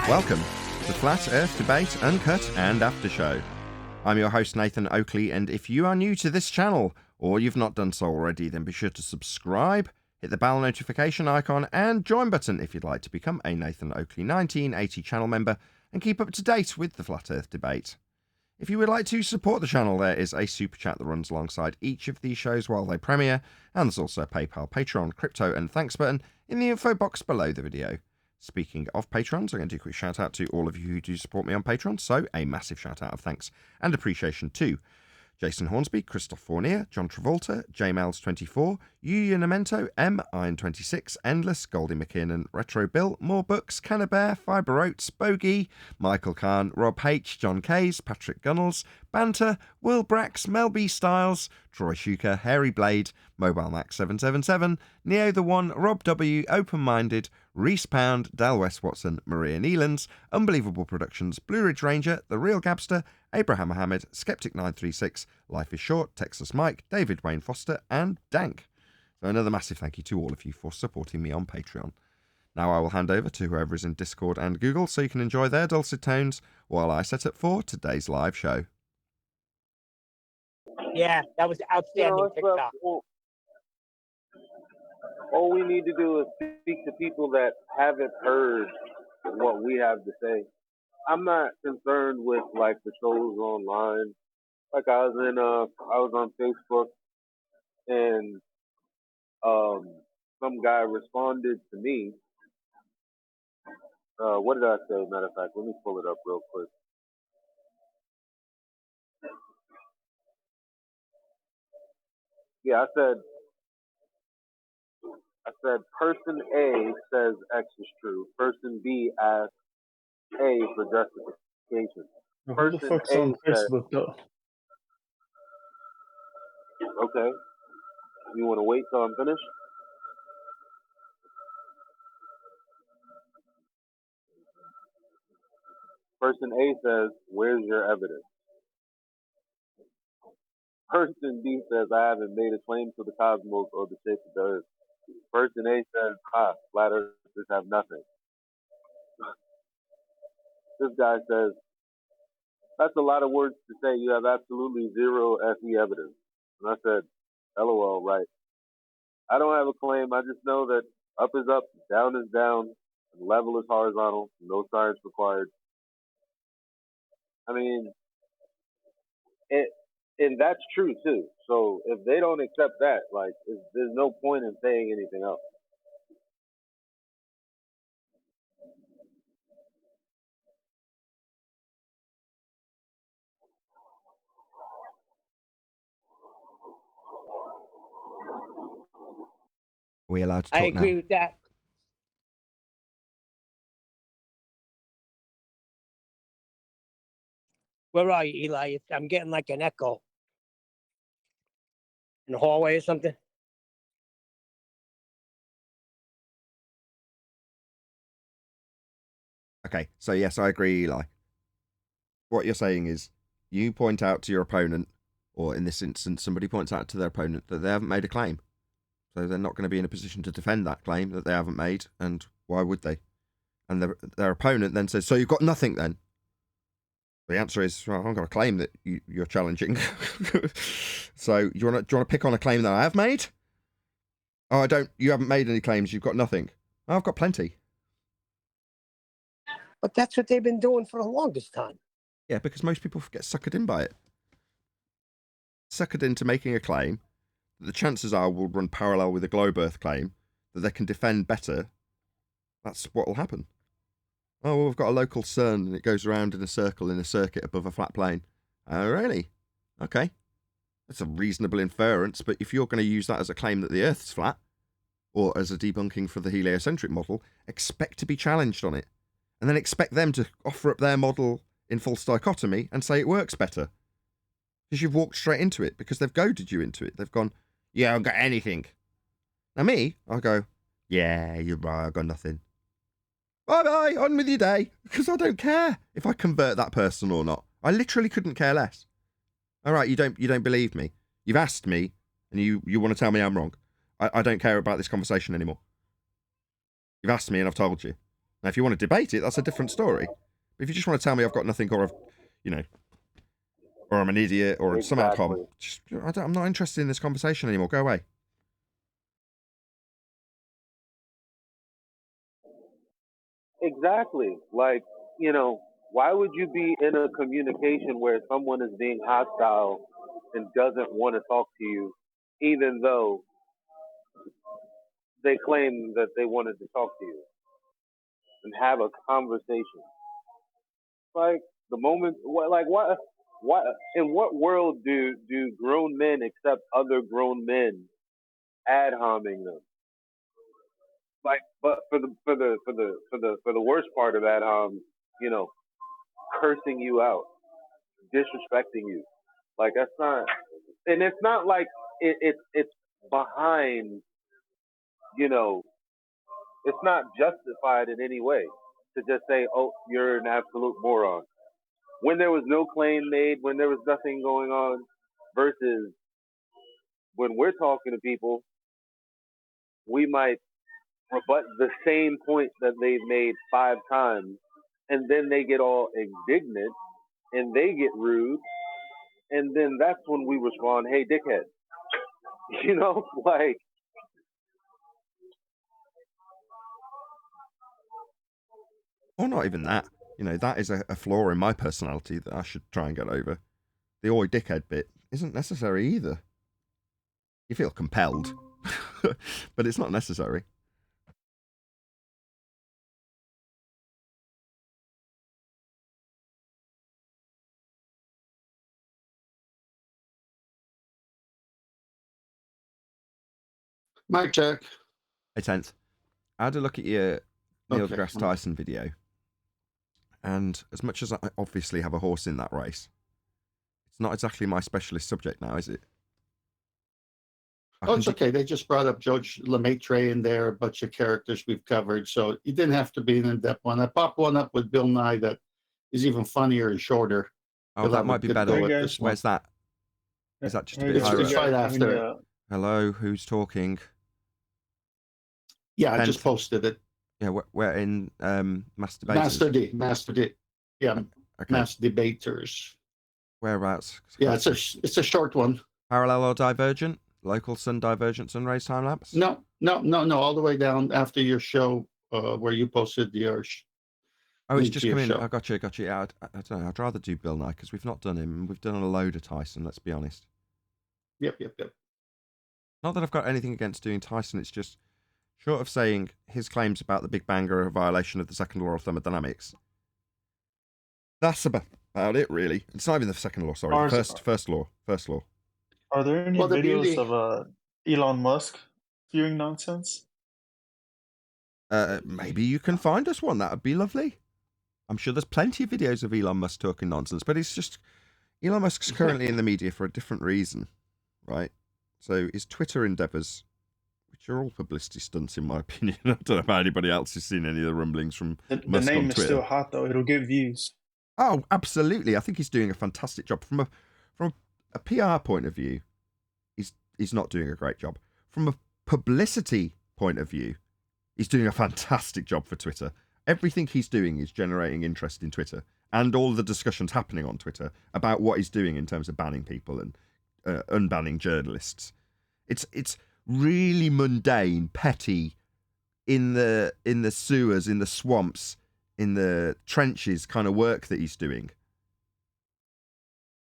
Welcome to Flat Earth Debate Uncut and After Show. I'm your host Nathan Oakley, and if you are new to this channel, or you've not done so already, then be sure to subscribe, hit the bell notification icon and join button if you'd like to become a Nathan Oakley 1980 channel member and keep up to date with the Flat Earth Debate. If you would like to support the channel, there is a super chat that runs alongside each of these shows while they premiere, and there's also a PayPal, Patreon, crypto and thanks button in the info box below the video. Speaking of patrons, I'm going to do a quick shout out to all of you who do support me on Patreon, so a massive shout out of thanks and appreciation to Jason Hornsby, Christoph Fournier, John Travolta, JMels24, Yuya Namento, M, Iron26, Endless, Goldie McKinnon, Retro Bill, More Books, Cannabear, Fiber Oats, Bogey, Michael Kahn, Rob H, John Kays, Patrick Gunnels, Banter, Will Brax, Mel B Styles, Troy Shuker, Hairy Blade, Mobile Max 777, Neo the One, Rob W, Open Minded, Reese Pound, Dal West Watson, Maria Neelands, Unbelievable Productions, Blue Ridge Ranger, The Real Gabster, Abraham Mohammed, Skeptic936, Life is Short, Texas Mike, David Wayne Foster, and Dank. So another massive thank you to all of you for supporting me on Patreon. Now I will hand over to whoever is in Discord and Google so you can enjoy their dulcet tones while I set up for today's live show. Yeah, that was outstanding TikTok. All we need to do is speak to people that haven't heard what we have to say. I'm not concerned with like the trolls online. Like I was on Facebook and some guy responded to me. What did I say? Matter of fact, let me pull it up real quick. Yeah, I said person A says X is true. Person B asks A for justification. Who the fuck's on Facebook though? Okay. You want to wait till I'm finished? Person A says, where's your evidence? Person B says, I haven't made a claim to the cosmos or the shape of the earth. Person A says, flat earthers have nothing. This guy says, that's a lot of words to say. You have absolutely zero FE evidence. And I said, LOL, right. I don't have a claim. I just know that up is up, down is down, and level is horizontal, no science required. I mean, and that's true too. So if they don't accept that, like, there's no point in saying anything else. Are we allowed to talk I agree now? with that. Where are you, Eli? I'm getting like an echo. In the hallway or something? Okay, so yes, I agree, Eli. What you're saying is you point out to your opponent, or in this instance, somebody points out to their opponent that they haven't made a claim. So they're not going to be in a position to defend that claim that they haven't made, and why would they? And their opponent then says, so you've got nothing then? The answer is, well, I haven't got a claim that you're challenging. So do you want to pick on a claim that I have made? Oh, you haven't made any claims, you've got nothing. Oh, I've got plenty. But that's what they've been doing for the longest time. Yeah, because most people get suckered in by it. Suckered into making a claim that the chances are will run parallel with a globe Earth claim that they can defend better. That's what will happen. Oh, well, we've got a local CERN and it goes around in a circle in a circuit above a flat plane. Oh, really? Okay. That's a reasonable inference, but if you're going to use that as a claim that the Earth's flat, or as a debunking for the heliocentric model, expect to be challenged on it. And then expect them to offer up their model in false dichotomy and say it works better. Because you've walked straight into it, because they've goaded you into it. They've gone, yeah, I haven't got anything. Now me, I go, yeah, you're right, I've got nothing. Bye-bye, on with your day. Because I don't care if I convert that person or not. I literally couldn't care less. All right, you don't believe me. You've asked me, and you want to tell me I'm wrong. I don't care about this conversation anymore. You've asked me, and I've told you. Now, if you want to debate it, that's a different story. But if you just want to tell me I've got nothing, or or I'm an idiot, or some outcome, I'm not interested in this conversation anymore. Go away. Exactly. Like, why would you be in a communication where someone is being hostile and doesn't want to talk to you, even though they claim that they wanted to talk to you and have a conversation? Like, the moment, what, in what world do grown men accept other grown men ad homing them? Like, but for the worst part of ad hom, cursing you out, disrespecting you. Like, that's not, and it's not like it's behind, it's not justified in any way to just say, oh, you're an absolute moron. When there was no claim made, when there was nothing going on, versus when we're talking to people, we might rebut the same point that they've made 5 times, and then they get all indignant and they get rude, and then that's when we respond, hey, dickhead. Like, or not even that. That is a flaw in my personality that I should try and get over. The oi dickhead bit isn't necessary either. You feel compelled, but it's not necessary. Mic check. Hey, 10th. I had a look at your Neil deGrasse Tyson video, and as much as I obviously have a horse in that race, it's not exactly my specialist subject now, is it? It's okay. They just brought up George Lemaitre in there, a bunch of characters we've covered, so you didn't have to be an in-depth one. I popped one up with Bill Nye that is even funnier and shorter. Oh, that might be better. Where's that? Is that just a bit higher? It's right after it. Hello, who's talking? Yeah, I just posted it. Yeah, we're in Master Debaters. Master D. Yeah, okay. Master Debaters. Whereabouts? Yeah, it's a short one. Parallel or divergent? Local sun divergent sunrays time lapse? No. All the way down after your show where you posted your. It's just come in. I got you. Yeah, I don't know. I'd rather do Bill Nye because we've not done him. We've done a load of Tyson. Let's be honest. Yep. Not that I've got anything against doing Tyson. It's just short of saying his claims about the Big Bang are a violation of the second law of thermodynamics. That's about it, really. It's not even the second law. Sorry, first law. Are there any videos of Elon Musk spewing nonsense? Maybe you can find us one. That would be lovely. I'm sure there's plenty of videos of Elon Musk talking nonsense, but it's just Elon Musk's currently in the media for a different reason, right? So his Twitter endeavours, which are all publicity stunts in my opinion. I don't know about anybody else who's seen any of the rumblings from the Musk name on Twitter. Is still hot though. It'll get views. Oh, absolutely. I think he's doing a fantastic job. From a PR point of view, he's not doing a great job. From a publicity point of view, he's doing a fantastic job for Twitter. Everything he's doing is generating interest in Twitter, and all the discussions happening on Twitter about what he's doing in terms of banning people and unbanning journalists. It's really mundane, petty, in the sewers, in the swamps, in the trenches kind of work that he's doing.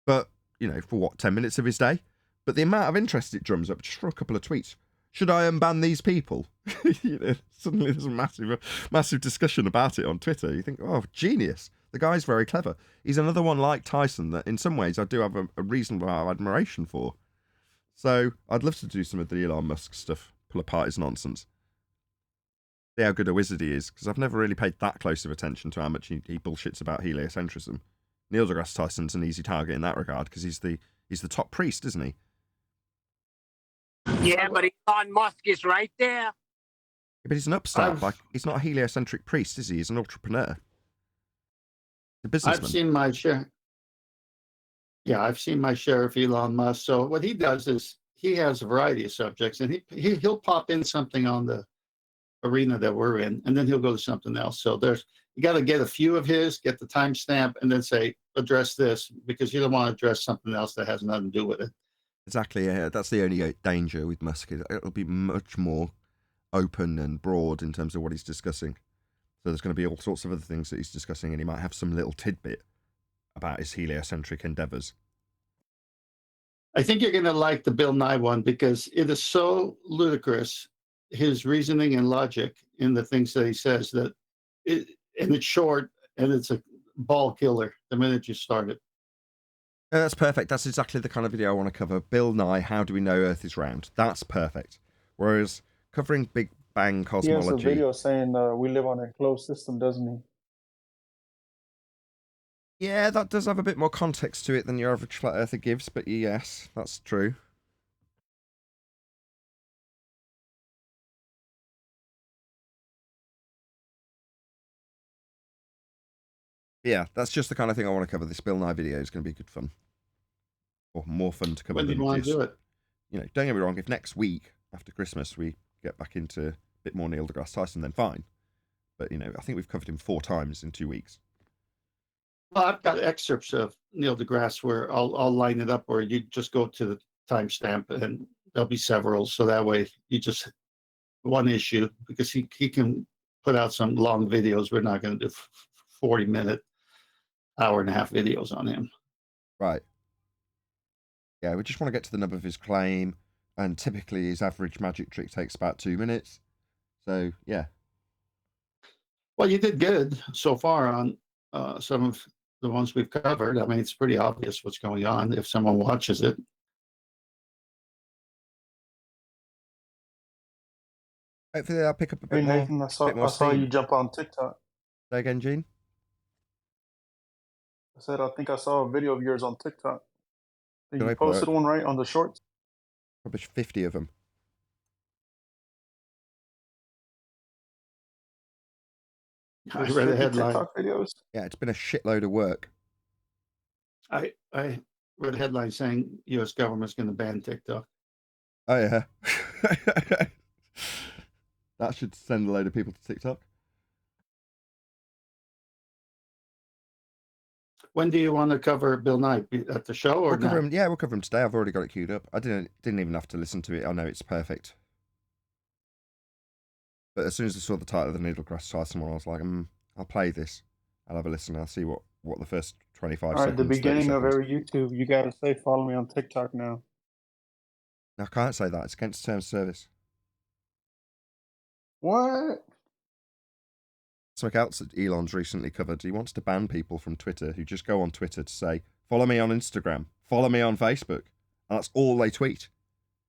But, for 10 minutes of his day? But the amount of interest it drums up just for a couple of tweets. Should I unban these people? Suddenly there's a massive discussion about it on Twitter. You think, oh, genius. The guy's very clever. He's another one like Tyson that in some ways I do have a reasonable amount of admiration for. So I'd love to do some of the Elon Musk stuff, pull apart his nonsense. See how good a wizard he is, because I've never really paid that close of attention to how much he bullshits about heliocentrism. Neil deGrasse Tyson's an easy target in that regard, because he's the top priest, isn't he? Yeah, but Elon Musk is right there. Yeah, but he's an upstart. He's not a heliocentric priest, is he? He's an entrepreneur. A businessman. I've seen my share. Yeah, I've seen my share of Elon Musk. So what he does is he has a variety of subjects, and he'll pop in something on the arena that we're in, and then he'll go to something else. So you got to get a few of his, get the timestamp, and then say address this, because you don't want to address something else that has nothing to do with it. Exactly. Yeah, that's the only danger with Musk. It'll be much more open and broad in terms of what he's discussing. So there's going to be all sorts of other things that he's discussing, and he might have some little tidbit about his heliocentric endeavors. I think you're going to like the Bill Nye one, because it is so ludicrous, his reasoning and logic in the things that he says, and it's short, and it's a ball killer the minute you start it. That's perfect. That's exactly the kind of video I want to cover. Bill Nye, how do we know Earth is round? That's perfect. Whereas covering Big Bang cosmology... He has a video saying we live on a closed system, doesn't he? Yeah, that does have a bit more context to it than your average flat earther gives, but yes, that's true. Yeah, that's just the kind of thing I want to cover. This Bill Nye video is going to be good fun. Or more fun to cover. When do you want to do it? You know, don't get me wrong, if next week, after Christmas, we get back into a bit more Neil deGrasse Tyson, then fine. But, you know, I think we've covered him 4 times in 2 weeks. Well, I've got excerpts of Neil deGrasse where I'll line it up, where you just go to the timestamp, and there'll be several. So that way you just one issue, because he can put out some long videos. We're not going to do 40-minute, hour-and-a-half videos on him. Right. Yeah, we just want to get to the nub of his claim, and typically his average magic trick takes about 2 minutes. So, yeah. Well, you did good so far on some of the ones we've covered. I mean, it's pretty obvious what's going on if someone watches it. Hopefully I'll pick up a bit more. Nathan, I saw you jump on TikTok. Say again, Gene? I said, I think I saw a video of yours on TikTok. You I posted one, right, on the shorts? Published 50 of them. I read a headline. TikTok videos? Yeah, it's been a shitload of work. I read a headline saying U.S. government's going to ban TikTok. Oh, yeah. That should send a load of people to TikTok. When do you want to cover Bill Nye? At the show or not? We'll cover him today. I've already got it queued up. I didn't even have to listen to it. I know it's perfect. But as soon as I saw the title of the Neil deGrasse Tyson one, I was like, I'll play this. I'll have a listen. I'll see what the first 25 seconds. All right, the beginning of every YouTube, you got to say, follow me on TikTok now. No, I can't say that. It's against terms of service. What? Something else that Elon's recently covered. He wants to ban people from Twitter who just go on Twitter to say, follow me on Instagram, follow me on Facebook. And that's all they tweet.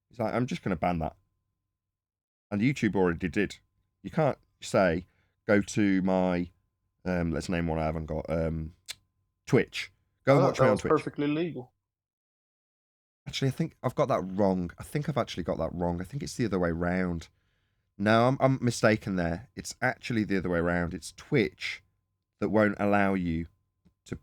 He's like, I'm just going to ban that. And YouTube already did. You can't say, go to my, let's name one I haven't got, Twitch. Go and watch me on Twitch. Perfectly legal. Actually, I think I've got that wrong. I think I've actually got that wrong. I think it's the other way round. No, I'm mistaken there. It's actually the other way around. It's Twitch that won't allow you to...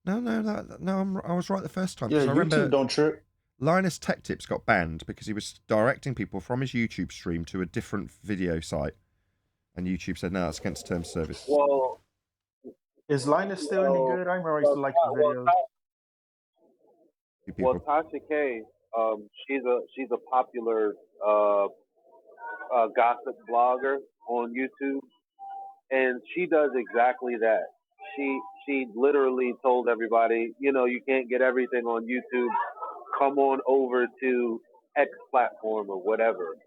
No, I was right the first time. Yeah, I remember YouTube don't trip. Linus Tech Tips got banned because he was directing people from his YouTube stream to a different video site. And YouTube said, no, that's against terms of service. Well, is Linus still any good? I remember I used to like the videos. Well, Tasha K, she's a popular gossip blogger on YouTube, and she does exactly that. She literally told everybody, you can't get everything on YouTube. Come on over to X platform or whatever.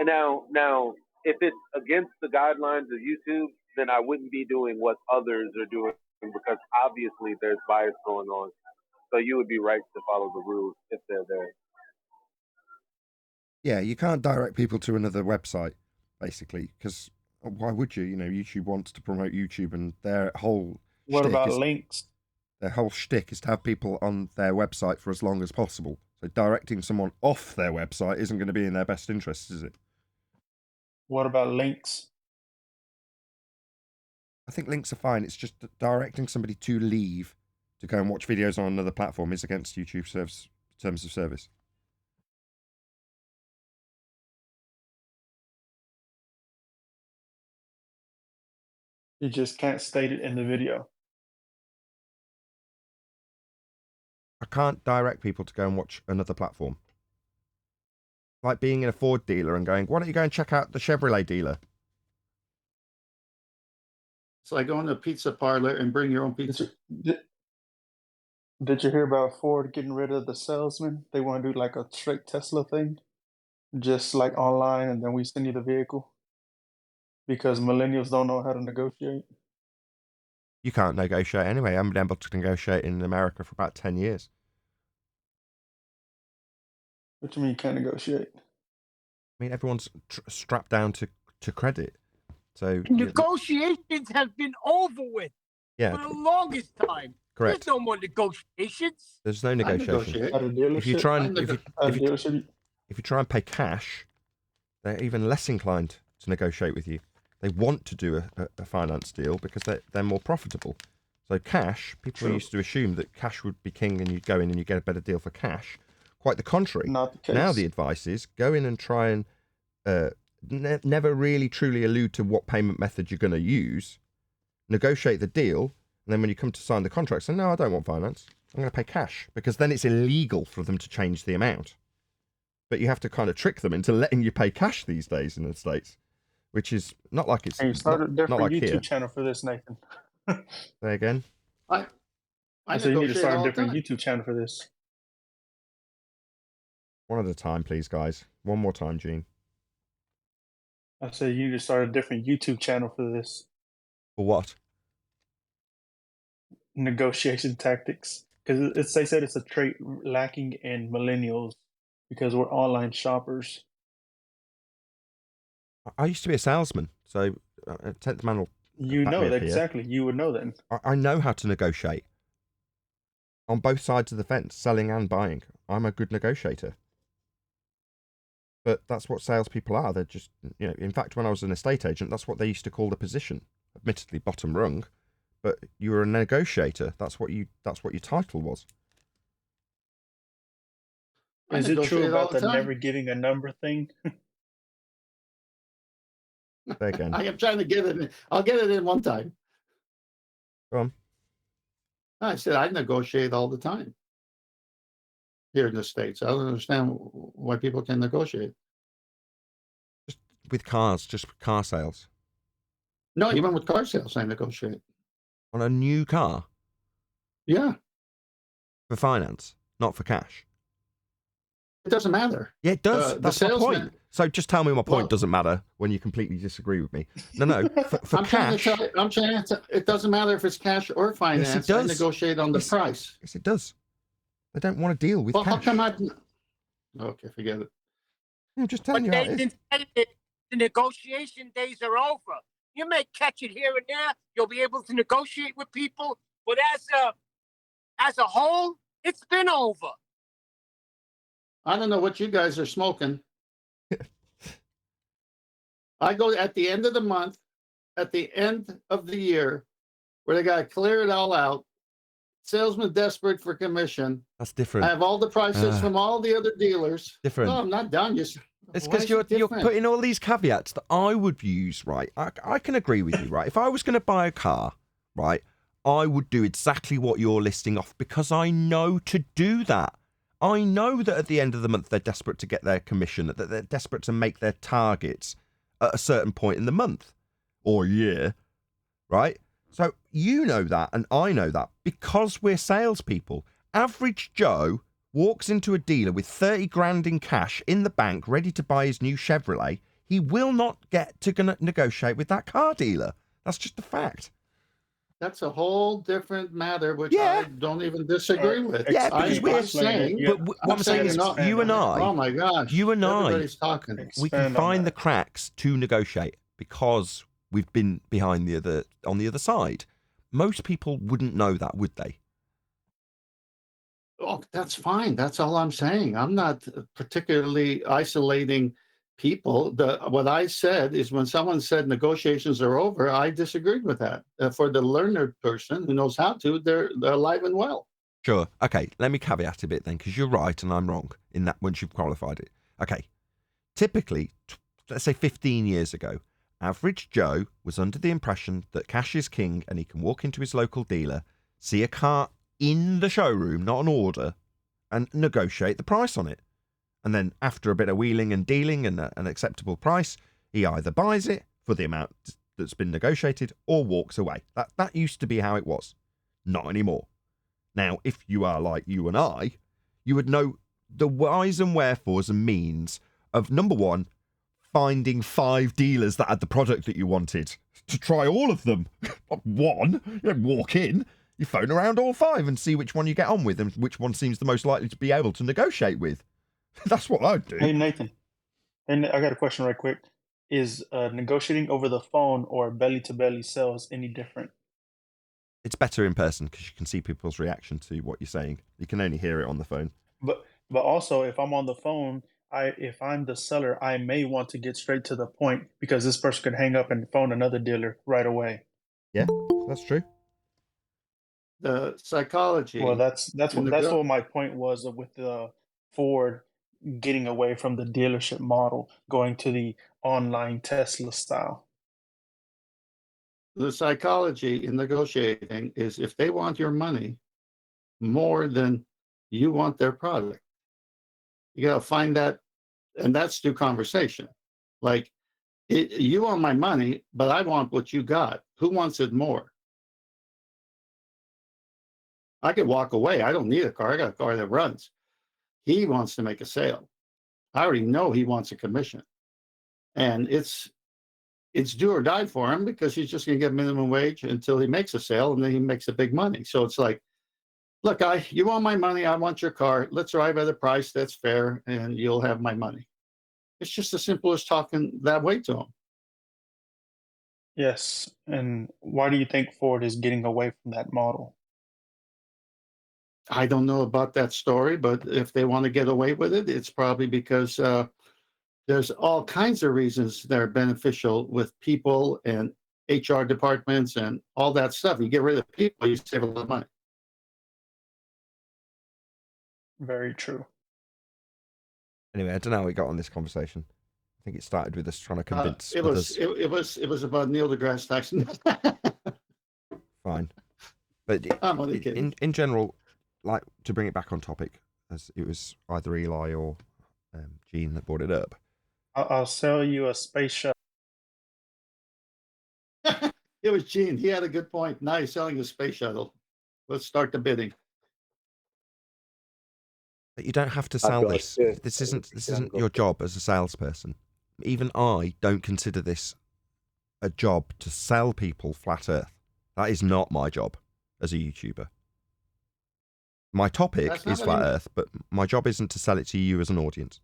Now, if it's against the guidelines of YouTube, then I wouldn't be doing what others are doing, because obviously there's bias going on. So you would be right to follow the rules if they're there. Yeah, you can't direct people to another website, basically, because why would you? YouTube wants to promote YouTube, and their whole links? Their whole shtick is to have people on their website for as long as possible. So directing someone off their website isn't going to be in their best interests, is it? What about links? I think links are fine. It's just directing somebody to leave to go and watch videos on another platform is against YouTube terms of service. You just can't state it in the video. I can't direct people to go and watch another platform. Like being in a Ford dealer and going, why don't you go and check out the Chevrolet dealer? It's like going to a pizza parlor and bring your own pizza. Did you hear about Ford getting rid of the salesman? They want to do like a straight Tesla thing, just like online, and then we send you the vehicle because millennials don't know how to negotiate. You can't negotiate anyway. I haven't been able to negotiate in America for about 10 years. What do you mean you can't negotiate? I mean, everyone's strapped down to credit. So Negotiations have been over with yeah, for the longest time. correct. There's no more negotiations. There's no negotiation. At a dealership? If you try and At a dealership? if you try and pay cash, they're even less inclined to negotiate with you. They want to do a finance deal because they're more profitable. So cash, people used to assume that cash would be king and you'd go in and you get a better deal for cash. Quite the contrary. Not the case. Now the advice is go in and try and never really truly allude to what payment method you're going to use. Negotiate the deal, and then when you come to sign the contract, say, no, I don't want finance. I'm going to pay cash, because then it's illegal for them to change the amount. But you have to kind of trick them into letting you pay cash these days in the States, which is not like it's And you started a different not like YouTube here. channel for this, Nathan. Say again? I So you need to negotiate start all a the different time. YouTube channel for this. One at a time, please, guys. One more time, Gene. I said you need to start a different YouTube channel for this. For what? Negotiation tactics. Because they said it's a trait lacking in millennials because we're online shoppers. I used to be a salesman, so 10th man will You back know me that up here. exactly. You would know then. I know how to negotiate on both sides of the fence, selling and buying. I'm a good negotiator. But that's what salespeople are. They're just, in fact, when I was an estate agent, that's what they used to call the position. Admittedly, bottom rung, but you were a negotiator. That's what your title was. I Is it true negotiate all about the the time. never giving a number thing? Say again. I am trying to get it in. I'll get it in one time. Go on. I said I negotiate all the time here in the States. I don't understand why people can negotiate. With cars, just with car sales. No, even with car sales, I negotiate. On a new car Yeah, for finance, not for cash. it doesn't matter. Yeah, it does. The That's my salesman- point. So just tell me my point Well- doesn't matter when you completely disagree with me. No. For I'm trying cash. to tell. I'm trying to. It doesn't matter if it's cash or finance. Yes, it does. I negotiate on the Yes. price. Yes, it does. They don't want to deal with Well, how cash. come I? Okay, forget it. I'm just But telling you how it is. Nathan said that the negotiation days are over. You may catch it here and there. You'll be able to negotiate with people, but as a whole, it's been over. I don't know what you guys are smoking. I go at the end of the month, at the end of the year, where they got to clear it all out. Salesman desperate for commission. That's different. I have all the prices from all the other dealers. Different. No, I'm not done. Just It's why because is you're it different? putting all these caveats that I would use, right? I can agree with you, right? If I was going to buy a car, right, I would do exactly what you're listing off because I know to do that. I know that at the end of the month they're desperate to get their commission, that they're desperate to make their targets at a certain point in the month or year, right? So you know that and I know that because we're salespeople. Average Joe walks into a dealer with 30 grand in cash in the bank ready to buy his new Chevrolet. He will not get to negotiate with that car dealer. That's just a fact. That's a whole different matter, which Yeah. I don't even disagree with. Yeah, I'm because we're saying, Yeah. But what I'm saying is you and oh I, my gosh, everybody's talking. we can Expand on find the that. cracks to negotiate because we've been on the other side. Most people wouldn't know that, would they? Oh, that's fine. That's all I'm saying. I'm not particularly isolating people. What I said is when someone said negotiations are over, I disagreed with that. For the learner person who knows how to, they're alive and well. Sure. Okay, let me caveat a bit then, because you're right and I'm wrong in that once you've qualified it. Okay, typically, let's say 15 years ago, Average Joe was under the impression that cash is king and he can walk into his local dealer, see a car in the showroom, not an order, and negotiate the price on it. And then after a bit of wheeling and dealing and an acceptable price, he either buys it for the amount that's been negotiated or walks away. That used to be how it was. Not anymore. Now, if you are like you and I, you would know the whys and wherefores and means of, number one, finding 5 dealers that had the product that you wanted to try all of them. Not one. You don't walk in. You phone around all 5 and see which one you get on with and which one seems the most likely to be able to negotiate with. That's what I'd do. Hey, Nathan. And I got a question right quick. Is negotiating over the phone or belly-to-belly sales any different? It's better in person because you can see people's reaction to what you're saying. You can only hear it on the phone. But also, if I'm on the phone, if I'm the seller, I may want to get straight to the point because this person could hang up and phone another dealer right away. Yeah, that's true. The psychology. Well, that's what my point was with the Ford getting away from the dealership model, going to the online Tesla style. The psychology in negotiating is if they want your money more than you want their product, you got to find that, and that's through conversation. Like, you want my money, but I want what you got. Who wants it more? I could walk away. I don't need a car. I got a car that runs. He wants to make a sale. I already know he wants a commission. And it's do or die for him because he's just going to get minimum wage until he makes a sale and then he makes a big money. So it's like, look, you want my money. I want your car. Let's arrive at a price that's fair and you'll have my money. It's just as simple as talking that way to him. Yes. And why do you think Ford is getting away from that model? I don't know about that story, but if they want to get away with it, it's probably because there's all kinds of reasons that are beneficial with people and HR departments and all that stuff. You get rid of people, you save a lot of money. Very true. Anyway, I don't know how we got on this conversation. I think it started with us trying to convince it was about Neil deGrasse Tyson. Fine. But I'm only kidding. in general, like, to bring it back on topic, as it was either Eli or Gene that brought it up. I'll sell you a space shuttle. It was Gene. He had a good point. Now he's selling a space shuttle. Let's start the bidding. But you don't have to sell this. This isn't your job as a salesperson. Even I don't consider this a job to sell people flat Earth. That is not my job as a YouTuber. My topic is flat Earth, but my job isn't to sell it to you as an audience.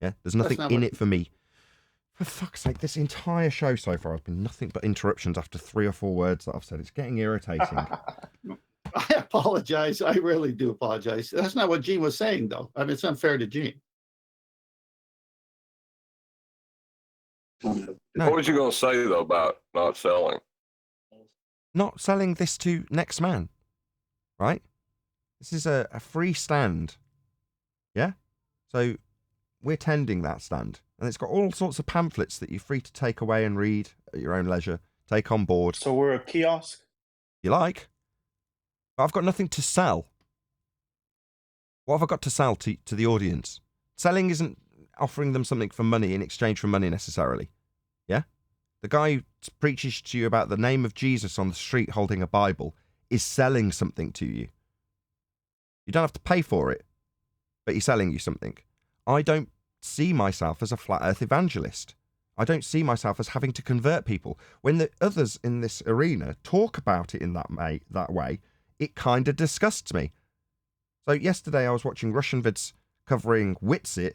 Yeah, there's nothing in it for me. For fuck's sake, this entire show so far has been nothing but interruptions after 3 or 4 words that I've said. It's getting irritating. I apologize. I really do apologize. That's not what Gene was saying, though. I mean, it's unfair to Gene. No. What was you going to say, though, about not selling? Not selling this to next man, right? This is a free stand. Yeah? So we're tending that stand. And it's got all sorts of pamphlets that you're free to take away and read at your own leisure, take on board. So we're a kiosk? You like? But I've got nothing to sell. What have I got to sell to the audience? Selling isn't offering them something for money in exchange for money necessarily. Yeah? The guy who preaches to you about the name of Jesus on the street holding a Bible is selling something to you. You don't have to pay for it, but he's selling you something. I don't see myself as a flat earth evangelist. I don't see myself as having to convert people. When the others in this arena talk about it in that way, it kind of disgusts me. So yesterday I was watching Russian vids covering Witsit,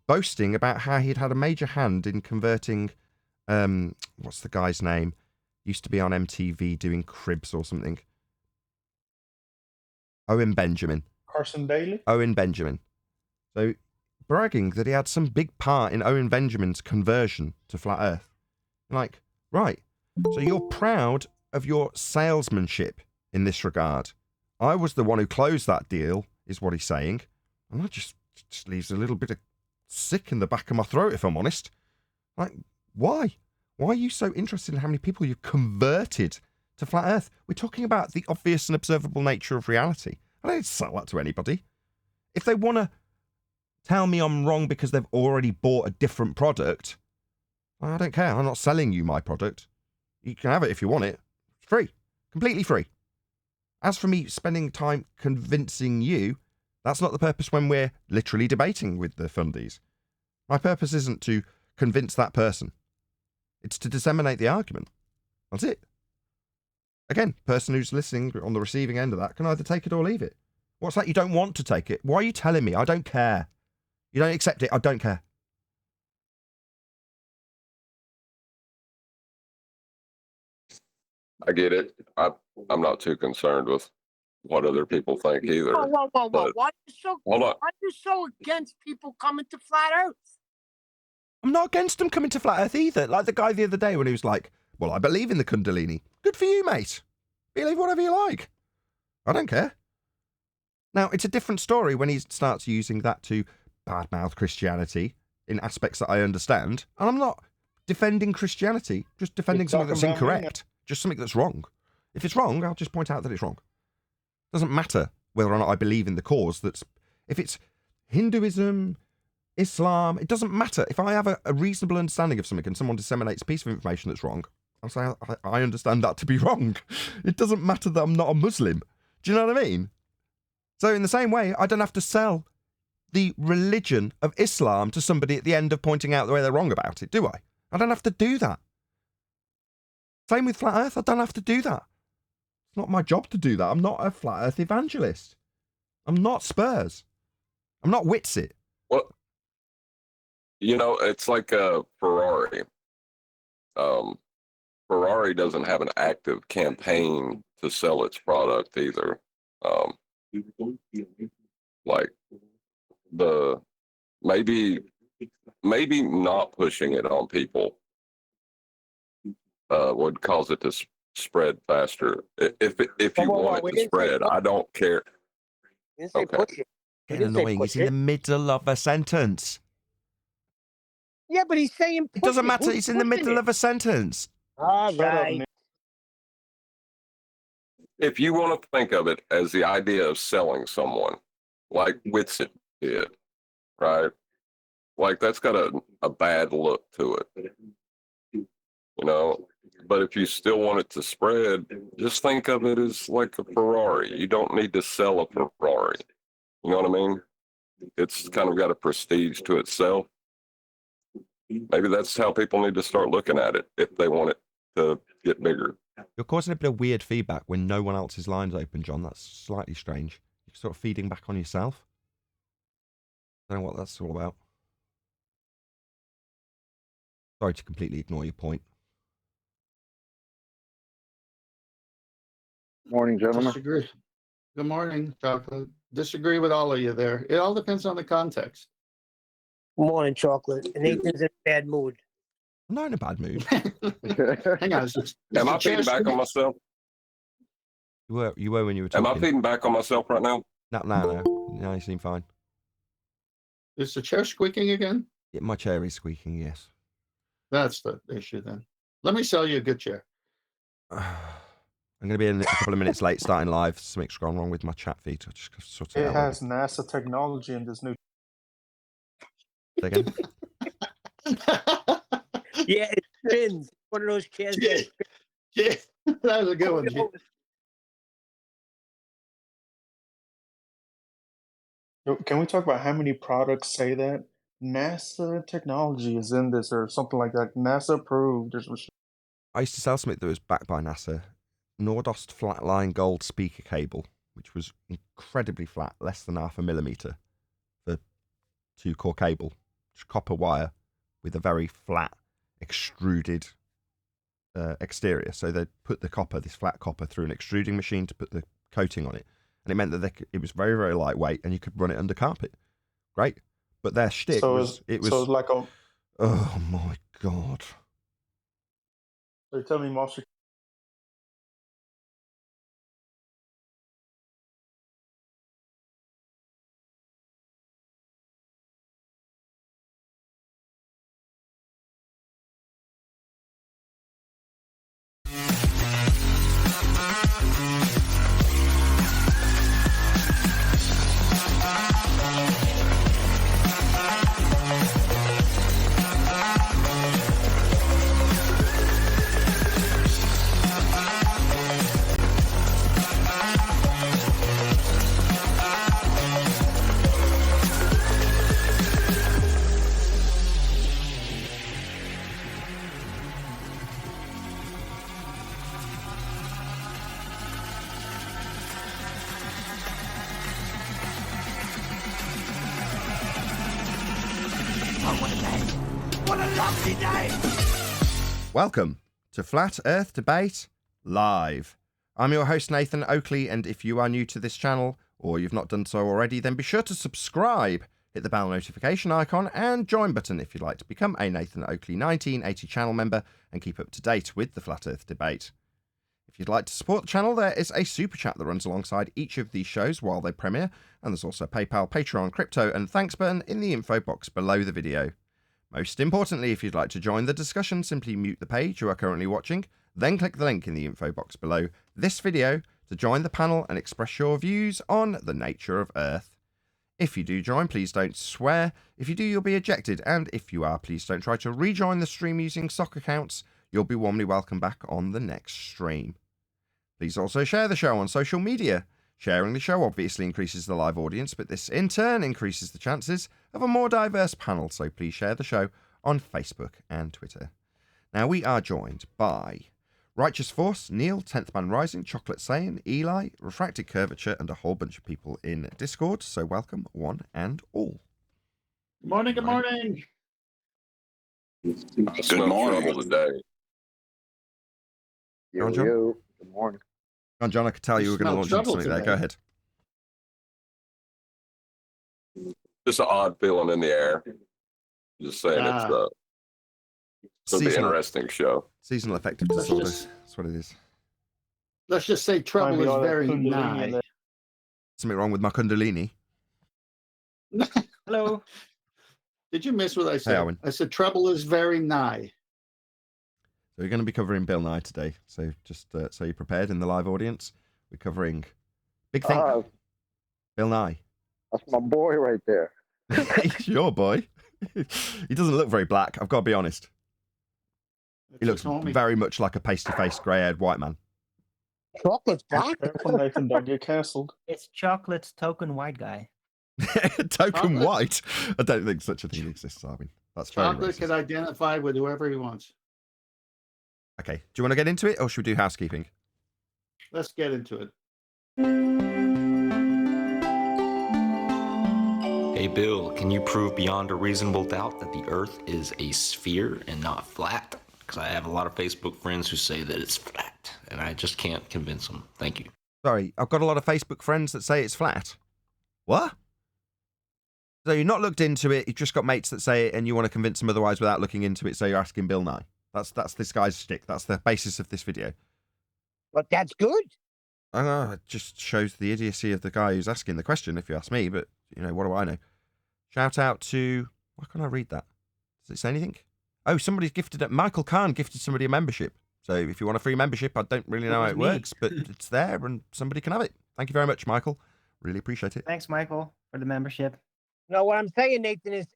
boasting about how he'd had a major hand in converting, what's the guy's name? Used to be on MTV doing Cribs or something. Owen Benjamin. Carson Daly? Owen Benjamin. So bragging that he had some big part in Owen Benjamin's conversion to flat Earth. Like, right, so you're proud of your salesmanship in this regard. I was the one who closed that deal, is what he's saying. And that just leaves a little bit of sick in the back of my throat, if I'm honest. Like, why? Why are you so interested in how many people you've converted to flat Earth? We're talking about the obvious and observable nature of reality. I don't need to sell that to anybody. If they want to tell me I'm wrong because they've already bought a different product, I don't care. I'm not selling you my product. You can have it if you want it. It's free. Completely free. As for me spending time convincing you, that's not the purpose when we're literally debating with the fundies. My purpose isn't to convince that person. It's to disseminate the argument. That's it. Again, person who's listening on the receiving end of that can either take it or leave it. What's that? You don't want to take it? Why are you telling me? I don't care. You don't accept it? I don't care. I get it. I'm not too concerned with what other people think either. Whoa. But Why hold on. are you so against people coming to flat Earth? I'm not against them coming to flat Earth either. Like the guy the other day when he was like, well, I believe in the Kundalini. Good for you, mate. Believe whatever you like. I don't care. Now, it's a different story when he starts using that to badmouth Christianity in aspects that I understand. And I'm not defending Christianity, just defending something that's incorrect. Just something that's wrong. If it's wrong, I'll just point out that it's wrong. It doesn't matter whether or not I believe in the cause that's... If it's Hinduism, Islam, it doesn't matter. If I have a reasonable understanding of something and someone disseminates a piece of information that's wrong, I'll say I understand that to be wrong. It doesn't matter that I'm not a Muslim. Do you know what I mean? So in the same way, I don't have to sell the religion of Islam to somebody at the end of pointing out the way they're wrong about it, do I? I don't have to do that. Same with Flat Earth. I don't have to do that. It's not my job to do that. I'm not a Flat Earth evangelist. I'm not Spurs. I'm not Witsit. Well, it's like a Ferrari. Ferrari doesn't have an active campaign to sell its product either. Like the maybe not pushing it on people would cause it to spread faster. If you want it to spread, I don't care. You didn't say Okay. push it. We Getting didn't say annoying. push He's in the it. middle of a sentence. Yeah, but he's saying push It doesn't matter. Who's He's in the pushing middle it? of a sentence. All Shut up, right. Nick. If you want to think of it as the idea of selling someone, like Witsit did, right? Like that's got a bad look to it, But if you still want it to spread, just think of it as like a Ferrari. You don't need to sell a Ferrari. You know what I mean? It's kind of got a prestige to itself. Maybe that's how people need to start looking at it if they want it to get bigger. You're causing a bit of weird feedback when no one else's line's open, John. That's slightly strange. You're sort of feeding back on yourself. I don't know what that's all about. Sorry to completely ignore your point. Morning, gentlemen. Disagree. Good morning, Chocolate. Disagree with all of you there. It all depends on the context. Morning, Chocolate. Nathan's in a bad mood. I'm not in a bad mood. Hang on. Am I feeding back on myself? You were when you were Am talking. I feeding back on myself right now? No. No, you seem fine. Is the chair squeaking again? Yeah, my chair is squeaking, yes. That's the issue then. Let me sell you a good chair. I'm going to be in a couple of minutes late starting live. Something's gone wrong with my chat feed. I just sort it It out. has NASA technology in this new. Say again? Yeah, it spins. One of those chairs. Yeah. Yeah, that was a good one. G. Can we talk about how many products say that? NASA technology is in this or something like that. NASA approved. I used to sell something that was backed by NASA. Nordost flatline gold speaker cable, which was incredibly flat, less than 0.5 millimeter for 2-core cable. Just copper wire with a very flat, extruded exterior. So they put this flat copper, through an extruding machine to put the coating on it. And it meant that it was very, very lightweight and you could run it under carpet. Great. But their shtick was... So it's like a... Oh, my God. They're telling me Monster Welcome to Flat Earth Debate Live. I'm your host Nathan Oakley, and if you are new to this channel, or you've not done so already, then be sure to subscribe, hit the bell notification icon, and join button if you'd like to become a Nathan Oakley 1980 channel member and keep up to date with the Flat Earth Debate. If you'd like to support the channel, there is a super chat that runs alongside each of these shows while they premiere, and there's also PayPal, Patreon, crypto, and thanks button in the info box below the video. Most importantly, if you'd like to join the discussion, simply mute the page you are currently watching, then click the link in the info box below this video to join the panel and express your views on the nature of Earth. If you do join, please don't swear. If you do, you'll be ejected, and if you are, please don't try to rejoin the stream using sock accounts. You'll be warmly welcome back on the next stream. Please also share the show on social media. Sharing the show obviously increases the live audience, but this in turn increases the chances of a more diverse panel, so please share the show on Facebook and Twitter. Now we are joined by Righteous Force, Neil, 10th Man Rising, Chocolate Saiyan, Eli, Refracted Curvature, and a whole bunch of people in Discord, so welcome one and all. Good morning, good morning. Good morning. Trouble today. Go on, John. Good morning. Go on, John, I could tell you were going to launch into something there. Go ahead. Just an odd feeling in the air. Just saying it's going to be an interesting show. Seasonal affective disorder. That's what it is. Let's just say trouble is very nigh. Something wrong with my Kundalini. Hello. Did you miss what I said? Hey, Owen. I said trouble is very nigh. So we're going to be covering Bill Nye today. So just so you're prepared in the live audience, we're covering big thing. Bill Nye. That's my boy right there. He's your boy. He doesn't look very black, I've got to be honest. He looks very much like a pasty-faced, grey-haired white man. Chocolate's black? Careful, Nathan, don't get cancelled. It's Chocolate's token white guy. Token white? I don't think such a thing exists, Arvin. That's very Chocolate racist. can identify with whoever he wants. Okay, do you want to get into it, or should we do housekeeping? Let's get into it. Hey Bill, can you prove beyond a reasonable doubt that the Earth is a sphere and not flat? Because I have a lot of Facebook friends who say that it's flat, and I just can't convince them. Thank you. Sorry, I've got a lot of Facebook friends that say it's flat. What? So you've not looked into it, you've just got mates that say it, and you want to convince them otherwise without looking into it, so you're asking Bill Nye. That's this guy's shtick. That's the basis of this video. But that's good. It just shows the idiocy of the guy who's asking the question, if you ask me, but, you know, what do I know? Shout out to... Why can't I read that? Does it say anything? Oh, somebody's gifted it. Michael Kahn gifted somebody a membership. So if you want a free membership, I don't really know how it works, but it's there and somebody can have it. Thank you very much, Michael. Really appreciate it. Thanks, Michael, for the membership. No, what I'm saying, Nathan, is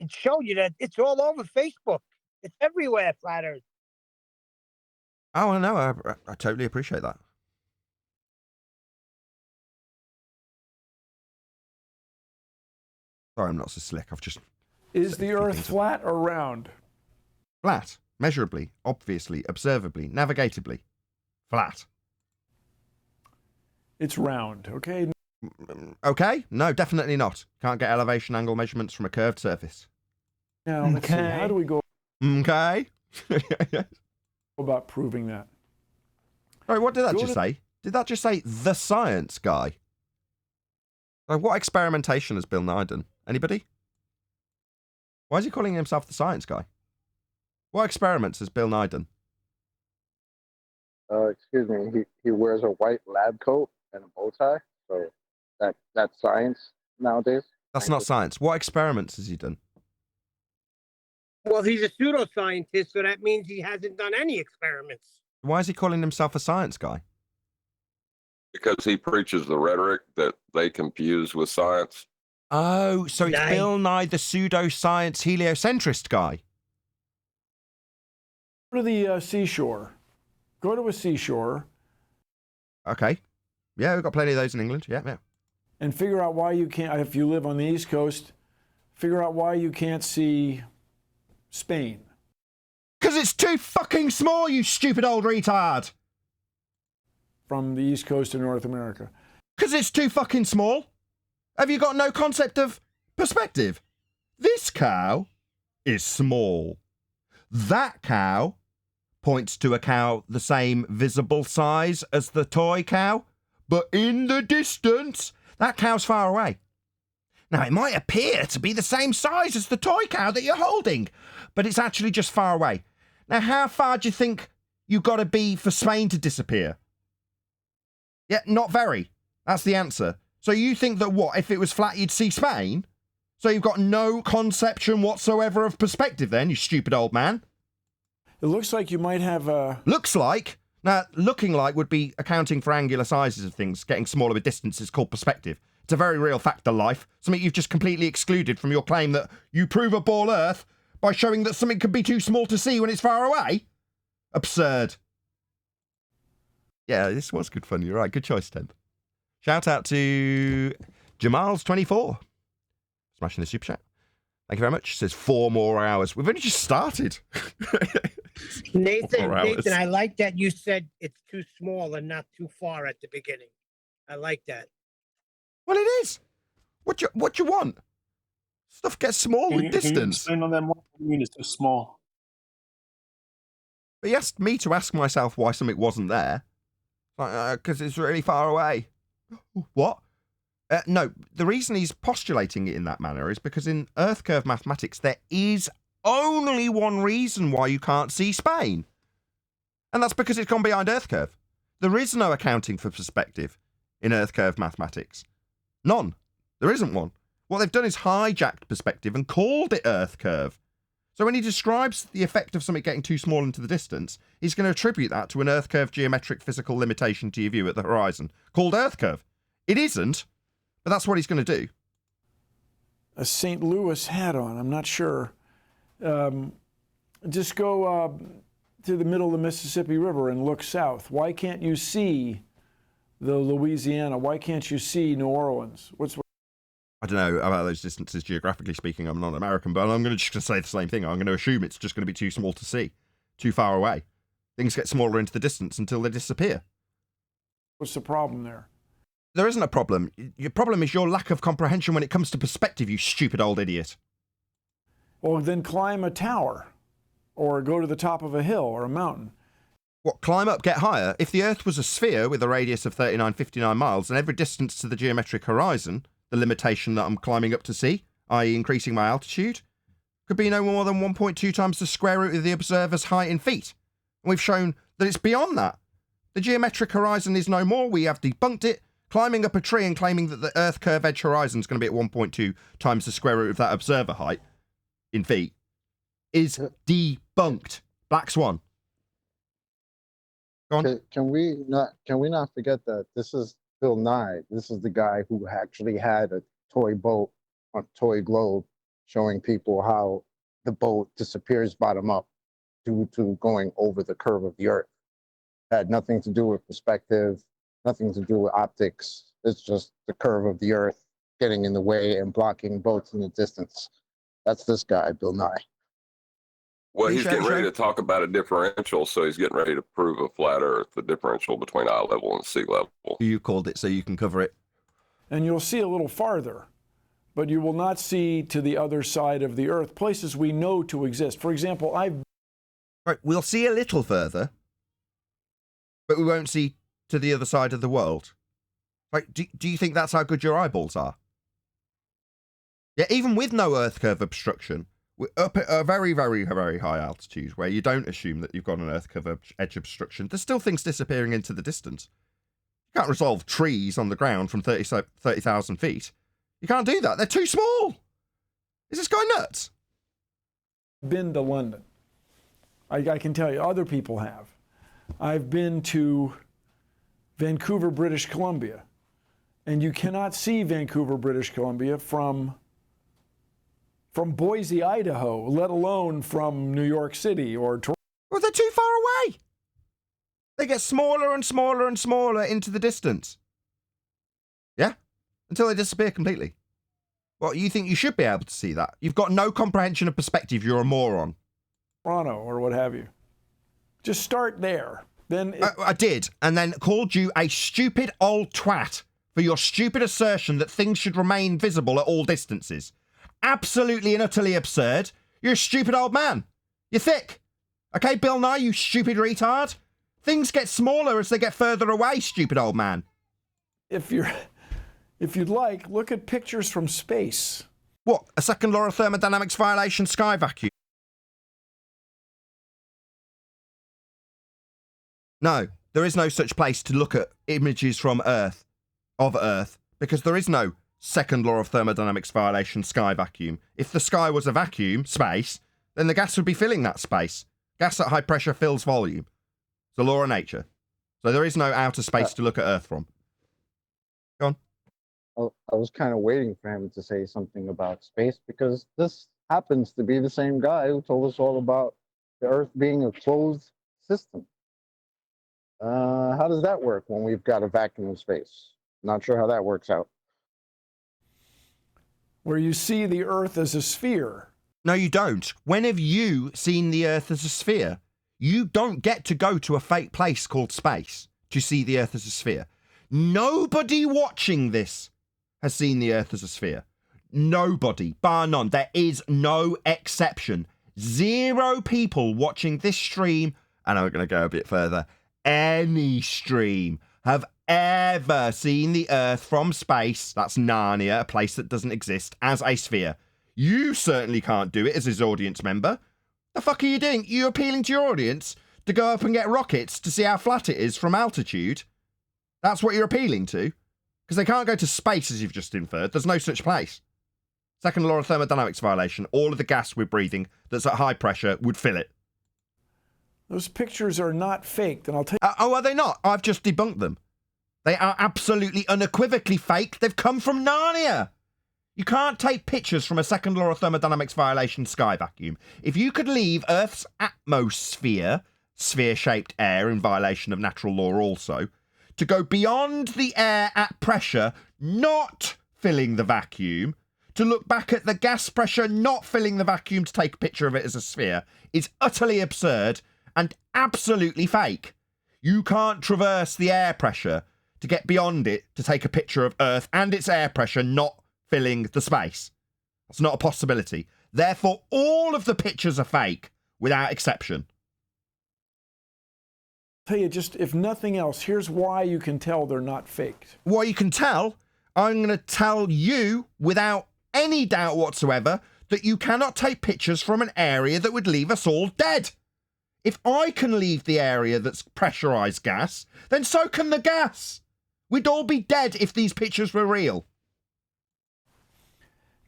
it showed you that it's all over Facebook. It's everywhere, Flat Earth. Oh, I know. I totally appreciate that. Sorry, I'm not so slick. I've just... Is the Earth flat or round? Flat. Measurably. Obviously. Observably. Navigatably. Flat. It's round, okay? Okay? No, definitely not. Can't get elevation angle measurements from a curved surface. Now, let's see. How do we go Okay. about proving that? Sorry, what did that just say? Did that just say the science guy? Like, what experimentation has Bill Nye done? Anybody? Why is he calling himself the science guy? What experiments has Bill Nye done? Excuse me. He wears a white lab coat and a bow tie, so that's science nowadays. That's not science. What experiments has he done? Well, he's a pseudoscientist, so that means he hasn't done any experiments. Why is he calling himself a science guy? Because he preaches the rhetoric that they confuse with science. Oh, so it's Nye. Bill Nye, the pseudoscience heliocentrist guy. Go to the seashore. Go to a seashore Okay. Yeah, we've got plenty of those in England. Yeah, yeah. and figure out why you can't, if you live on the East Coast, figure out why you can't see Spain. Because it's too fucking small, you stupid old retard. From the East Coast of North America. Because it's too fucking small. Have you got no concept of perspective? This cow is small. That cow points to a cow the same visible size as the toy cow, but in the distance, that cow's far away. Now, it might appear to be the same size as the toy cow that you're holding, but it's actually just far away. Now, how far do you think you've got to be for Spain to disappear? Yeah, not very. That's the answer. So you think that what, if it was flat, you'd see Spain? So you've got no conception whatsoever of perspective then, you stupid old man? It looks like you might have a... Looks like? Now, looking like would be accounting for angular sizes of things, getting smaller with distance is called perspective. It's a very real fact of life, something you've just completely excluded from your claim that you prove a ball Earth by showing that something can be too small to see when it's far away. Absurd. Yeah, this was good fun. You're right. Good choice, 10th. Shout out to Jamal's24. Smashing the super chat. Thank you very much. Says 4 more hours. We've only just started. Nathan, I like that you said it's too small and not too far at the beginning. I like that. Well, it is. What you want? Stuff gets small with Can you distance. explain on that more? What do you mean it's too small? But he asked me to ask myself why something wasn't there. Because it's really far away. What? No, the reason he's postulating it in that manner is because in Earth curve mathematics, there is only one reason why you can't see Spain. And that's because it's gone behind Earth curve. There is no accounting for perspective in Earth curve mathematics. None. There isn't one. What they've done is hijacked perspective and called it Earth curve. So when he describes the effect of something getting too small into the distance, he's going to attribute that to an Earth curve geometric physical limitation to your view at the horizon, called Earth curve. It isn't, but that's what he's going to do. A St. Louis hat on. I'm not sure. Just go to the middle of the Mississippi River and look south. Why can't you see the Louisiana? Why can't you see New Orleans? I don't know about those distances geographically speaking. I'm not American, but I'm just going to say the same thing. I'm going to assume it's just going to be too small to see, too far away. Things get smaller into the distance until they disappear. What's the problem there? There isn't a problem. Your problem is your lack of comprehension when it comes to perspective, you stupid old idiot. Well, then climb a tower or go to the top of a hill or a mountain. What, climb up, get higher? If the Earth was a sphere with a radius of 59 miles, and every distance to the geometric horizon, the limitation that I'm climbing up to see, i.e. increasing my altitude, could be no more than 1.2 times the square root of the observer's height in feet. And we've shown that it's beyond that. The geometric horizon is no more. We have debunked it. Climbing up a tree and claiming that the Earth curve edge horizon is going to be at 1.2 times the square root of that observer height in feet is debunked. Black Swan. Go on. Can we not forget that this is Bill Nye? This is the guy who actually had a toy boat, a toy globe, showing people how the boat disappears bottom up due to going over the curve of the Earth. Had nothing to do with perspective, nothing to do with optics. It's just the curve of the Earth getting in the way and blocking boats in the distance. That's this guy, Bill Nye. Well, he's getting ready to talk about a differential, so he's getting ready to prove a flat Earth, the differential between eye level and sea level. You called it so you can cover it. And you'll see a little farther, but you will not see to the other side of the Earth, places we know to exist. For example, Right, we'll see a little further, but we won't see to the other side of the world. Right, do you think that's how good your eyeballs are? Yeah, even with no Earth curve obstruction, we're up at a very, very, very high altitude where you don't assume that you've got an Earth curve edge obstruction. There's still things disappearing into the distance. You can't resolve trees on the ground from 30,000 feet. You can't do that. They're too small. Is this guy nuts? been to London. I can tell you, other people have. I've been to Vancouver, British Columbia. And you cannot see Vancouver, British Columbia from Boise, Idaho, let alone from New York City or Toronto. Well, they're too far away. They get smaller and smaller and smaller into the distance. Yeah? Until they disappear completely. Well, you think you should be able to see that? You've got no comprehension of perspective. You're a moron. Toronto or what have you. Just start there. Then I did, and then called you a stupid old twat for your stupid assertion that things should remain visible at all distances. Absolutely and utterly absurd. You're a stupid old man. You're thick. Okay, Bill Nye, you stupid retard. Things get smaller as they get further away, stupid old man. If you'd like, look at pictures from space. What, a second law of thermodynamics violation, sky vacuum? No, there is no such place to look at images from Earth, because there is no second law of thermodynamics violation, sky vacuum. If the sky was a vacuum, space, then the gas would be filling that space. Gas at high pressure fills volume. It's a law of nature. So there is no outer space to look at Earth from. Go on. I was kind of waiting for him to say something about space because this happens to be the same guy who told us all about the Earth being a closed system. How does that work when we've got a vacuum of space? Not sure how that works out. Where you see the Earth as a sphere. No, you don't. When have you seen the Earth as a sphere? You don't get to go to a fake place called space to see the Earth as a sphere. Nobody watching this has seen the Earth as a sphere. Nobody, bar none. There is no exception. 0 people watching this stream, and I'm going to go a bit further, any stream, have ever seen the Earth from space, that's Narnia, a place that doesn't exist, as a sphere. You certainly can't do it as his audience member. The fuck are you doing? You appealing to your audience to go up and get rockets to see how flat it is from altitude? That's what you're appealing to? Because they can't go to space, as you've just inferred. There's no such place. Second law of thermodynamics violation. All of the gas we're breathing that's at high pressure would fill it. Those pictures are not faked, and I'll tell Oh, are they not? I've just debunked them. They are absolutely unequivocally fake. They've come from Narnia. You can't take pictures from a second law of thermodynamics violation sky vacuum. If you could leave Earth's atmosphere, sphere-shaped air in violation of natural law also, to go beyond the air at pressure, not filling the vacuum, to look back at the gas pressure not filling the vacuum to take a picture of it as a sphere, is utterly absurd and absolutely fake. You can't traverse the air pressure to get beyond it to take a picture of Earth and its air pressure not filling the space. That's not a possibility. Therefore, all of the pictures are fake, without exception. tell you, just if nothing else, here's why you can tell they're not faked. Why you can tell? I'm going to tell you, without any doubt whatsoever, that you cannot take pictures from an area that would leave us all dead. If I can leave the area that's pressurized gas, then so can the gas. We'd all be dead if these pictures were real.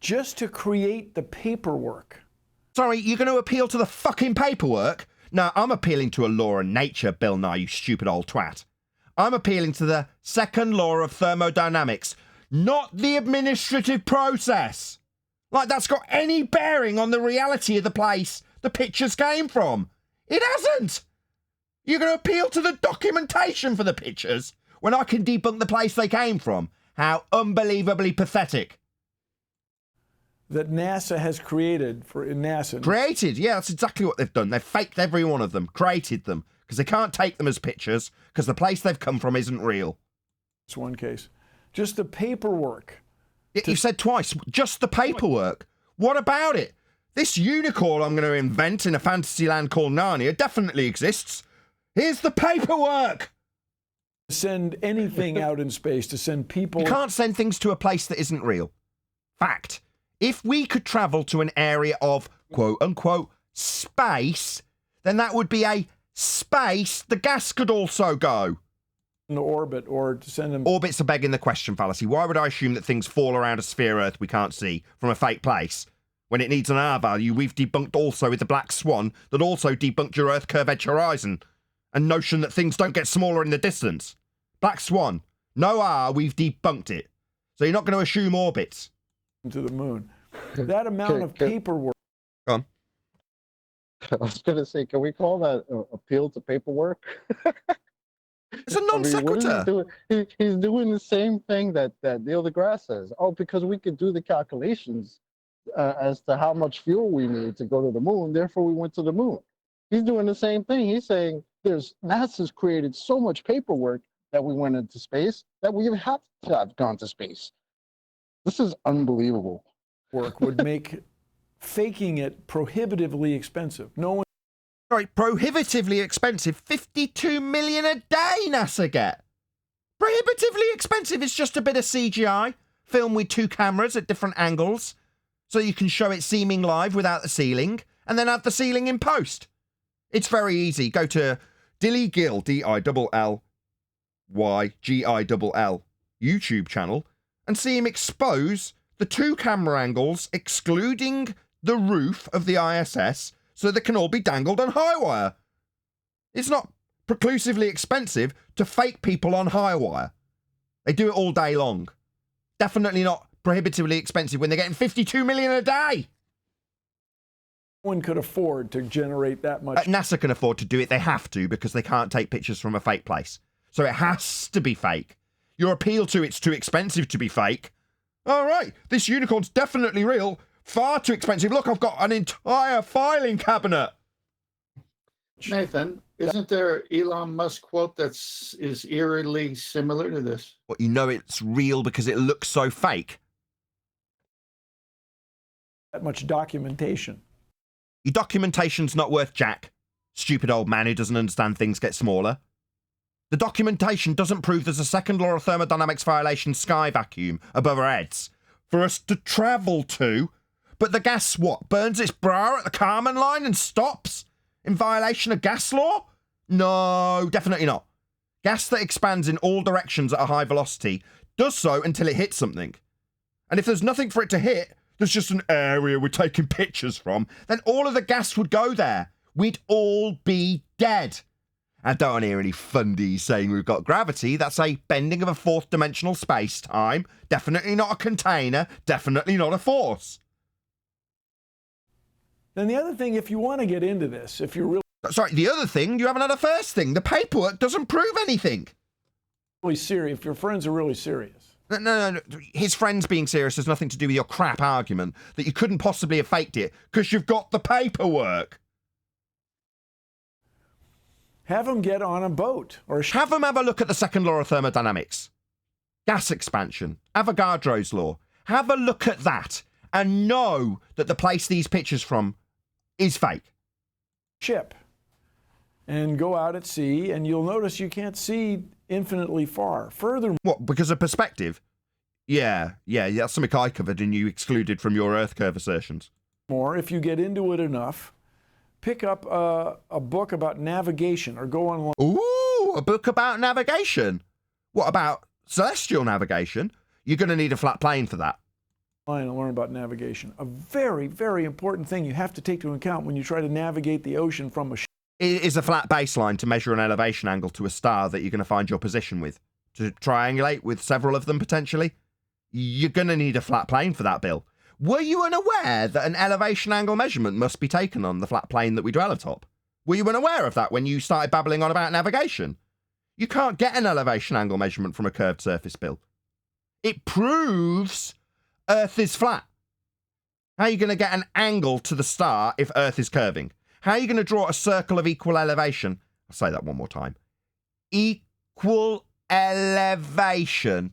Just to create the paperwork. Sorry, you're going to appeal to the fucking paperwork? No, I'm appealing to a law of nature, Bill Nye, you stupid old twat. I'm appealing to the second law of thermodynamics, not the administrative process. Like that's got any bearing on the reality of the place the pictures came from. It hasn't. You're going to appeal to the documentation for the pictures when I can debunk the place they came from. How unbelievably pathetic. That NASA has created for NASA. Created, yeah, that's exactly what they've done. They've faked every one of them, created them, because they can't take them as pictures, because the place they've come from isn't real. It's one case. Just the paperwork. You said twice, just the paperwork. What about it? This unicorn I'm going to invent in a fantasy land called Narnia definitely exists. Here's the paperwork. Send anything out in space, to send people. You can't send things to a place that isn't real. Fact. If we could travel to an area of quote-unquote space, then that would be a space the gas could also go. In orbit, or to send them. Orbit's a begging the question fallacy. Why would I assume that things fall around a sphere Earth we can't see from a fake place? When it needs an R value, we've debunked also with the Black Swan that also debunked your Earth curve edge horizon and notion that things don't get smaller in the distance. Black Swan. No, we've debunked it. So you're not going to assume orbits. To the moon. That amount of paperwork. Go on. I was going to say, can we call that appeal to paperwork? It's a non sequitur. What is he doing? He's doing the same thing that Neil deGrasse says. Oh, because we could do the calculations as to how much fuel we need to go to the moon. Therefore, we went to the moon. He's doing the same thing. He's saying NASA's created so much paperwork that we went into space that we have to have gone to space. This is unbelievable. Work would make faking it prohibitively expensive. No one. Sorry, prohibitively expensive. 52 million a day NASA get. Prohibitively expensive. It's just a bit of CGI. Film with 2 cameras at different angles. So you can show it seeming live without the ceiling. And then add the ceiling in post. It's very easy. Go to Dilly Gill, DILLYGILL, YouTube channel. And see him expose the 2 camera angles, excluding the roof of the ISS, so they can all be dangled on high wire. It's not preclusively expensive to fake people on high wire. They do it all day long. Definitely not prohibitively expensive when they're getting 52 million a day. No one could afford to generate that much. NASA can afford to do it. They have to, because they can't take pictures from a fake place. So it has to be fake. Your appeal to it's too expensive to be fake. All right, this unicorn's definitely real. Far too expensive. Look, I've got an entire filing cabinet. Nathan, isn't there Elon Musk quote is eerily similar to this? Well, you know it's real because it looks so fake. That much documentation. Your documentation's not worth jack. Stupid old man who doesn't understand things get smaller. The documentation doesn't prove there's a second law of thermodynamics violation sky vacuum above our heads for us to travel to. But the gas, what, burns its bra at the Kármán line and stops? In violation of gas law? No, definitely not. Gas that expands in all directions at a high velocity does so until it hits something. And if there's nothing for it to hit, there's just an area we're taking pictures from, then all of the gas would go there. We'd all be dead. I don't want to hear any fundies saying we've got gravity. That's a bending of a 4th dimensional space-time. Definitely not a container. Definitely not a force. Then the other thing, if you want to get into this, if you're really... Sorry, the other thing, you haven't had a first thing. The paperwork doesn't prove anything. Really serious, if your friends are really serious. No. His friends being serious has nothing to do with your crap argument that you couldn't possibly have faked it because you've got the paperwork. Have them get on a boat. Or have them have a look at the second law of thermodynamics. Gas expansion. Avogadro's law. Have a look at that and know that the place these pictures from is fake. Ship. And go out at sea, and you'll notice you can't see infinitely far. Furthermore... What, because of perspective? Yeah, that's something I covered and you excluded from your Earth curve assertions. More, if you get into it enough, pick up a book about navigation or go online. Ooh, a book about navigation? What about celestial navigation? You're going to need a flat plane for that. And learn about navigation. A very, very important thing you have to take into account when you try to navigate the ocean from a ship. It is a flat baseline to measure an elevation angle to a star that you're going to find your position with. To triangulate with several of them potentially. You're going to need a flat plane for that, Bill. Were you unaware that an elevation angle measurement must be taken on the flat plane that we dwell atop? Were you unaware of that when you started babbling on about navigation? You can't get an elevation angle measurement from a curved surface, Bill. It proves Earth is flat. How are you going to get an angle to the star if Earth is curving? How are you going to draw a circle of equal elevation? I'll say that one more time. Equal elevation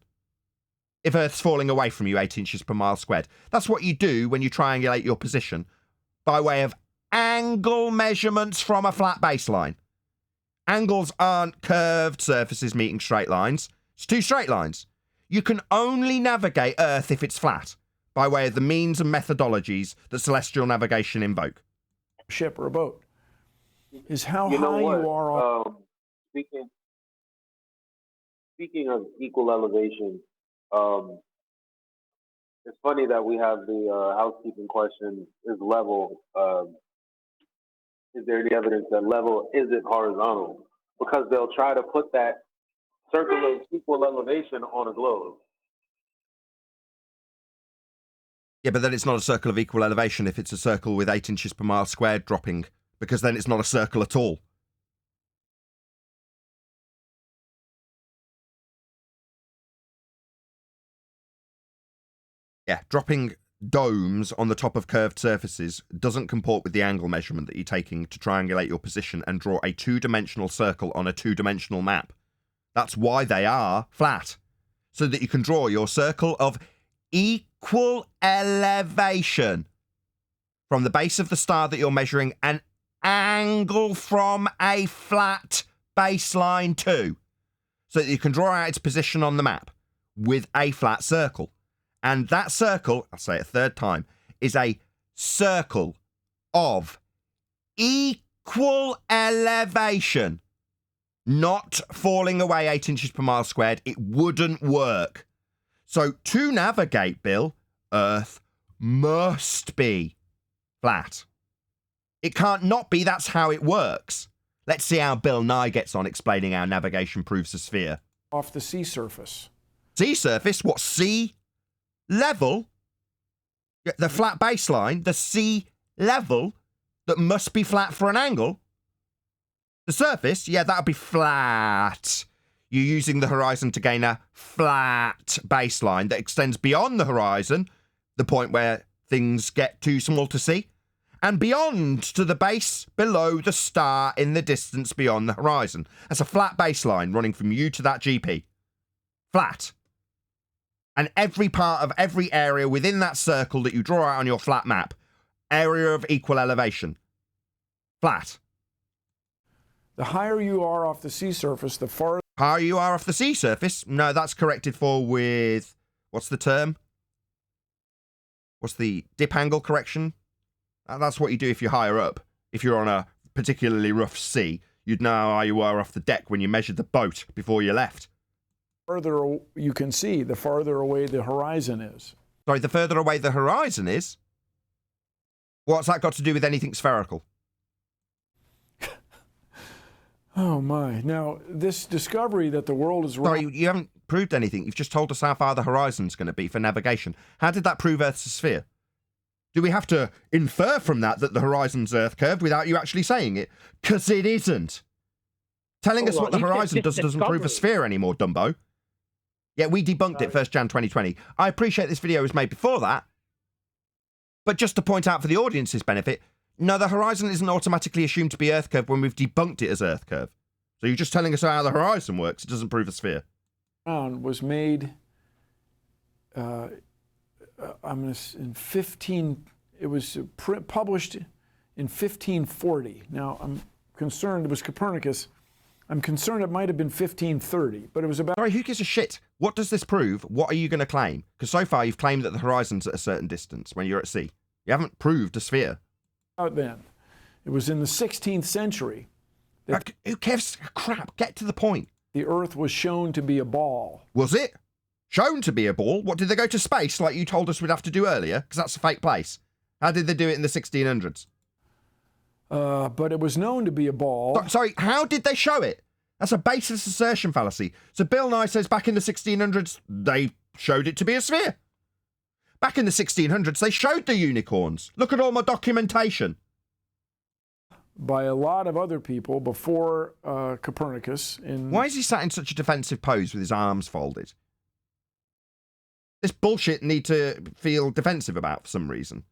if Earth's falling away from you 8 inches per mile squared. That's what you do when you triangulate your position by way of angle measurements from a flat baseline. Angles aren't curved surfaces meeting straight lines. It's 2 straight lines. You can only navigate Earth if it's flat by way of the means and methodologies that celestial navigation invoke. Ship or a boat is how you know high what? you are on. Speaking of equal elevation, it's funny that we have the housekeeping question: is level? Is there any evidence that level isn't horizontal? Because they'll try to put that circle of equal elevation on a globe. Yeah, but then it's not a circle of equal elevation if it's a circle with 8 inches per mile squared dropping, because then it's not a circle at all. Yeah, dropping domes on the top of curved surfaces doesn't comport with the angle measurement that you're taking to triangulate your position and draw a two-dimensional circle on a two-dimensional map. That's why they are flat, so that you can draw your circle of equal elevation from the base of the star that you're measuring an angle from a flat baseline to, so that you can draw out its position on the map with a flat circle. And that circle, I'll say it a third time, is a circle of equal elevation, not falling away 8 inches per mile squared. It wouldn't work. So to navigate, Bill, Earth must be flat. It can't not be. That's how it works. Let's see how Bill Nye gets on explaining how navigation proves a sphere. Off the sea surface. Sea surface? What, sea level? The flat baseline, the sea level that must be flat for an angle? The surface? Yeah, that would be flat. You're using the horizon to gain a flat baseline that extends beyond the horizon, the point where things get too small to see, and beyond to the base below the star in the distance beyond the horizon. That's a flat baseline running from you to that GP. Flat. And every part of every area within that circle that you draw out on your flat map, area of equal elevation. Flat. The higher you are off the sea surface, the farther... Higher you are off the sea surface? No, that's corrected for with... What's the term? What's the dip angle correction? That's what you do if you're higher up. If you're on a particularly rough sea, you'd know how you were off the deck when you measured the boat before you left. Further you can see, the farther away the horizon is. Sorry, the further away the horizon is? What's that got to do with anything spherical? Oh my. Now, this discovery that the world is... Sorry, you haven't proved anything. You've just told us how far the horizon's going to be for navigation. How did that prove Earth's a sphere? Do we have to infer from that the horizon's Earth curved without you actually saying it? Because it isn't. Telling us what the horizon does doesn't prove a sphere anymore, Dumbo. Yeah, we debunked it 1st Jan 2020. I appreciate this video was made before that. But just to point out for the audience's benefit, no, the horizon isn't automatically assumed to be Earth curve when we've debunked it as Earth curve. So you're just telling us how the horizon works. It doesn't prove a sphere. Was made in 15... It was published in 1540. Now, I'm concerned it was Copernicus. I'm concerned it might have been 1530, but it was about... Sorry, who gives a shit? What does this prove? What are you going to claim? Because so far you've claimed that the horizon's at a certain distance when you're at sea. You haven't proved a sphere. Out then. It was in the 16th century. Who cares? Crap, get to the point. The Earth was shown to be a ball. Was it? Shown to be a ball? What, did they go to space like you told us we'd have to do earlier? Because that's a fake place. How did they do it in the 1600s? But it was known to be a ball. Sorry, how did they show it? That's a baseless assertion fallacy. So Bill Nye says back in the 1600s, they showed it to be a sphere. Back in the 1600s, they showed the unicorns. Look at all my documentation. By a lot of other people before Copernicus. Why is he sat in such a defensive pose with his arms folded? This bullshit need to feel defensive about for some reason.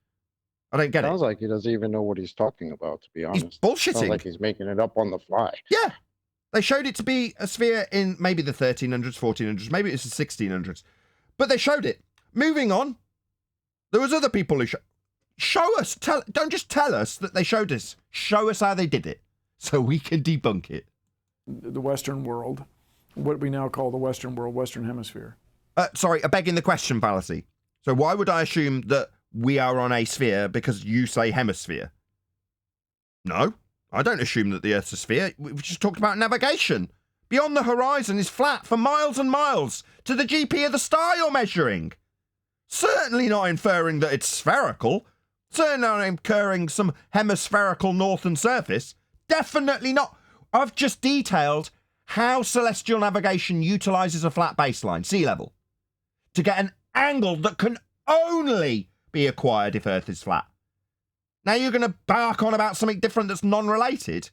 I don't get it. Sounds like he doesn't even know what he's talking about, to be honest. He's bullshitting. Sounds like he's making it up on the fly. Yeah. They showed it to be a sphere in maybe the 1300s, 1400s, maybe it's the 1600s. But they showed it. Moving on. There was other people who show us. Don't just tell us that they showed us. Show us how they did it so we can debunk it. The Western world, what we now call the Western world, Western Hemisphere. Sorry, a begging the question fallacy. So why would I assume that we are on a sphere because you say hemisphere? No, I don't assume that the Earth's a sphere. We've just talked about navigation. Beyond the horizon is flat for miles and miles to the GP of the star you're measuring. Certainly not inferring that it's spherical. Certainly not incurring some hemispherical northern surface. Definitely not. I've just detailed how celestial navigation utilizes a flat baseline, sea level, to get an angle that can only be acquired if Earth is flat. Now you're going to bark on about something different that's non-related?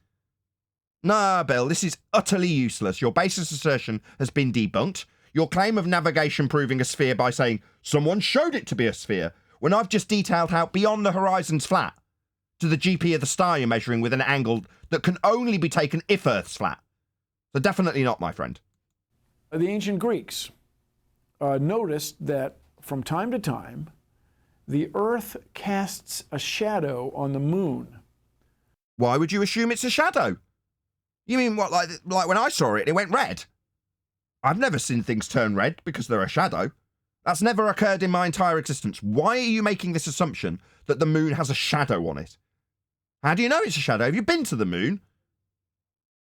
Nah, Bill, this is utterly useless. Your basis assertion has been debunked. Your claim of navigation proving a sphere by saying someone showed it to be a sphere, when I've just detailed how beyond the horizon's flat, to the GP of the star you're measuring with an angle that can only be taken if Earth's flat. So definitely not, my friend. The ancient Greeks noticed that from time to time, the Earth casts a shadow on the moon. Why would you assume it's a shadow? You mean what, like when I saw it, it went red? I've never seen things turn red because they're a shadow. That's never occurred in my entire existence. Why are you making this assumption that the moon has a shadow on it? How do you know it's a shadow? Have you been to the moon?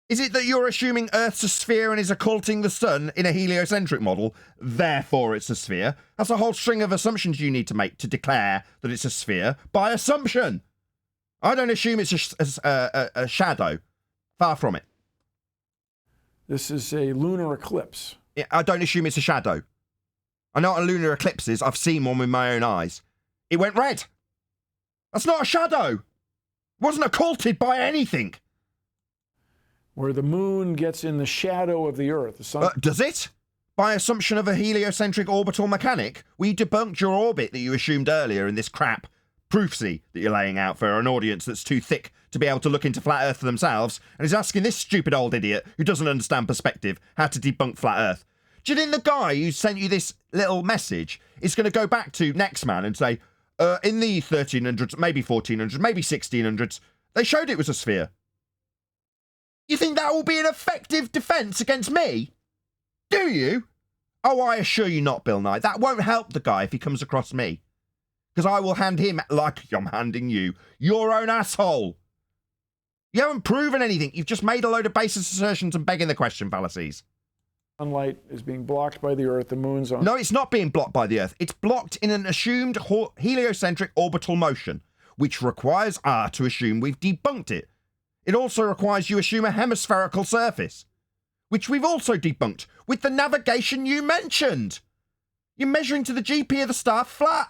Is it that you're assuming Earth's a sphere and is occulting the sun in a heliocentric model, therefore it's a sphere? That's a whole string of assumptions you need to make to declare that it's a sphere by assumption. I don't assume it's a shadow. Far from it. This is a lunar eclipse. I don't assume it's a shadow. I know what a lunar eclipse is. I've seen one with my own eyes. It went red. That's not a shadow. It wasn't occulted by anything. Where the moon gets in the shadow of the Earth. The sun... Does it? By assumption of a heliocentric orbital mechanic? We debunked your orbit that you assumed earlier in this crap proofsy that you're laying out for an audience that's too thick to be able to look into flat Earth for themselves, and is asking this stupid old idiot who doesn't understand perspective how to debunk flat Earth. Do you think the guy who sent you this little message is going to go back to next man and say, in the 1300s, maybe 1400s, maybe 1600s, they showed it was a sphere? You think that will be an effective defence against me? Do you? Oh, I assure you not, Bill Nye. That won't help the guy if he comes across me. Because I will hand him, like I'm handing you, your own asshole. You haven't proven anything. You've just made a load of basis assertions and begging the question fallacies. Sunlight is being blocked by the Earth. The moon's on... No, it's not being blocked by the Earth. It's blocked in an assumed heliocentric orbital motion, which requires R to assume we've debunked it. It also requires you assume a hemispherical surface, which we've also debunked with the navigation you mentioned. You're measuring to the GP of the star flat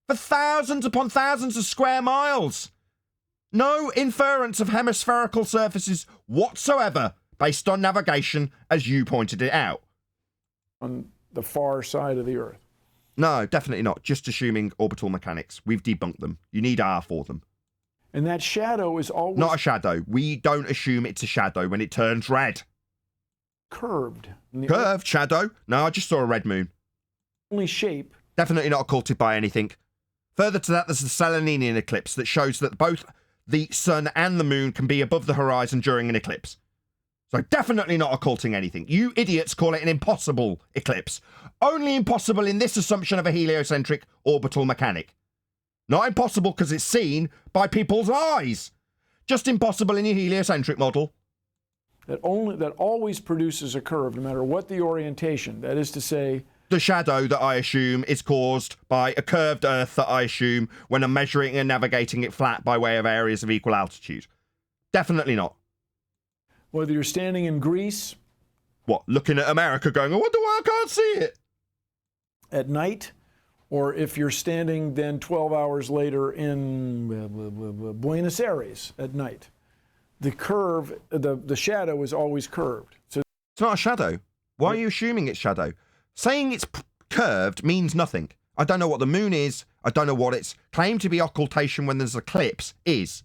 for thousands upon thousands of square miles. No inference of hemispherical surfaces whatsoever based on navigation as you pointed it out. On the far side of the Earth. No, definitely not. Just assuming orbital mechanics. We've debunked them. You need R for them. And that shadow is always... Not a shadow. We don't assume it's a shadow when it turns red. Curved. Curved shadow? No, I just saw a red moon. Only shape. Definitely not occulted by anything. Further to that, there's the Seleninian eclipse that shows that both the sun and the moon can be above the horizon during an eclipse. So definitely not occulting anything. You idiots call it an impossible eclipse. Only impossible in this assumption of a heliocentric orbital mechanic. Not impossible because it's seen by people's eyes. Just impossible in your heliocentric model. That always produces a curve, no matter what the orientation. That is to say... The shadow that I assume is caused by a curved Earth that I assume when I'm measuring and navigating it flat by way of areas of equal altitude. Definitely not. Whether you're standing in Greece... What, looking at America going, I wonder why I can't see it? At night, or if you're standing then 12 hours later in Buenos Aires at night. The curve, the shadow is always curved. So it's not a shadow. Why are you assuming it's shadow? Saying it's curved means nothing. I don't know what the moon is. I don't know what its claim to be occultation when there's eclipse is.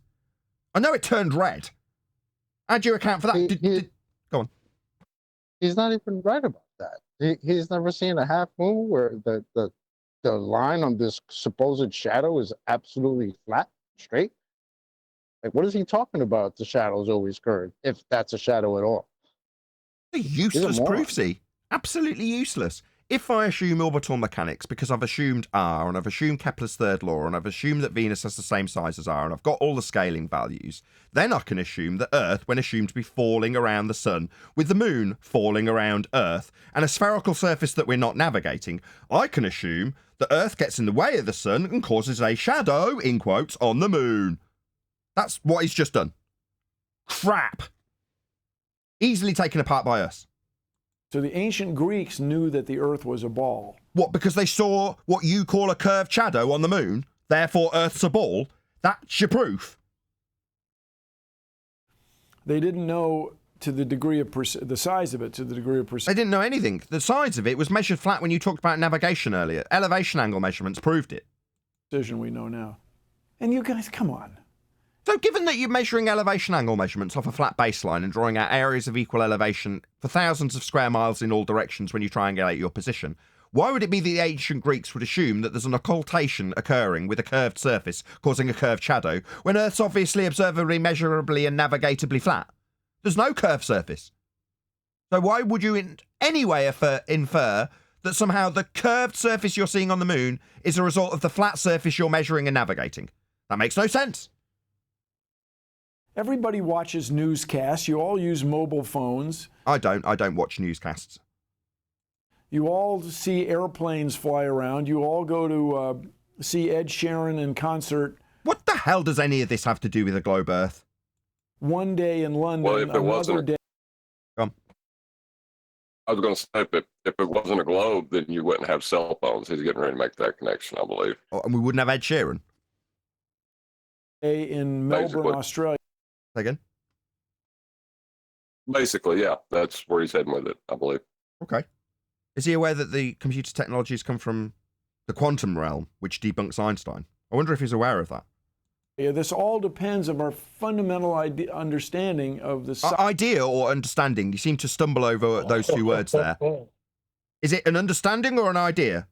I know it turned red. How do you account for that? Go on. He's not even right about that. He's never seen a half moon where the line on this supposed shadow is absolutely flat, straight. Like, what is he talking about? The shadow's always curved, if that's a shadow at all. A useless proofsy. Absolutely useless. If I assume orbital mechanics because I've assumed R and I've assumed Kepler's third law and I've assumed that Venus has the same size as R and I've got all the scaling values, then I can assume that Earth, when assumed to be falling around the sun, with the moon falling around Earth and a spherical surface that we're not navigating, I can assume that Earth gets in the way of the sun and causes a shadow, in quotes, on the moon. That's what he's just done. Crap. Easily taken apart by us. So the ancient Greeks knew that the Earth was a ball. What, because they saw what you call a curved shadow on the moon, therefore Earth's a ball? That's your proof? They didn't know to the degree of the size of it, to the degree of They precision. didn't know anything. The size of it was measured flat when you talked about navigation earlier. Elevation angle measurements proved it. We know now. And you guys, come on. So given that you're measuring elevation angle measurements off a flat baseline and drawing out areas of equal elevation for thousands of square miles in all directions when you triangulate your position, why would it be that the ancient Greeks would assume that there's an occultation occurring with a curved surface causing a curved shadow when Earth's obviously observably, measurably and navigatably flat? There's no curved surface. So why would you in any way infer that somehow the curved surface you're seeing on the moon is a result of the flat surface you're measuring and navigating? That makes no sense. Everybody watches newscasts. You all use mobile phones. I don't watch newscasts. You all see airplanes fly around. You all go to see Ed Sheeran in concert. What the hell does any of this have to do with the globe Earth? One day in London, Well, if it another wasn't- day. I was going to say, if it wasn't a globe, then you wouldn't have cell phones. He's getting ready to make that connection, I believe. Oh, and we wouldn't have Ed Sheeran. In Melbourne, Basically. Australia. Again? Basically, yeah, that's where he's heading with it, I believe. Okay. Is he aware that the computer technologies come from the quantum realm, which debunks Einstein? I wonder if he's aware of that. Yeah, this all depends on our fundamental understanding of the size. Idea or understanding? You seem to stumble over those two words there. Is it an understanding or an idea?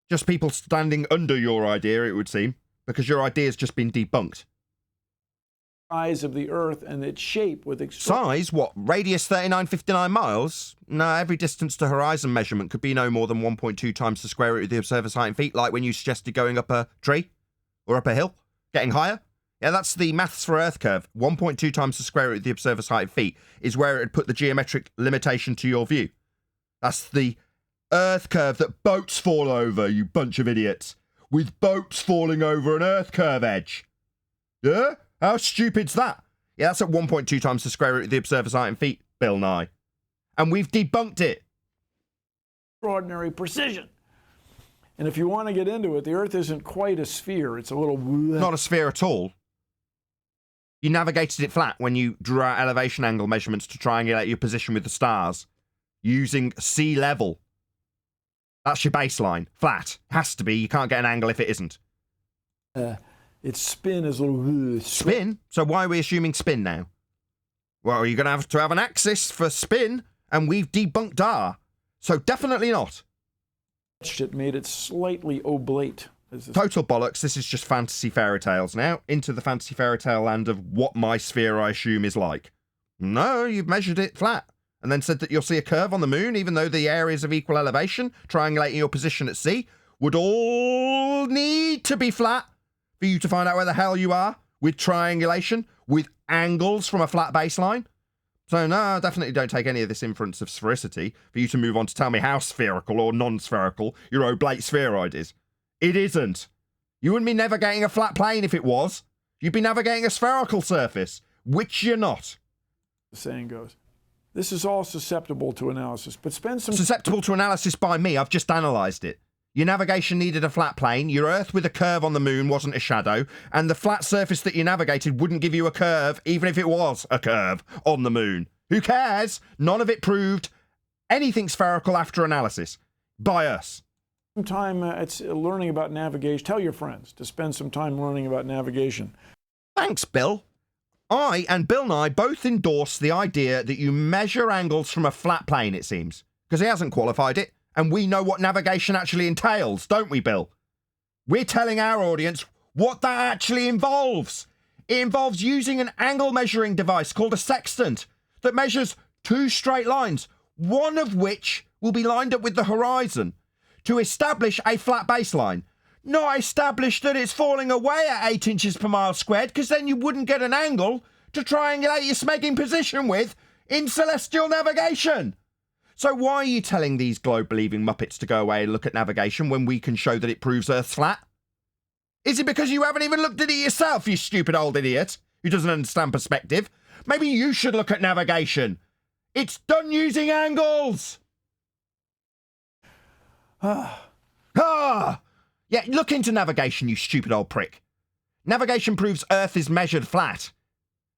Just people standing under your idea, it would seem, because your idea's just been debunked. Size of the Earth and its shape with Size? What? Radius 3959 miles? No, every distance to horizon measurement could be no more than 1.2 times the square root of the observer's height in feet, like when you suggested going up a tree or up a hill, getting higher. Yeah, that's the maths for Earth curve. 1.2 times the square root of the observer's height in feet is where it would put the geometric limitation to your view. That's the Earth curve that boats fall over, you bunch of idiots. With boats falling over an Earth curve edge. Yeah? How stupid's that? Yeah, that's at 1.2 times the square root of the observer's height in feet, Bill Nye. And we've debunked it. extraordinary precision. And if you want to get into it, the Earth isn't quite a sphere. It's a little... Not a sphere at all. You navigated it flat when you drew out elevation angle measurements to triangulate your position with the stars, using sea level. That's your baseline. Flat. Has to be. You can't get an angle if it isn't. Its spin is a little... Spin? So why are we assuming spin now? Well, you're going to have an axis for spin, and we've debunked R. So definitely not. It made it slightly oblate. Total bollocks. This is just fantasy fairy tales now. Into the fantasy fairy tale land of what my sphere, I assume, is like. No, you've measured it flat. And then said that you'll see a curve on the moon, even though the areas of equal elevation, triangulating your position at sea, would all need to be flat for you to find out where the hell you are with triangulation, with angles from a flat baseline. So no, definitely don't take any of this inference of sphericity for you to move on to tell me how spherical or non-spherical your oblate spheroid is. It isn't. You wouldn't be navigating a flat plane if it was. You'd be navigating a spherical surface, which you're not. The saying goes. This is all susceptible to analysis, but spend some... Susceptible to analysis by me, I've just analysed it. Your navigation needed a flat plane, your Earth with a curve on the moon wasn't a shadow, and the flat surface that you navigated wouldn't give you a curve, even if it was a curve on the moon. Who cares? None of it proved anything spherical after analysis. By us. Some time it's learning about navigation. Tell your friends to spend some time learning about navigation. Thanks, Bill. I and Bill Nye both endorse the idea that you measure angles from a flat plane, it seems, because he hasn't qualified it, and we know what navigation actually entails, don't we, Bill? We're telling our audience what that actually involves. It involves using an angle measuring device called a sextant that measures two straight lines, one of which will be lined up with the horizon to establish a flat baseline. Not establish that it's falling away at 8 inches per mile squared, because then you wouldn't get an angle to triangulate your smegging position with in celestial navigation. So why are you telling these globe-believing muppets to go away and look at navigation when we can show that it proves Earth's flat? Is it because you haven't even looked at it yourself, you stupid old idiot who doesn't understand perspective? Maybe you should look at navigation It's done using angles! Ah! Yeah, look into navigation, you stupid old prick. Navigation proves Earth is measured flat.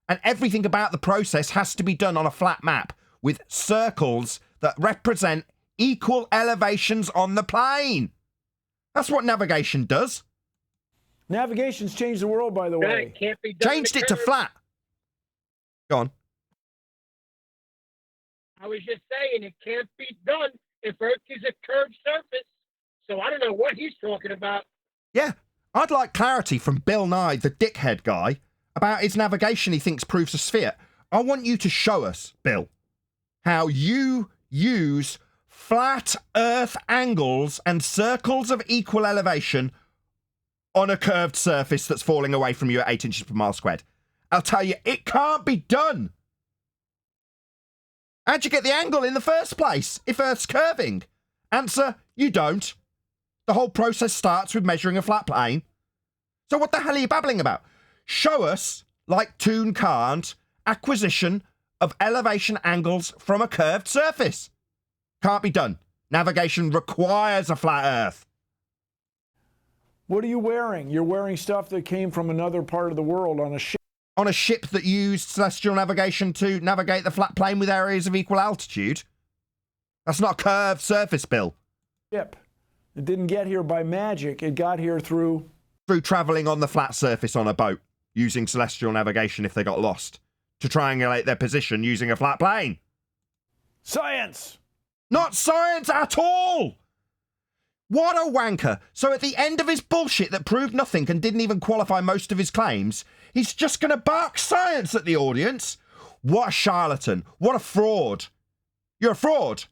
And everything about the process has to be done on a flat map with circles that represent equal elevations on the plane. That's what navigation does. Navigation's changed the world, by the way. That can't be done. Changed it to flat. Go on. I was just saying it can't be done if Earth is a curved surface. So I don't know what he's talking about. Yeah, I'd like clarity from Bill Nye, the dickhead guy, about his navigation he thinks proves a sphere. I want you to show us, Bill, how you use flat Earth angles and circles of equal elevation on a curved surface that's falling away from you at 8 inches per mile squared. I'll tell you, it can't be done. How'd you get the angle in the first place if Earth's curving? Answer, you don't. The whole process starts with measuring a flat plane. So what the hell are you babbling about? Show us, like Toon can't, acquisition of elevation angles from a curved surface. Can't be done. Navigation requires a flat Earth. What are you wearing? You're wearing stuff that came from another part of the world on a ship. On a ship that used celestial navigation to navigate the flat plane with areas of equal altitude? That's not a curved surface, Bill. It didn't get here by magic. It got here through travelling on the flat surface on a boat, using celestial navigation if they got lost, to triangulate their position using a flat plane. Science! Not science at all! What a wanker. So at the end of his bullshit that proved nothing and didn't even qualify most of his claims, he's just going to bark science at the audience? What a charlatan. What a fraud. You're a fraud.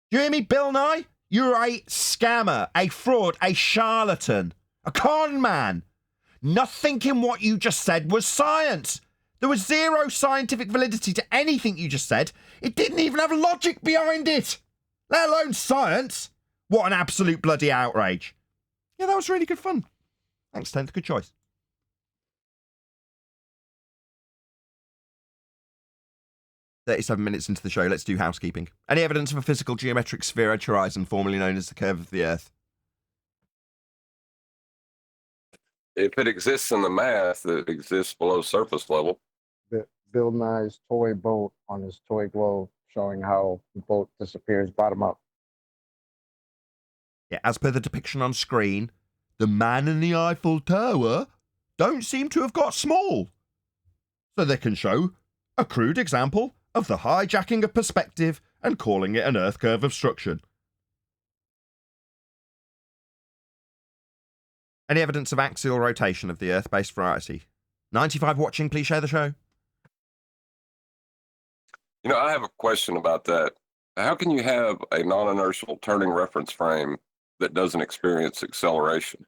Do you hear me, Bill Nye? You're a scammer, a fraud, a charlatan, a con man. Nothing in what you just said was science. There was zero scientific validity to anything you just said. It didn't even have logic behind it, let alone science. What an absolute bloody outrage. Yeah, that was really good fun. Thanks, 10th. Good choice. "37 minutes into the show, let's do housekeeping. Any evidence of a physical geometric sphere edge horizon, formerly known as the curve of the Earth?" If it exists in the math, it exists below surface level. Bill Nye's toy boat on his toy globe showing how the boat disappears bottom up. Yeah, as per the depiction on screen, the man in the Eiffel Tower don't seem to have got small. So they can show a crude example of the hijacking of perspective and calling it an Earth curve obstruction. Any evidence of axial rotation of the Earth-based variety? 95 watching, please share the show. You know, I have a question about that. How can you have a non-inertial turning reference frame that doesn't experience acceleration?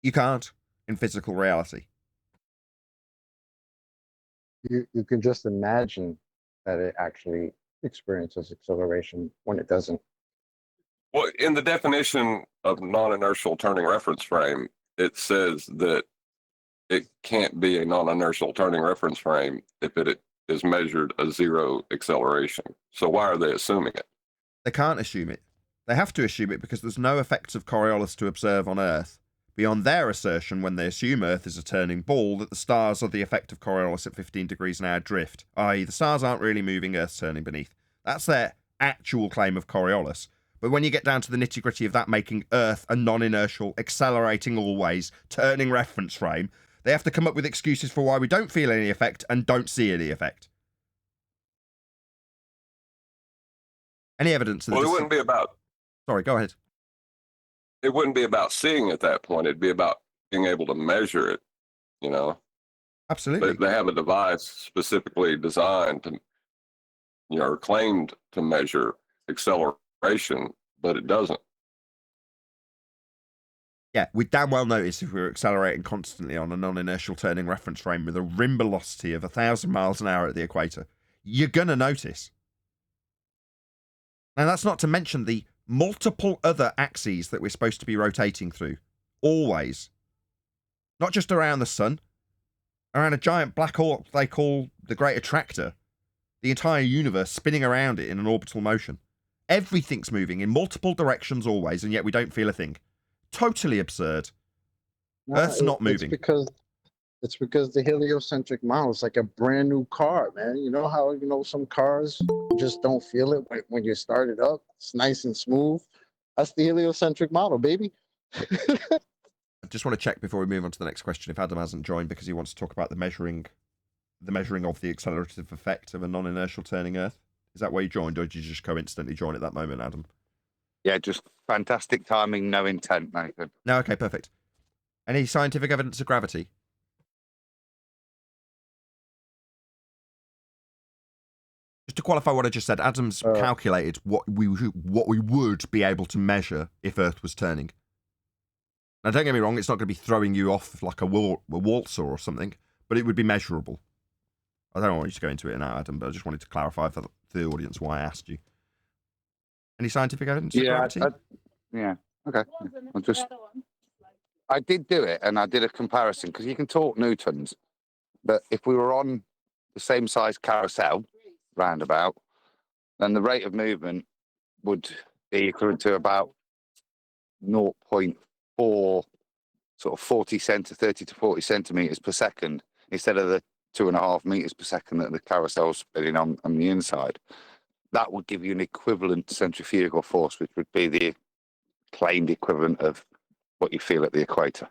You can't in physical reality. You can just imagine that it actually experiences acceleration when it doesn't. Well, in the definition of non-inertial turning reference frame, it says that it can't be a non-inertial turning reference frame if it is measured a zero acceleration. So why are they assuming it? They can't assume it. They have to assume it because there's no effects of Coriolis to observe on Earth, beyond their assertion when they assume Earth is a turning ball that the stars are the effect of Coriolis at 15 degrees an hour drift, i.e. the stars aren't really moving, Earth's turning beneath. That's their actual claim of Coriolis. But when you get down to the nitty-gritty of that making Earth a non-inertial, accelerating always, turning reference frame, they have to come up with excuses for why we don't feel any effect and don't see any effect. Any evidence that Well, it wouldn't be about... Sorry, go ahead. It wouldn't be about seeing at that point. It'd be about being able to measure it, you know? Absolutely. They have a device specifically designed to, you know, or claimed to measure acceleration, but it doesn't. Yeah, we damn well notice if we were accelerating constantly on a non-inertial turning reference frame with a rim velocity of 1,000 miles an hour at the equator. You're going to notice. And that's not to mention the multiple other axes that we're supposed to be rotating through. Always. Not just around the sun. Around a giant black hole they call the Great Attractor. The entire universe spinning around it in an orbital motion. Everything's moving in multiple directions always, and yet we don't feel a thing. Totally absurd. No, Earth's not moving. It's because the heliocentric model is like a brand new car, man. You know how, some cars you just don't feel it when you start it up. It's nice and smooth. That's the heliocentric model, baby. I just want to check before we move on to the next question if Adam hasn't joined because he wants to talk about the measuring of the accelerative effect of a non-inertial turning Earth. Is that why you joined, or did you just coincidentally join at that moment, Adam? Yeah, just fantastic timing, no intent, Nathan. No, okay, perfect. Any scientific evidence of gravity? Just to qualify what I just said, Adam's calculated what we would be able to measure if Earth was turning. Now, don't get me wrong, it's not going to be throwing you off like a waltzer or something, but it would be measurable. I don't want you to go into it now, Adam, but I just wanted to clarify for the audience why I asked you. Any scientific evidence of gravity? Yeah, okay. I did do it, and I did a comparison, because you can talk newtons, but if we were on the same size carousel, roundabout, then the rate of movement would be equivalent to about 0.4, sort of 30 to 40 centimeters per second, instead of the 2.5 meters per second that the carousel's spinning on the inside. That would give you an equivalent centrifugal force, which would be the claimed equivalent of what you feel at the equator.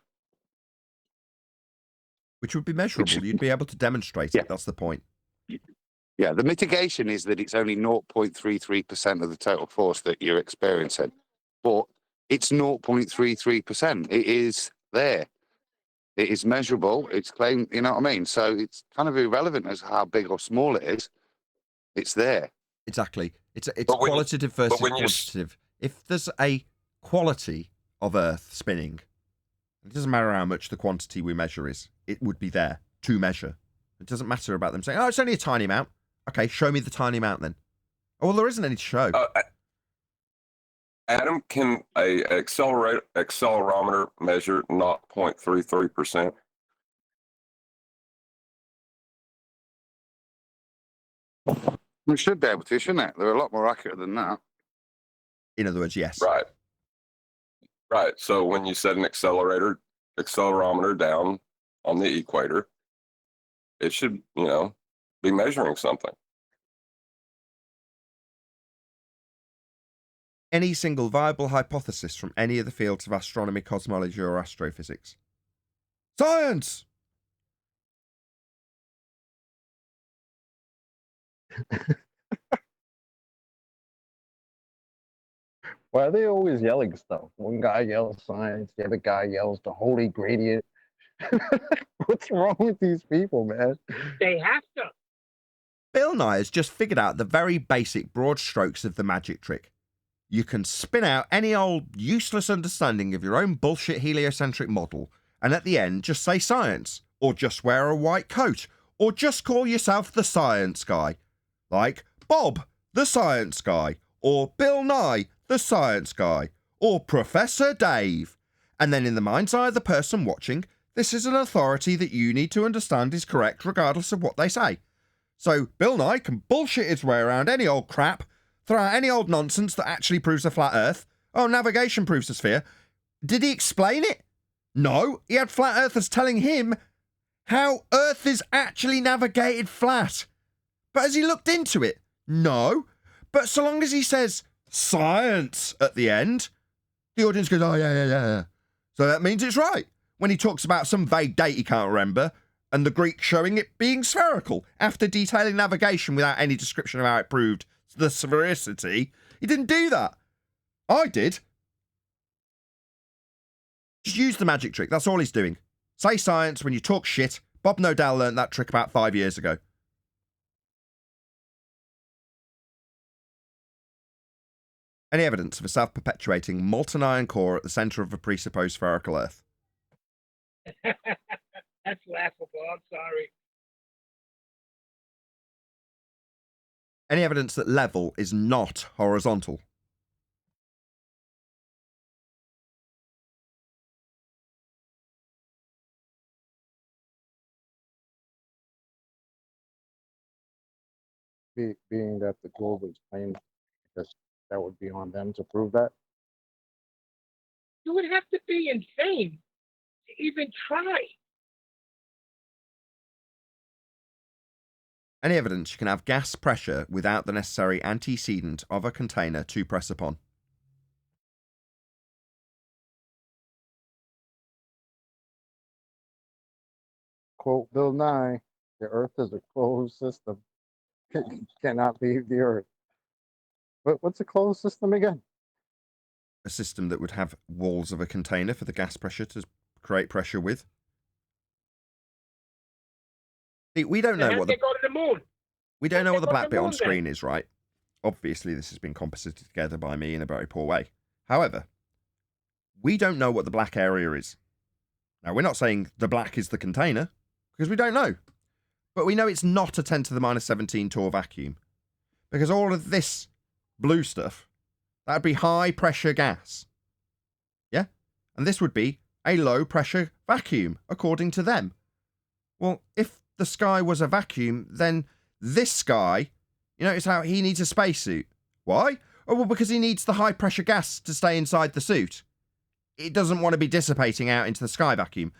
Which would be measurable. You'd be able to demonstrate it. That's the point. Yeah, the mitigation is that it's only 0.33% of the total force that you're experiencing. But it's 0.33%. It is there. It is measurable. It's claimed, you know what I mean? So it's kind of irrelevant as how big or small it is. It's there. Exactly. It's qualitative versus quantitative. If there's a quality of Earth spinning, it doesn't matter how much the quantity we measure is. It would be there to measure. It doesn't matter about them saying, oh, it's only a tiny amount. Okay, show me the tiny amount then. Oh, well, there isn't any to show. Adam, can a accelerometer measure 0.33%? We should be able to, shouldn't it? They're a lot more accurate than that. In other words, yes. Right. Right. So when you set an accelerometer down on the equator, it should, be measuring something. Any single viable hypothesis from any of the fields of astronomy, cosmology, or astrophysics? Science! Why are they always yelling stuff? One guy yells science, the other guy yells the holy gradient. What's wrong with these people, man? They have to. Bill Nye has just figured out the very basic broad strokes of the magic trick. You can spin out any old useless understanding of your own bullshit heliocentric model, and at the end just say science, or just wear a white coat, or just call yourself the science guy. Like Bob, the science guy, or Bill Nye, the science guy, or Professor Dave. And then in the mind's eye of the person watching, this is an authority that you need to understand is correct regardless of what they say. So Bill Nye can bullshit his way around any old crap, throw out any old nonsense that actually proves a flat Earth. Oh, navigation proves a sphere. Did he explain it? No, he had flat earthers telling him how Earth is actually navigated flat. But has he looked into it? No. But so long as he says science at the end, the audience goes, oh, yeah. So that means it's right. When he talks about some vague date he can't remember, and the Greek showing it being spherical, after detailing navigation without any description of how it proved the sphericity, he didn't do that. I did. Just use the magic trick. That's all he's doing. Say science when you talk shit. Bob Nodell learnt that trick about 5 years ago. Any evidence of a self-perpetuating molten iron core at the centre of a presupposed spherical Earth? That's laughable. I'm sorry. Any evidence that level is not horizontal? being that the globe is plane, because that would be on them to prove that. You would have to be insane to even try. Any evidence you can have gas pressure without the necessary antecedent of a container to press upon? Quote Bill Nye, the Earth is a closed system. You cannot leave the Earth. But what's a closed system again? A system that would have walls of a container for the gas pressure to create pressure with. See, we don't know what They go to the moon. we don't know what the Go to black the bit on moon, then. screen is, right? Obviously, this has been composited together by me in a very poor way. However, we don't know what the black area is. Now, we're not saying the black is the container, because we don't know. But we know it's not a 10 to the minus 17 torr vacuum. Because all of this blue stuff, that would be high pressure gas. Yeah? And this would be a low pressure vacuum, according to them. Well, if the sky was a vacuum, then this sky, you notice how he needs a spacesuit. Why? Oh, well, because he needs the high pressure gas to stay inside the suit. It doesn't want to be dissipating out into the sky vacuum.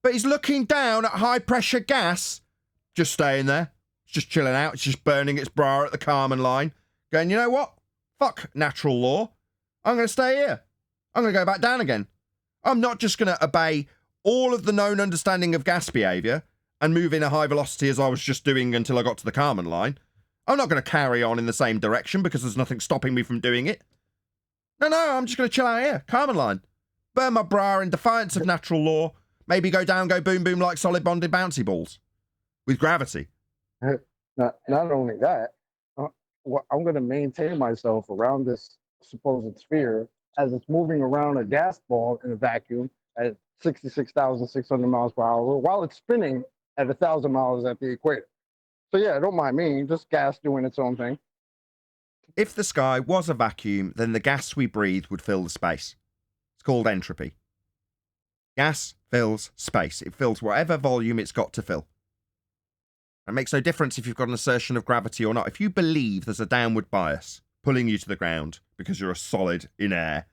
But he's looking down at high pressure gas, just staying there. It's just chilling out. It's just burning its bra at the Kármán line. Going, you know what? Fuck natural law. I'm going to stay here. I'm going to go back down again. I'm not just going to obey all of the known understanding of gas behaviour and move in a high velocity as I was just doing until I got to the Kármán line. I'm not going to carry on in the same direction because there's nothing stopping me from doing it. No, I'm just going to chill out here. Kármán line. Burn my bra in defiance of natural law. Maybe go down, go boom, boom like solid bonded bouncy balls. With gravity. Not only that, I'm going to maintain myself around this supposed sphere as it's moving around a gas ball in a vacuum at 66,600 miles per hour while it's spinning at 1,000 miles at the equator. So yeah, don't mind me, just gas doing its own thing. If the sky was a vacuum, then the gas we breathe would fill the space. It's called entropy. Gas fills space. It fills whatever volume it's got to fill. It makes no difference if you've got an assertion of gravity or not. If you believe there's a downward bias pulling you to the ground because you're a solid in air,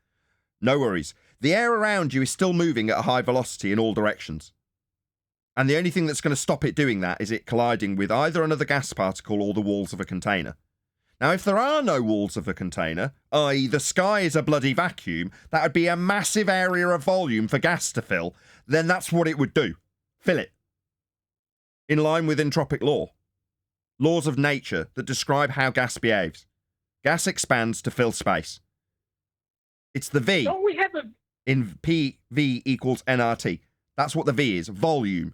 no worries. The air around you is still moving at a high velocity in all directions. And the only thing that's going to stop it doing that is it colliding with either another gas particle or the walls of a container. Now, if there are no walls of a container, i.e. the sky is a bloody vacuum, that would be a massive area of volume for gas to fill, then that's what it would do. Fill it. In line with entropic law. Laws of nature that describe how gas behaves. Gas expands to fill space. It's the V. Don't we have a... In PV equals nRT. That's what the V is, volume.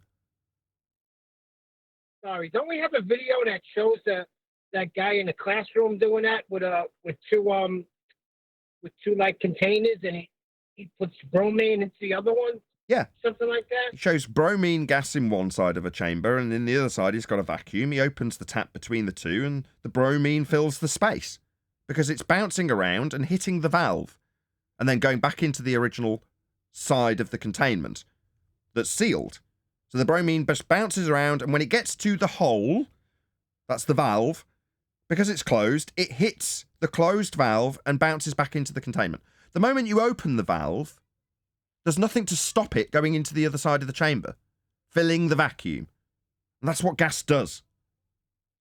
Sorry, don't we have a video that shows that guy in the classroom doing that with two like containers, and he puts bromine into the other one? Yeah. Something like that? It shows bromine gas in one side of a chamber, and in the other side he's got a vacuum. He opens the tap between the two, and the bromine fills the space. Because it's bouncing around and hitting the valve, and then going back into the original side of the containment that's sealed. So the bromine just bounces around, and when it gets to the hole, that's the valve, because it's closed, it hits the closed valve and bounces back into the containment. The moment you open the valve, there's nothing to stop it going into the other side of the chamber, filling the vacuum. And that's what gas does.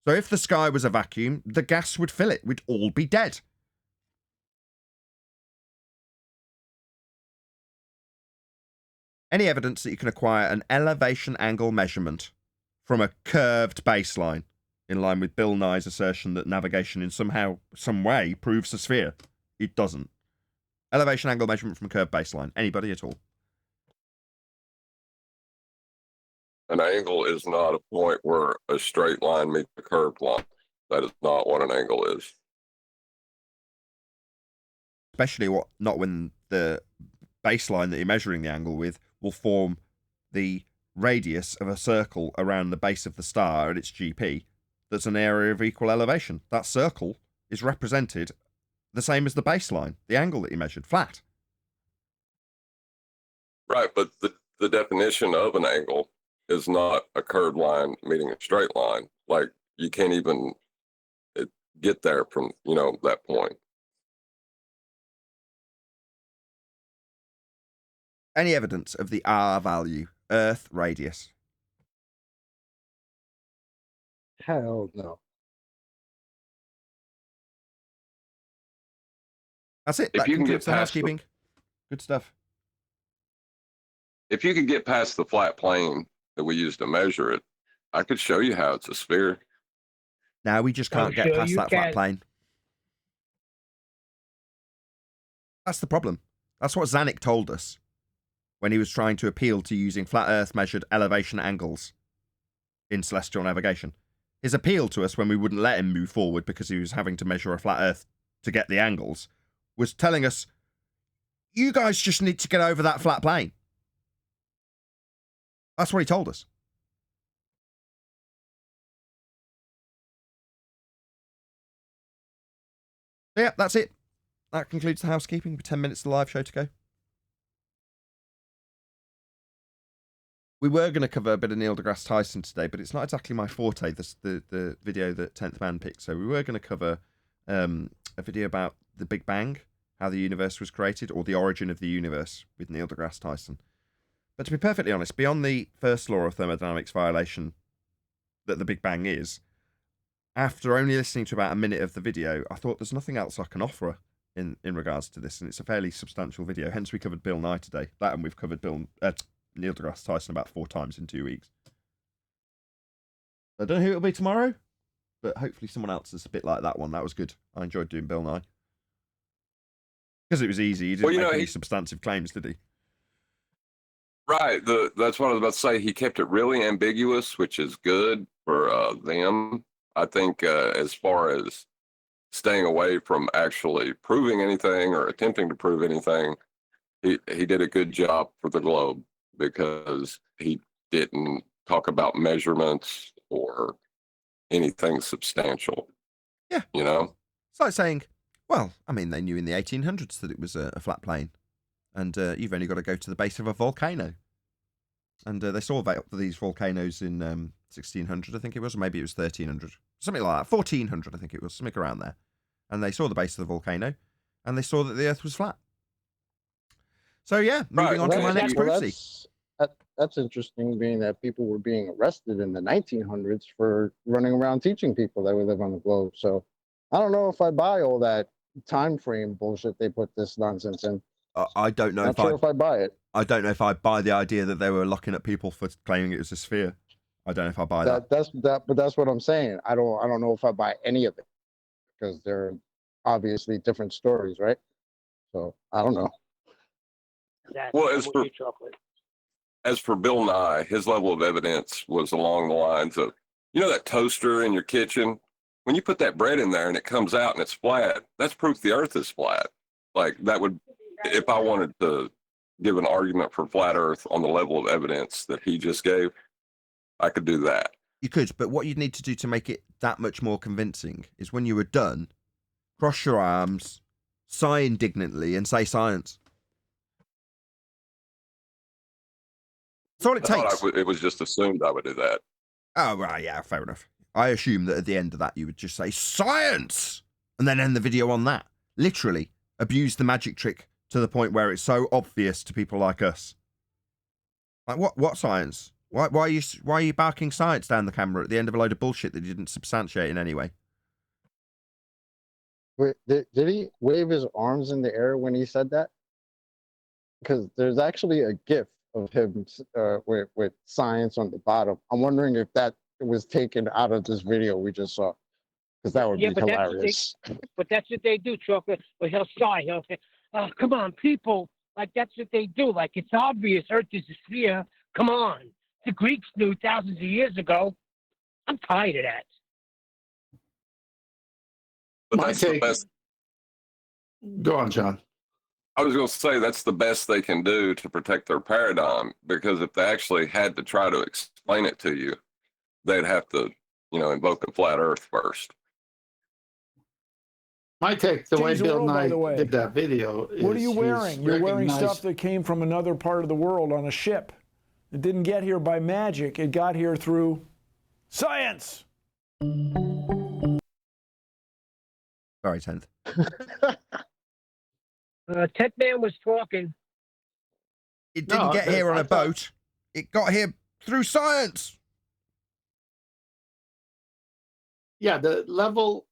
So if the sky was a vacuum, the gas would fill it. We'd all be dead. Any evidence that you can acquire an elevation angle measurement from a curved baseline, in line with Bill Nye's assertion that navigation in some way proves a sphere? It doesn't. Elevation angle measurement from a curved baseline. Anybody at all? An angle is not a point where a straight line meets a curved line. That is not what an angle is. Especially not when the baseline that you're measuring the angle with will form the radius of a circle around the base of the star at its GP. That's an area of equal elevation. That circle is represented the same as the baseline, the angle that you measured, flat. Right, but the definition of an angle is not a curved line meeting a straight line. Like, you can't even get there from, that point. Any evidence of the R value, Earth radius? Hell no. That's it. If That you can concludes get the past housekeeping. Good stuff. If you could get past the flat plane that we use to measure it, I could show you how it's a sphere. Now we just I'm can't get sure past you that flat can. plane. That's the problem. That's what Zanuck told us when he was trying to appeal to using flat Earth measured elevation angles in celestial navigation. His appeal to us when we wouldn't let him move forward because he was having to measure a flat Earth to get the angles was telling us, you guys just need to get over that flat plane. That's what he told us. So yeah, that's it. That concludes the housekeeping. With 10 minutes of the live show to go. We were going to cover a bit of Neil deGrasse Tyson today, but it's not exactly my forte, the video that 10th Man picked. So we were going to cover a video about the Big Bang, how the universe was created, or the origin of the universe with Neil deGrasse Tyson. But to be perfectly honest, beyond the first law of thermodynamics violation that the Big Bang is, after only listening to about a minute of the video, I thought there's nothing else I can offer in regards to this, and it's a fairly substantial video. Hence, we covered Bill Nye today. That, and we've covered Neil deGrasse Tyson about 4 times in 2 weeks. I don't know who it'll be tomorrow, but hopefully someone else is a bit like that one. That was good. I enjoyed doing Bill Nye. Because it was easy. He didn't make any substantive claims, did he? Right. That's what I was about to say. He kept it really ambiguous, which is good for them. I think as far as staying away from actually proving anything or attempting to prove anything, he did a good job for the globe because he didn't talk about measurements or anything substantial. Yeah. It's like saying, well, I mean, they knew in the 1800s that it was a flat plane, and you've only got to go to the base of a volcano. And they saw these volcanoes in 1600, I think it was, or maybe it was 1300, something like that, 1400, I think it was, something around there. And they saw the base of the volcano, and they saw that the Earth was flat. So yeah, moving on to my next prophecy. That's interesting, being that people were being arrested in the 1900s for running around teaching people that we live on the globe. So I don't know if I buy all that time frame bullshit they put this nonsense in. I don't know if I buy it. I don't know if I buy the idea that they were locking up people for claiming it was a sphere. I don't know if I buy that. But that's what I'm saying. I don't know if I buy any of it because they're obviously different stories, right? So I don't know. Well, as for Bill Nye, his level of evidence was along the lines of, that toaster in your kitchen, when you put that bread in there and it comes out and it's flat, that's proof the Earth is flat. Like that would, if I wanted to give an argument for flat Earth on the level of evidence that he just gave, I could do that. You could, but what you'd need to do to make it that much more convincing is when you were done, cross your arms, sigh indignantly, and say science. That's all it takes. It was just assumed I would do that. Oh, right, yeah, fair enough. I assume that at the end of that, you would just say science and then end the video on that. Literally abuse the magic trick to the point where it's so obvious to people like us. Like, what science? Why are you barking science down the camera at the end of a load of bullshit that you didn't substantiate in any way? Wait, did he wave his arms in the air when he said that? Because there's actually a GIF of him with science on the bottom. I'm wondering if that was taken out of this video we just saw, because that would be hilarious. But that's what they do, Chocolate. But he'll sigh. He'll say, "Oh, come on, people! Like that's what they do. Like it's obvious Earth is a sphere. Come on, the Greeks knew thousands of years ago." I'm tired of that. But that's the best. Go on, John. I was going to say that's the best they can do to protect their paradigm, because if they actually had to try to explain it to you, they'd have to, invoke a flat Earth first. My take, the way Change the Bill world, by Nye the way. did that video is What are you wearing? You're wearing recognized- stuff that came from another part of the world on a ship. It didn't get here by magic. It got here through science. Sorry, 10th. Ted Man was talking. It didn't get here on a boat. It got here through science. Yeah, the level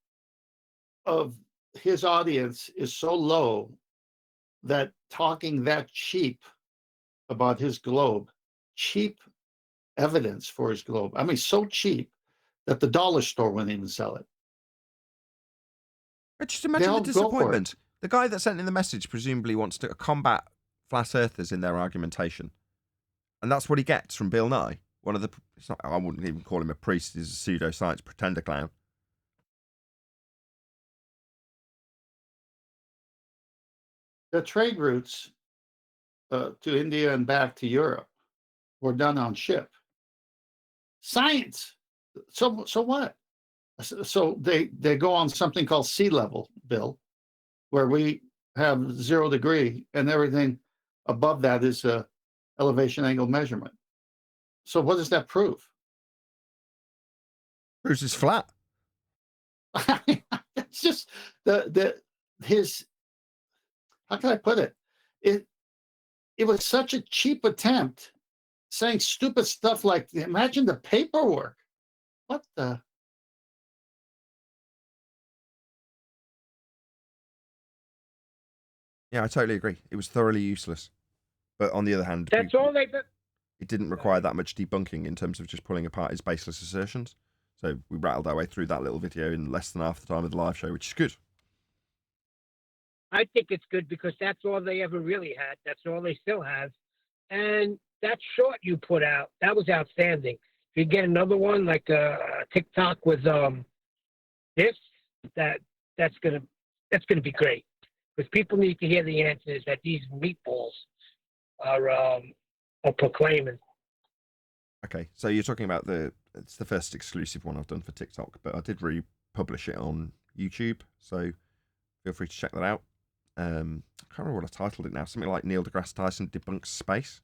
of his audience is so low that talking that cheap about his globe, cheap evidence for his globe. I mean, so cheap that the dollar store wouldn't even sell it. But just imagine the disappointment. The guy that sent in the message presumably wants to combat flat earthers in their argumentation. And that's what he gets from Bill Nye. One of the, it's not, I wouldn't even call him a priest, he's a pseudoscience pretender clown. The trade routes to India and back to Europe were done on ship. Science. So what? So they go on something called sea level, Bill, where we have 0 degree and everything above that is a elevation angle measurement. So what does that prove? Proves it's flat. It's just his, how can I put it? It was such a cheap attempt saying stupid stuff like, imagine the paperwork. What the? Yeah, I totally agree. It was thoroughly useless. But on the other hand, That's all they did. It didn't require that much debunking in terms of just pulling apart his baseless assertions. So we rattled our way through that little video in less than half the time of the live show, which is good. I think it's good because that's all they ever really had. That's all they still have. And that short you put out, that was outstanding. If you get another one like a TikTok with this, that's gonna be great. Because people need to hear the answers that these meatballs are proclaiming. Okay, so you're talking about it's the first exclusive one I've done for TikTok, but I did republish it on YouTube, so feel free to check that out. I can't remember what I titled it now. Something like Neil deGrasse Tyson debunks space.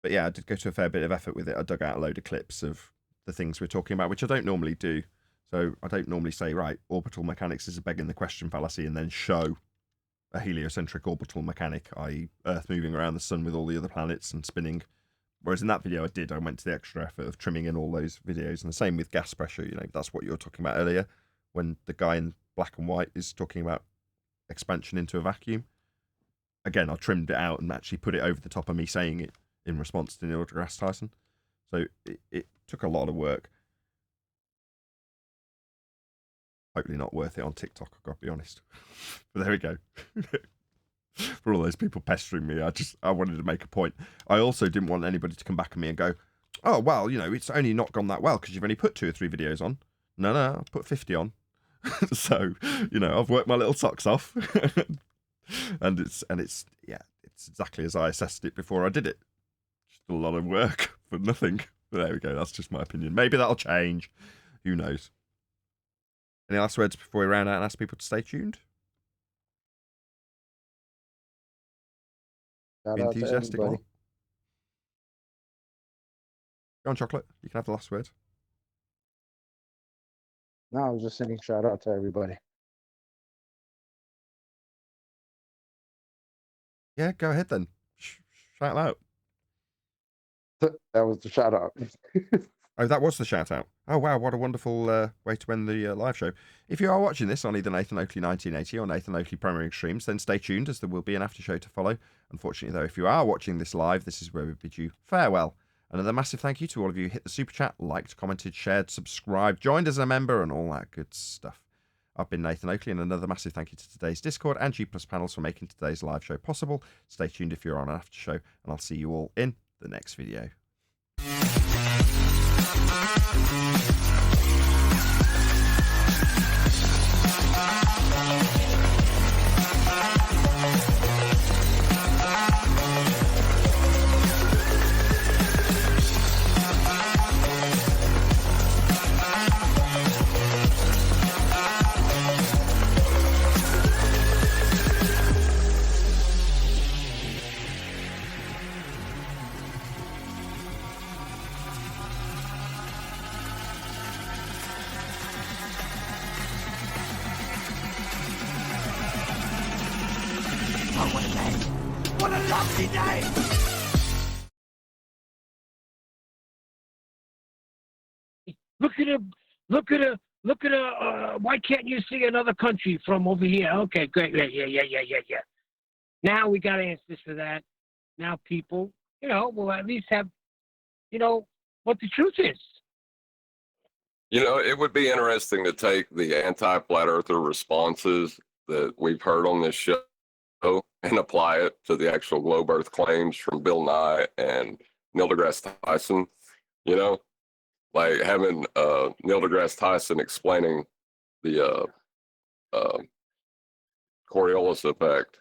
But yeah, I did go to a fair bit of effort with it. I dug out a load of clips of the things we're talking about, which I don't normally do. So I don't normally say, right, orbital mechanics is a begging the question fallacy, and then show a heliocentric orbital mechanic, i.e. Earth moving around the sun with all the other planets and spinning. Whereas in that video I went to the extra effort of trimming in all those videos. And the same with gas pressure, that's what you were talking about earlier, when the guy in black and white is talking about expansion into a vacuum. Again, I trimmed it out and actually put it over the top of me saying it in response to Neil deGrasse Tyson. So it took a lot of work. Hopefully not worth it on TikTok, I've got to be honest. But there we go. For all those people pestering me, I wanted to make a point. I also didn't want anybody to come back at me and go, oh, well, it's only not gone that well because you've only put 2 or 3 videos on. No, I've put 50 on. So, I've worked my little socks off. and it's exactly as I assessed it before I did it. Just a lot of work for nothing. But there we go. That's just my opinion. Maybe that'll change. Who knows? Any last words before we round out and ask people to stay tuned? Shout Be out to enthusiastic. everybody. Go on, Chocolate. You can have the last word. No, I was just saying shout out to everybody. Yeah, go ahead then. Shout out. That was the shout out. Oh, that was the shout out. Oh, wow. What a wonderful way to end the live show. If you are watching this on either Nathan Oakley 1980 or Nathan Oakley Premiering Streams, then stay tuned as there will be an after show to follow. Unfortunately, though, if you are watching this live, this is where we bid you farewell. Another massive thank you to all of you who hit the super chat, liked, commented, shared, subscribed, joined as a member, and all that good stuff. I've been Nathan Oakley, and another massive thank you to today's Discord and G+ panels for making today's live show possible. Stay tuned if you're on an after show, and I'll see you all in the next video. What a lovely day! Look at him. Look at her. Look at her. Why can't you see another country from over here? Okay, great. Yeah. Now we got answers for that. Now people, will at least have, what the truth is. It would be interesting to take the anti-flat earther responses that we've heard on this show and apply it to the actual globe earth claims from Bill Nye and Neil deGrasse Tyson. Like having Neil deGrasse Tyson explaining the Coriolis effect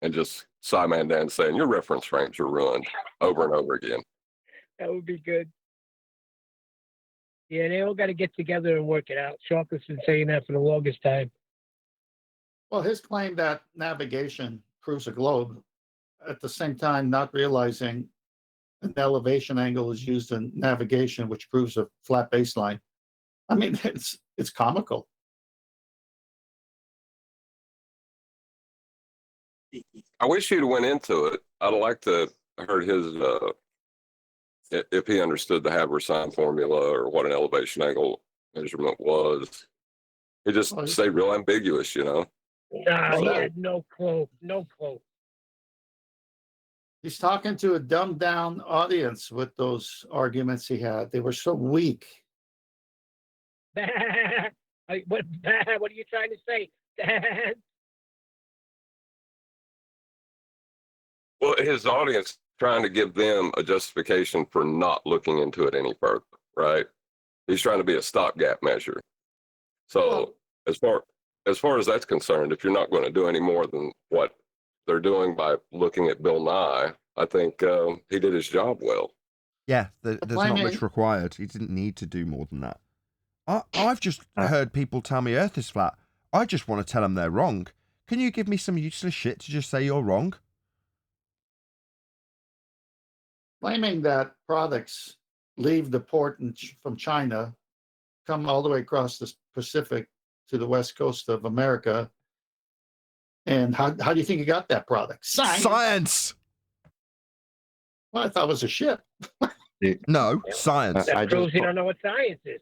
and just Simon Dan saying your reference frames are ruined over and over again. That would be good. Yeah, they all got to get together and work it out. Chocolate's been saying that for the longest time. Well, his claim that navigation proves a globe, at the same time not realizing an elevation angle is used in navigation, which proves a flat baseline. I mean, it's comical. I wish he'd went into it. I'd like to heard his if he understood the Haber-Sine formula or what an elevation angle measurement was. He just stayed real ambiguous, Nah, he had no clue. No clue. He's talking to a dumbed down audience with those arguments he had. They were so weak. What are you trying to say? Well, his audience trying to give them a justification for not looking into it any further, right? He's trying to be a stopgap measure. So as far as that's concerned, if you're not going to do any more than what they're doing by looking at Bill Nye, I think he did his job well. Yeah, there's not much required. He didn't need to do more than that. I've just heard people tell me Earth is flat. I just want to tell them they're wrong. Can you give me some useless shit to just say you're wrong? Claiming that products leave the port from China, come all the way across the Pacific to the west coast of America. And how do you think you got that product? Science! Well, I thought it was a ship. No, science. That proves you don't know what science is.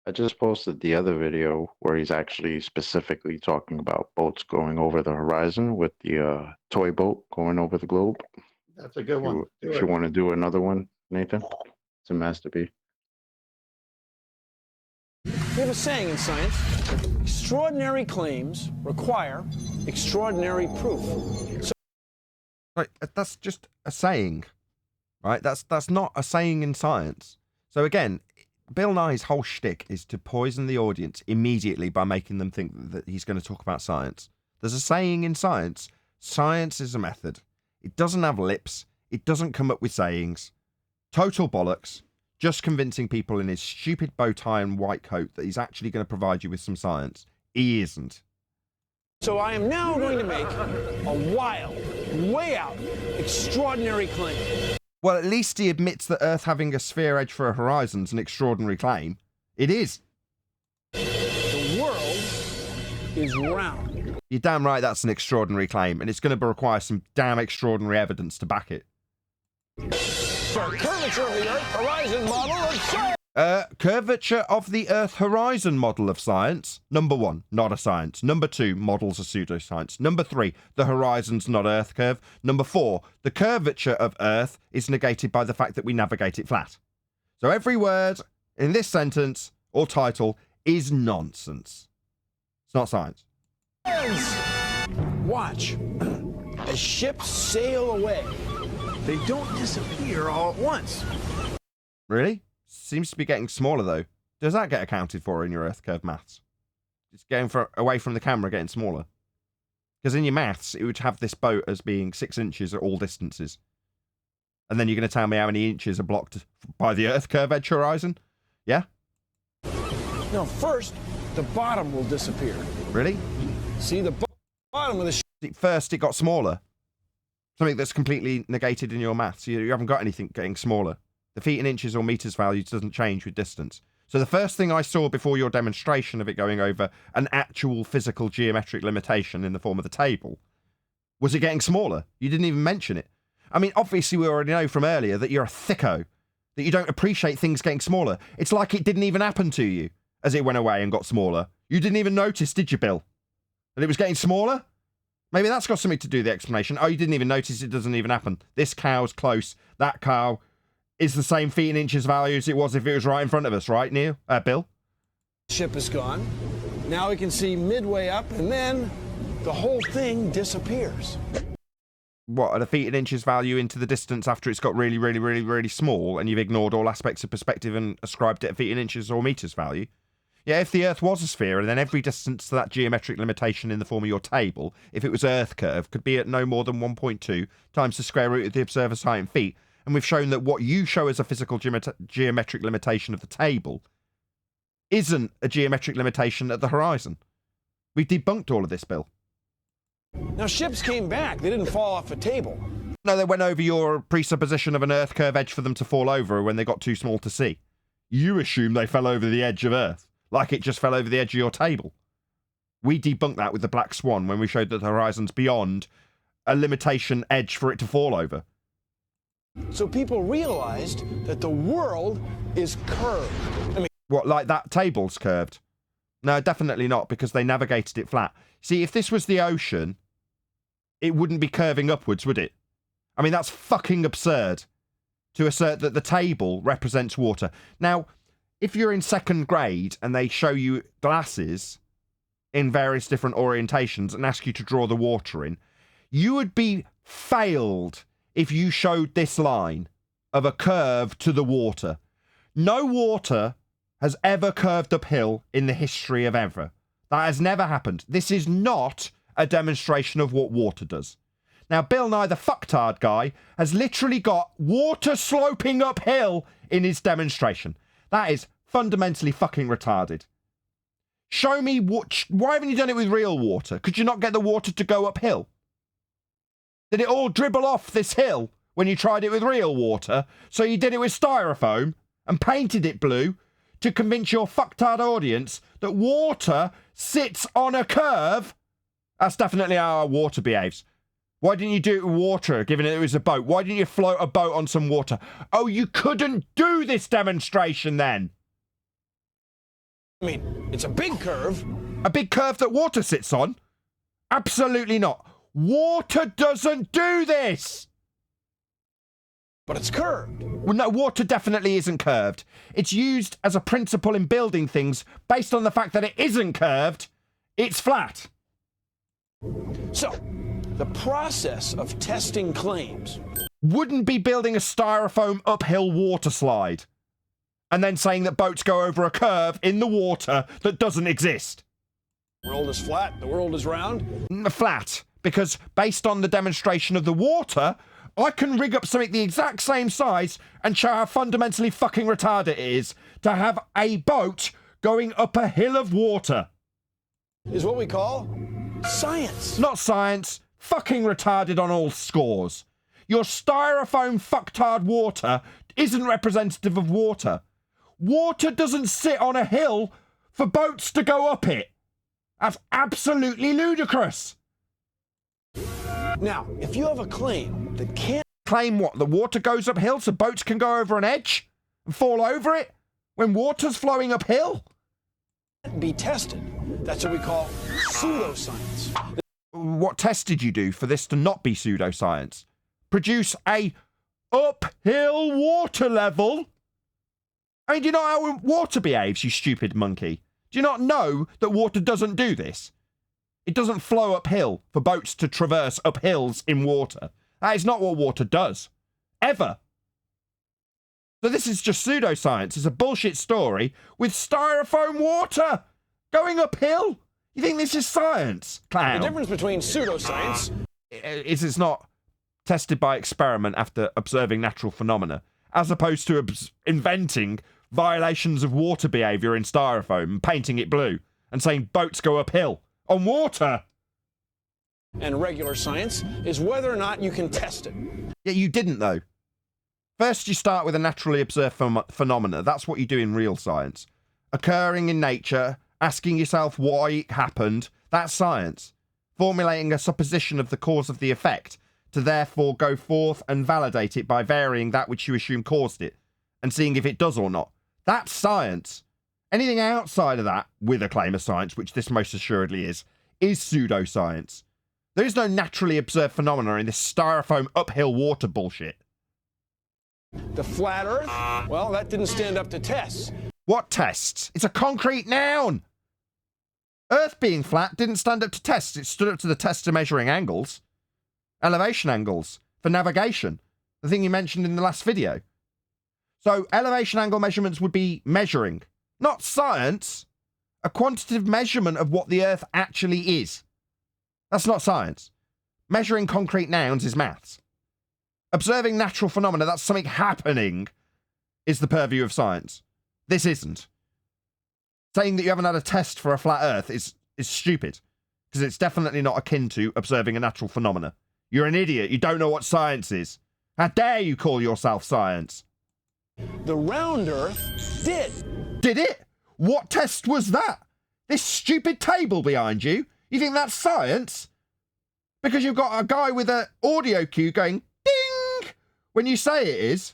I just posted the other video where he's actually specifically talking about boats going over the horizon with the toy boat going over the globe. That's a good one. If you want to do another one, Nathan, it's a masterpiece. We have a saying in science: extraordinary claims require extraordinary proof. Right, that's just a saying, right? That's not a saying in science. So again, Bill Nye's whole shtick is to poison the audience immediately by making them think that he's going to talk about science. There's a saying in science: science is a method. It doesn't have lips. It doesn't come up with sayings. Total bollocks. Just convincing people in his stupid bow tie and white coat that he's actually going to provide you with some science. He isn't. So I am now going to make a wild, way out, extraordinary claim. Well, at least he admits that Earth having a sphere edge for a horizon's an extraordinary claim. It is. The world is round. You're damn right that's an extraordinary claim, and it's going to require some damn extraordinary evidence to back it. Curvature of the Earth horizon model of science. Curvature of the Earth horizon model of science. Number 1, not a science. Number 2, models are pseudoscience. Number 3, the horizon's not Earth curve. Number 4, the curvature of Earth is negated by the fact that we navigate it flat. So every word in this sentence or title is nonsense. It's not science. Watch as ships sail away. They don't disappear all at once. Really? Seems to be getting smaller, though. Does that get accounted for in your Earth curve maths? It's getting away from the camera, getting smaller. Because in your maths, it would have this boat as being 6 inches at all distances. And then you're going to tell me how many inches are blocked by the Earth curve edge horizon? Yeah? No, first, the bottom will disappear. Really? See, the bottom of the ship. First, it got smaller. Something that's completely negated in your maths. You haven't got anything getting smaller. The feet in inches or meters value doesn't change with distance. So the first thing I saw before your demonstration of it going over an actual physical geometric limitation in the form of the table Was it getting smaller? You didn't even mention it. I mean, obviously we already know from earlier that you're a thicko, that you don't appreciate things getting smaller. It's like it didn't even happen to you as it went away and got smaller. You didn't even notice, did you, Bill? That it was getting smaller? Maybe that's got something to do with the explanation. Oh, you didn't even notice it doesn't even happen. This cow's close. That cow is the same feet and inches value as it was if it was right in front of us, right, Neil? Bill? Ship is gone. Now we can see midway up, and then the whole thing disappears. What, are the feet and inches value into the distance after it's got really, really, really, really small and you've ignored all aspects of perspective and ascribed it a feet and inches or meters value? Yeah, if the Earth was a sphere and then every distance to that geometric limitation in the form of your table, if it was Earth curve, could be at no more than 1.2 times the square root of the observer's height in feet, and we've shown that what you show as a physical geometric limitation of the table isn't a geometric limitation at the horizon. We've debunked all of this, Bill. Now, ships came back. They didn't fall off a table. No, they went over your presupposition of an Earth curve edge for them to fall over when they got too small to see. You assume they fell over the edge of Earth, like it just fell over the edge of your table. We debunked that with the Black Swan when we showed that the horizon's beyond a limitation edge for it to fall over. So people realized that the world is curved. I mean, what, like that table's curved? No, definitely not, because they navigated it flat. See, if this was the ocean, it wouldn't be curving upwards, would it? I mean, that's fucking absurd to assert that the table represents water. Now, if you're in second grade and they show you glasses in various different orientations and ask you to draw the water in, you would be failed if you showed this line of a curve to the water. No water has ever curved uphill in the history of ever. That has never happened. This is not a demonstration of what water does. Now, Bill Nye, the fucktard guy, has literally got water sloping uphill in his demonstration. That is fundamentally fucking retarded. Show me what... Why haven't you done it with real water? Could you not get the water to go uphill? Did it all dribble off this hill when you tried it with real water? So you did it with styrofoam and painted it blue to convince your fucktard audience that water sits on a curve? That's definitely how water behaves. Why didn't you do it with water, given it was a boat? Why didn't you float a boat on some water? Oh, you couldn't do this demonstration then? I mean, it's a big curve. A big curve that water sits on? Absolutely not. Water doesn't do this! But it's curved. Well, no, water definitely isn't curved. It's used as a principle in building things based on the fact that it isn't curved, it's flat. So, the process of testing claims wouldn't be building a styrofoam uphill water slide and then saying that boats go over a curve in the water that doesn't exist. The world is flat, the world is round. Flat, because based on the demonstration of the water, I can rig up something the exact same size and show how fundamentally fucking retarded it is to have a boat going up a hill of water. Is what we call science. Not science. Fucking retarded on all scores. Your styrofoam fucktard water isn't representative of water. Water doesn't sit on a hill for boats to go up it. That's absolutely ludicrous. Now, if you have a claim that can't... Claim what? The water goes uphill so boats can go over an edge and fall over it when water's flowing uphill? ...be tested. That's what we call pseudoscience. What test did you do for this to not be pseudoscience? Produce a uphill water level? I mean, do you know how water behaves, you stupid monkey? Do you not know that water doesn't do this? It doesn't flow uphill for boats to traverse up hills in water. That is not what water does. Ever. So this is just pseudoscience. It's a bullshit story with styrofoam water going uphill. You think this is science, clown? The difference between pseudoscience is it's not tested by experiment after observing natural phenomena, as opposed to inventing violations of water behaviour in styrofoam and painting it blue and saying boats go uphill on water. And regular science is whether or not you can test it. Yeah, you didn't, though. First, you start with a naturally observed phenomena. That's what you do in real science. Occurring in nature, asking yourself why it happened. That's science. formulating a supposition of the cause of the effect, to therefore go forth and validate it by varying that which you assume caused it, and seeing if it does or not. That's science. Anything outside of that, with a claim of science, which this most assuredly is pseudoscience. There is no naturally observed phenomena in this styrofoam uphill water bullshit. The flat Earth? Well, that didn't stand up to tests. What tests? It's a concrete noun. Earth being flat didn't stand up to tests. It stood up to the test of measuring angles. Elevation angles for navigation. The thing you mentioned in the last video. So elevation angle measurements would be measuring, not science. A quantitative measurement of what the Earth actually is. That's not science. Measuring concrete nouns is maths. Observing natural phenomena, that's something happening, is the purview of science. This isn't. Saying that you haven't had a test for a flat Earth is stupid, because it's definitely not akin to observing a natural phenomena. You're an idiot. You don't know what science is. How dare you call yourself science? The round Earth did. Did it? What test was that? This stupid table behind you? You think that's science? Because you've got a guy with an audio cue going ding when you say it is.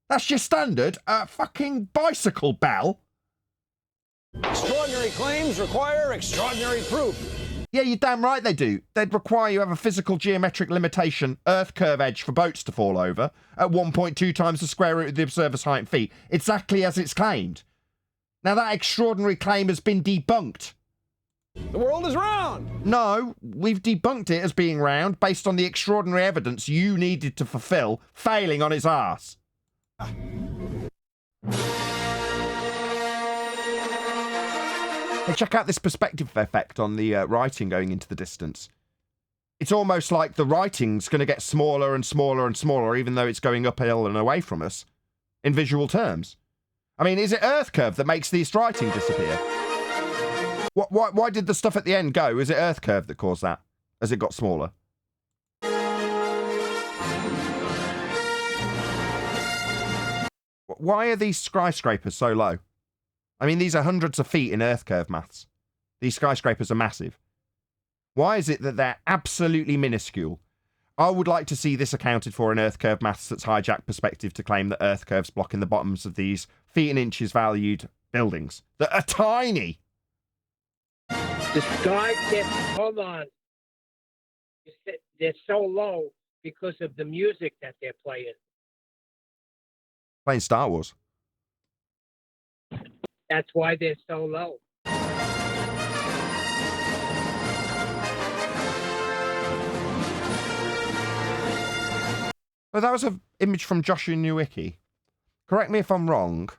That's your standard fucking bicycle bell. Extraordinary claims require extraordinary proof. Yeah, you're damn right they do. They'd require you have a physical geometric limitation, Earth curve edge for boats to fall over, at 1.2 times the square root of the observer's height in feet, exactly as it's claimed. Now that extraordinary claim has been debunked. The world is round! No, we've debunked it as being round based on the extraordinary evidence you needed to fulfill, failing on its arse. Hey, check out this perspective effect on the writing going into the distance. It's almost like the writing's going to get smaller and smaller and smaller, even though it's going uphill and away from us, in visual terms. I mean, is it Earth curve that makes this writing disappear? Why did the stuff at the end go? Is it Earth curve that caused that, as it got smaller? Why are these skyscrapers so low? I mean, these are hundreds of feet in Earth curve maths. These skyscrapers are massive. Why is it that they're absolutely minuscule? I would like to see this accounted for in Earth curve maths that's hijacked perspective to claim that Earth curves blocking the bottoms of these feet and inches valued buildings that are tiny. The sky gets, hold on. They're so low because of the music that they're playing. Playing Star Wars. That's why they're so low. Well, that was an image from Joshua Newicki. Correct me if I'm wrong,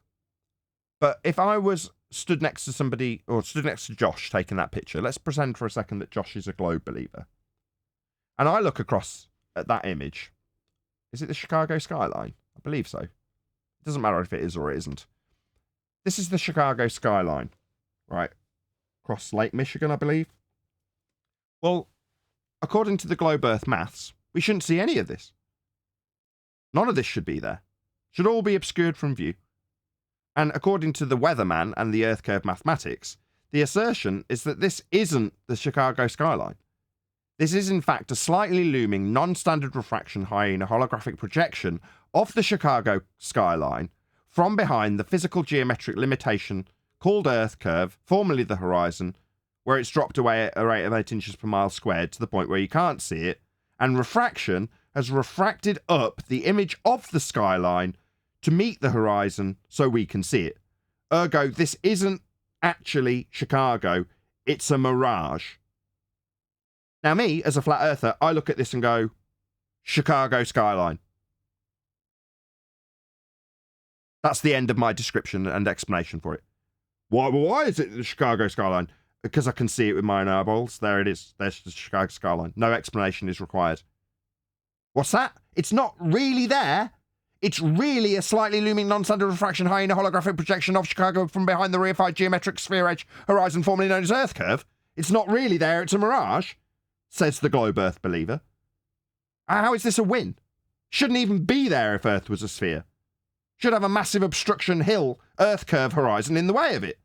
but if I was stood next to somebody, or stood next to Josh taking that picture, let's pretend for a second that Josh is a globe believer. And I look across at that image. Is it the Chicago skyline? I believe so. It doesn't matter if it is or it isn't. This is the Chicago skyline, right? Across Lake Michigan, I believe. Well, according to the Globe Earth maths, we shouldn't see any of this. None of this should be there. Should all be obscured from view. And according to the weatherman and the Earth curve mathematics, the assertion is that this isn't the Chicago skyline. This is in fact a slightly looming non-standard refraction hyena holographic projection of the Chicago skyline from behind the physical geometric limitation called Earth curve, formerly the horizon, where it's dropped away at a rate of 8 inches per mile squared to the point where you can't see it, and refraction has refracted up the image of the skyline to meet the horizon so we can see it. Ergo, this isn't actually Chicago, it's a mirage. Now me, as a flat earther, I look at this and go, Chicago skyline. That's the end of my description and explanation for it. Why is it the Chicago skyline? Because I can see it with my own eyeballs. There it is. There's the Chicago skyline. No explanation is required. What's that? It's not really there. It's really a slightly looming non-standard refraction hyena holographic projection of Chicago from behind the reified geometric sphere edge horizon formerly known as Earth curve. It's not really there. It's a mirage, says the Globe Earth believer. How is this a win? Shouldn't even be there if Earth was a sphere. Should have a massive obstruction hill, Earth curve horizon in the way of it.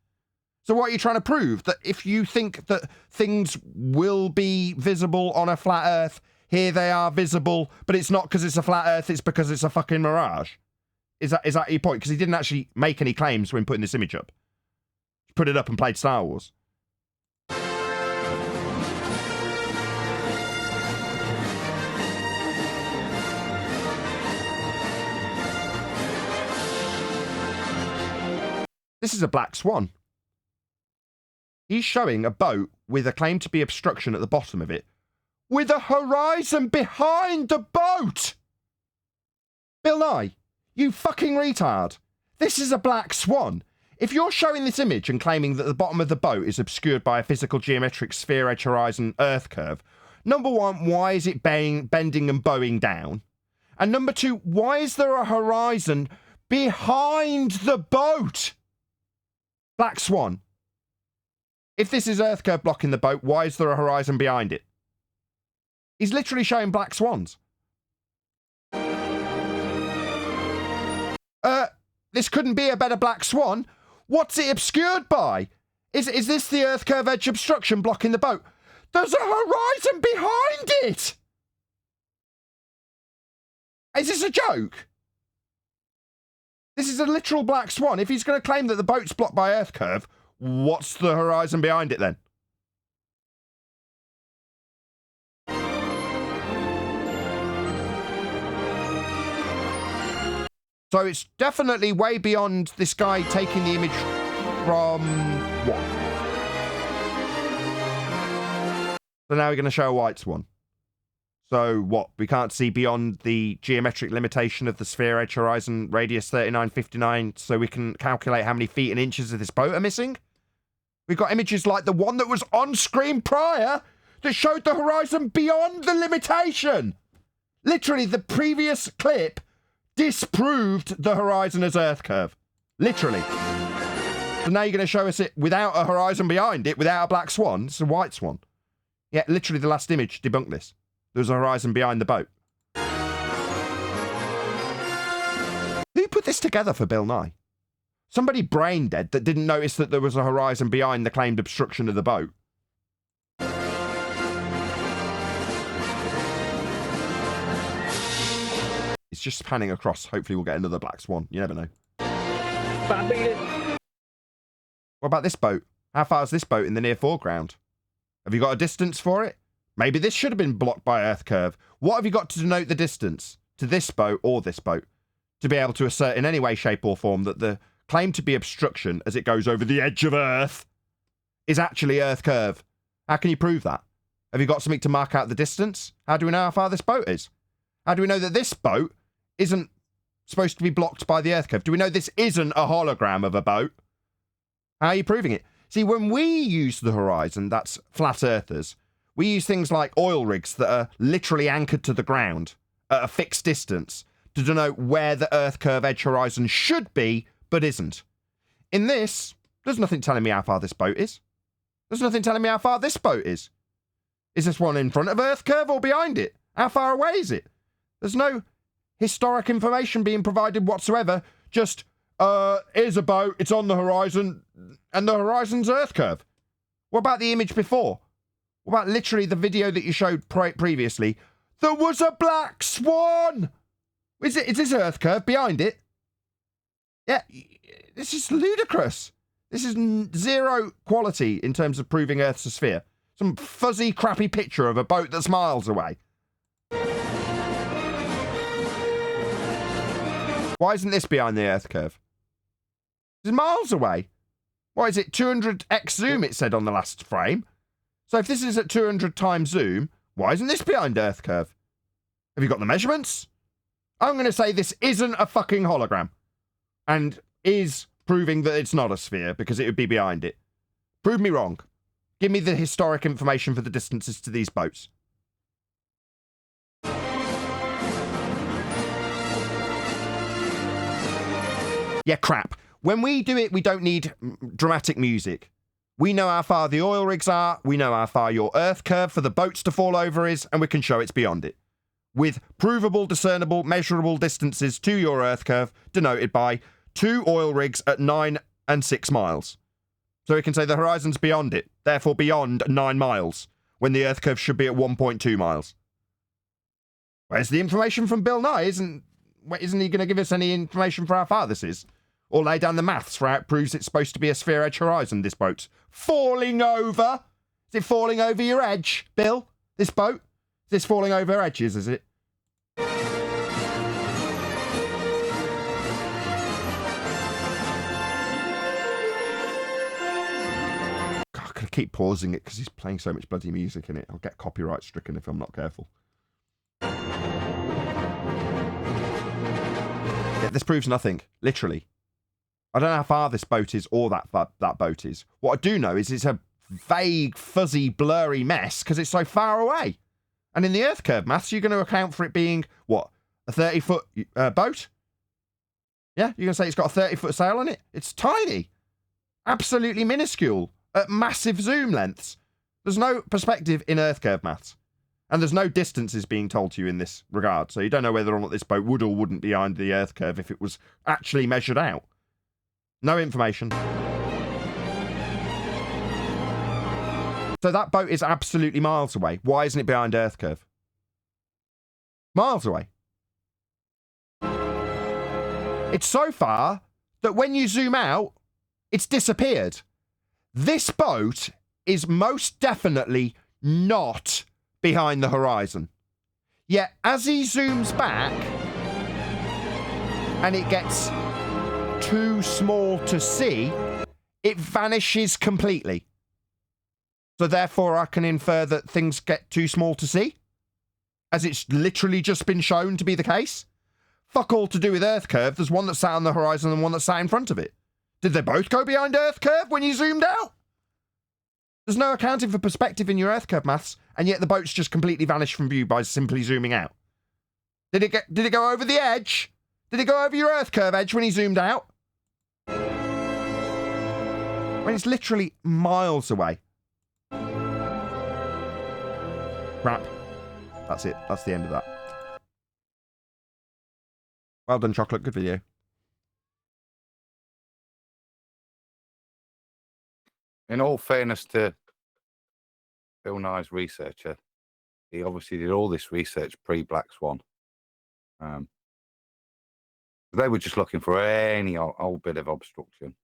So what are you trying to prove? That if you think that things will be visible on a flat Earth, here they are visible, but it's not because it's a flat Earth, it's because it's a fucking mirage? Is that your point? Because he didn't actually make any claims when putting this image up. He put it up and played Star Wars. This is a black swan. He's showing a boat with a claim to be obstruction at the bottom of it, with a horizon behind the boat! Bill Nye, you fucking retard. This is a black swan. If you're showing this image and claiming that the bottom of the boat is obscured by a physical geometric sphere edge horizon Earth curve, number one, why is it bending and bowing down? And number two, why is there a horizon behind the boat? Black swan. If this is Earth curve blocking the boat, why is there a horizon behind it? He's literally showing black swans. This couldn't be a better black swan. What's it obscured by? Is this the Earth curve edge obstruction blocking the boat? There's a horizon behind it! Is this a joke? This is a literal black swan. If he's going to claim that the boat's blocked by Earth curve, what's the horizon behind it then? So it's definitely way beyond this guy taking the image from what? So now we're going to show a white swan. So what? We can't see beyond the geometric limitation of the sphere edge horizon radius 3959, so we can calculate how many feet and inches of this boat are missing? We've got images like the one that was on screen prior that showed the horizon beyond the limitation. Literally, the previous clip disproved the horizon as Earth curve. Literally. So now you're going to show us it without a horizon behind it, without a black swan. It's a white swan. Yeah, literally the last image debunked this. There's a horizon behind the boat. Who put this together for Bill Nye? Somebody brain dead that didn't notice that there was a horizon behind the claimed obstruction of the boat. It's just panning across. Hopefully we'll get another black swan. You never know. What about this boat? How far is this boat in the near foreground? Have you got a distance for it? Maybe this should have been blocked by Earth curve. What have you got to denote the distance to this boat or this boat to be able to assert in any way, shape or form that the claim to be obstruction as it goes over the edge of Earth is actually Earth curve? How can you prove that? Have you got something to mark out the distance? How do we know how far this boat is? How do we know that this boat isn't supposed to be blocked by the Earth curve? Do we know this isn't a hologram of a boat? How are you proving it? See, when we use the horizon, that's flat earthers, we use things like oil rigs that are literally anchored to the ground at a fixed distance to denote where the Earth curve edge horizon should be, but isn't. In this, there's nothing telling me how far this boat is. There's nothing telling me how far this boat is. Is this one in front of Earth curve or behind it? How far away is it? There's no historic information being provided whatsoever. Just, here's a boat, it's on the horizon, and the horizon's Earth curve. What about the image before? What about literally the video that you showed previously? There was a black swan! Is this Earth curve behind it? Yeah, this is ludicrous. This is zero quality in terms of proving Earth's a sphere. Some fuzzy, crappy picture of a boat that's miles away. Why isn't this behind the Earth curve? It's miles away. What is it, 200x zoom it said on the last frame? So if this is at 200 times zoom, why isn't this behind Earth curve? Have you got the measurements? I'm going to say this isn't a fucking hologram and is proving that it's not a sphere because it would be behind it. Prove me wrong. Give me the historic information for the distances to these boats. Yeah, crap. When we do it, we don't need dramatic music. We know how far the oil rigs are, we know how far your Earth curve for the boats to fall over is, and we can show it's beyond it. With provable, discernible, measurable distances to your Earth curve denoted by 2 oil rigs at 9 and 6 miles. So we can say the horizon's beyond it, therefore beyond 9 miles, when the Earth curve should be at 1.2 miles. Where's the information from Bill Nye? Isn't he going to give us any information for how far this is? Or lay down the maths for how it proves it's supposed to be a sphere-edge horizon, this boat's falling over? Is it falling over your edge, Bill? This boat? Is this falling over edges, is it? I could keep pausing it because he's playing so much bloody music in it. I'll get copyright stricken if I'm not careful. Yeah, this proves nothing, literally. I don't know how far this boat is or that boat is. What I do know is it's a vague, fuzzy, blurry mess because it's so far away. And in the Earth curve maths, you're going to account for it being, what, a 30-foot boat? Yeah, you're going to say it's got a 30-foot sail on it? It's tiny. Absolutely minuscule. At massive zoom lengths. There's no perspective in Earth curve maths. And there's no distances being told to you in this regard. So you don't know whether or not this boat would or wouldn't be behind the Earth curve if it was actually measured out. No information. So that boat is absolutely miles away. Why isn't it behind Earth curve? Miles away. It's so far that when you zoom out, it's disappeared. This boat is most definitely not behind the horizon. Yet, as he zooms back, and it gets too small to see, it vanishes completely. So therefore, I can infer that things get too small to see, as it's literally just been shown to be the case. Fuck all to do with Earth curve. There's one that sat on the horizon and one that sat in front of it. Did they both go behind Earth curve when you zoomed out? There's no accounting for perspective in your Earth curve maths, and yet the boat's just completely vanished from view by simply zooming out. Did it go over the edge? Did it go over your Earth curve edge when he zoomed out? When it's literally miles away. Crap. That's it. That's the end of that. Well done, Chocolate. Good video. In all fairness to Bill Nye's researcher, he obviously did all this research pre-Black Swan. They were just looking for any old bit of obstruction.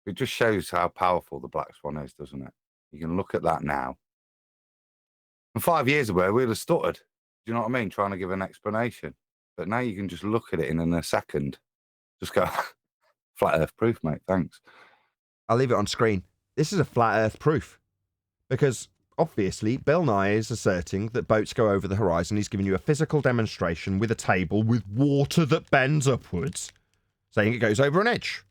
It just shows how powerful the Black Swan is, doesn't it? You can look at that now. And 5 years ago, we'd have stuttered. Do you know what I mean? Trying to give an explanation. But now you can just look at it and in a second, just go, flat earth proof, mate, thanks. I'll leave it on screen. This is a flat earth proof. Because, obviously, Bill Nye is asserting that boats go over the horizon. He's giving you a physical demonstration with a table with water that bends upwards, saying it goes over an edge.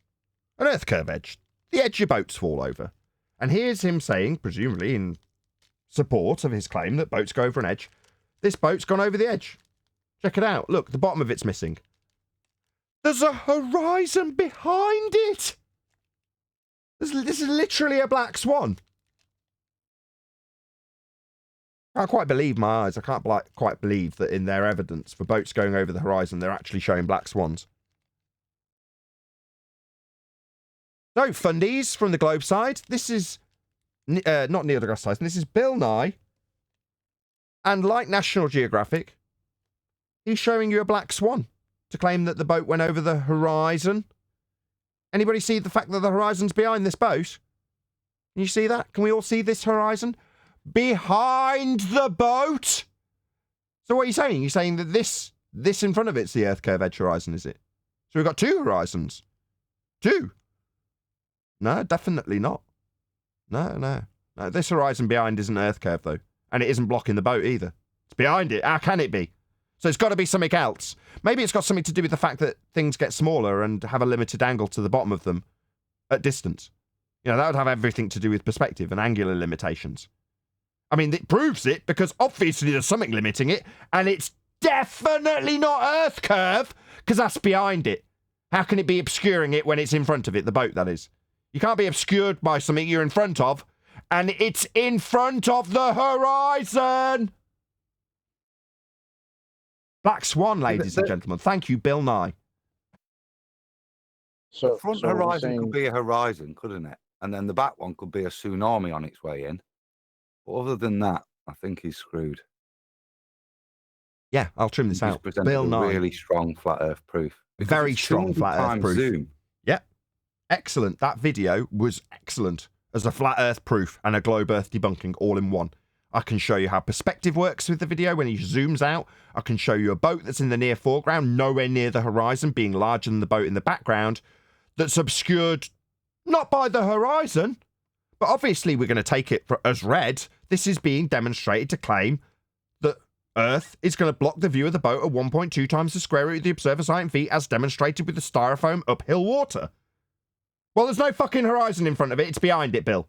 An Earth curve edge. The edge your boats fall over. And here's him saying, presumably in support of his claim that boats go over an edge, this boat's gone over the edge. Check it out. Look, the bottom of it's missing. There's a horizon behind it. This is literally a black swan. I can't quite believe my eyes. I can't quite believe that in their evidence for boats going over the horizon, they're actually showing black swans. So, fundies from the Globe side. This is not Neil deGrasse Tyson. This is Bill Nye. And like National Geographic, he's showing you a black swan to claim that the boat went over the horizon. Anybody see the fact that the horizon's behind this boat? Can you see that? Can we all see this horizon? Behind the boat? So what are you saying? You're saying that this in front of it's the Earth curve edge horizon, is it? So we've got two horizons. Two? No, definitely not. No. This horizon behind isn't Earth curve, though. And it isn't blocking the boat either. It's behind it. How can it be? So it's got to be something else. Maybe it's got something to do with the fact that things get smaller and have a limited angle to the bottom of them at distance. You know, that would have everything to do with perspective and angular limitations. I mean, it proves it because obviously there's something limiting it, and it's definitely not Earth curve because that's behind it. How can it be obscuring it when it's in front of it, the boat, that is? You can't be obscured by something you're in front of, and it's in front of the horizon. Black Swan, ladies and gentlemen. Thank you, Bill Nye. So, Front so we're horizon saying could be a horizon, couldn't it? And then the back one could be a tsunami on its way in. But other than that, I think he's screwed. Yeah, I'll trim this He's out. presented Bill a Nye. really strong flat Earth proof. Because Very it's strong 200 flat Earth times proof. Zoom. Yep. Excellent. That video was excellent as a flat Earth proof and a globe Earth debunking all in one. I can show you how perspective works with the video when he zooms out. I can show you a boat that's in the near foreground, nowhere near the horizon, being larger than the boat in the background, that's obscured not by the horizon, but obviously we're going to take it as read. This is being demonstrated to claim that Earth is going to block the view of the boat at 1.2 times the square root of the observer's height in feet, as demonstrated with the styrofoam uphill water. Well, there's no fucking horizon in front of it. It's behind it, Bill.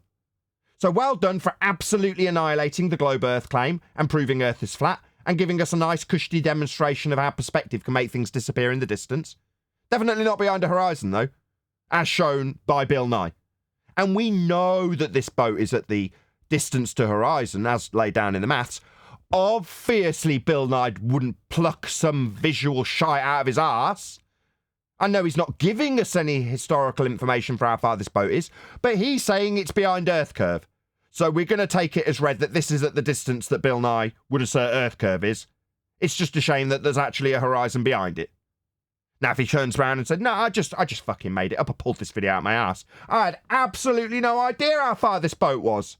So well done for absolutely annihilating the globe Earth claim and proving Earth is flat and giving us a nice cushy demonstration of how perspective can make things disappear in the distance. Definitely not behind a horizon, though, as shown by Bill Nye. And we know that this boat is at the distance to horizon, as laid down in the maths. Obviously, Bill Nye wouldn't pluck some visual shite out of his arse. I know he's not giving us any historical information for how far this boat is, but he's saying it's behind Earth curve. So we're going to take it as read that this is at the distance that Bill Nye would assert Earth curve is. It's just a shame that there's actually a horizon behind it. Now, if he turns around and said, no, I just fucking made it up. I pulled this video out of my ass. I had absolutely no idea how far this boat was.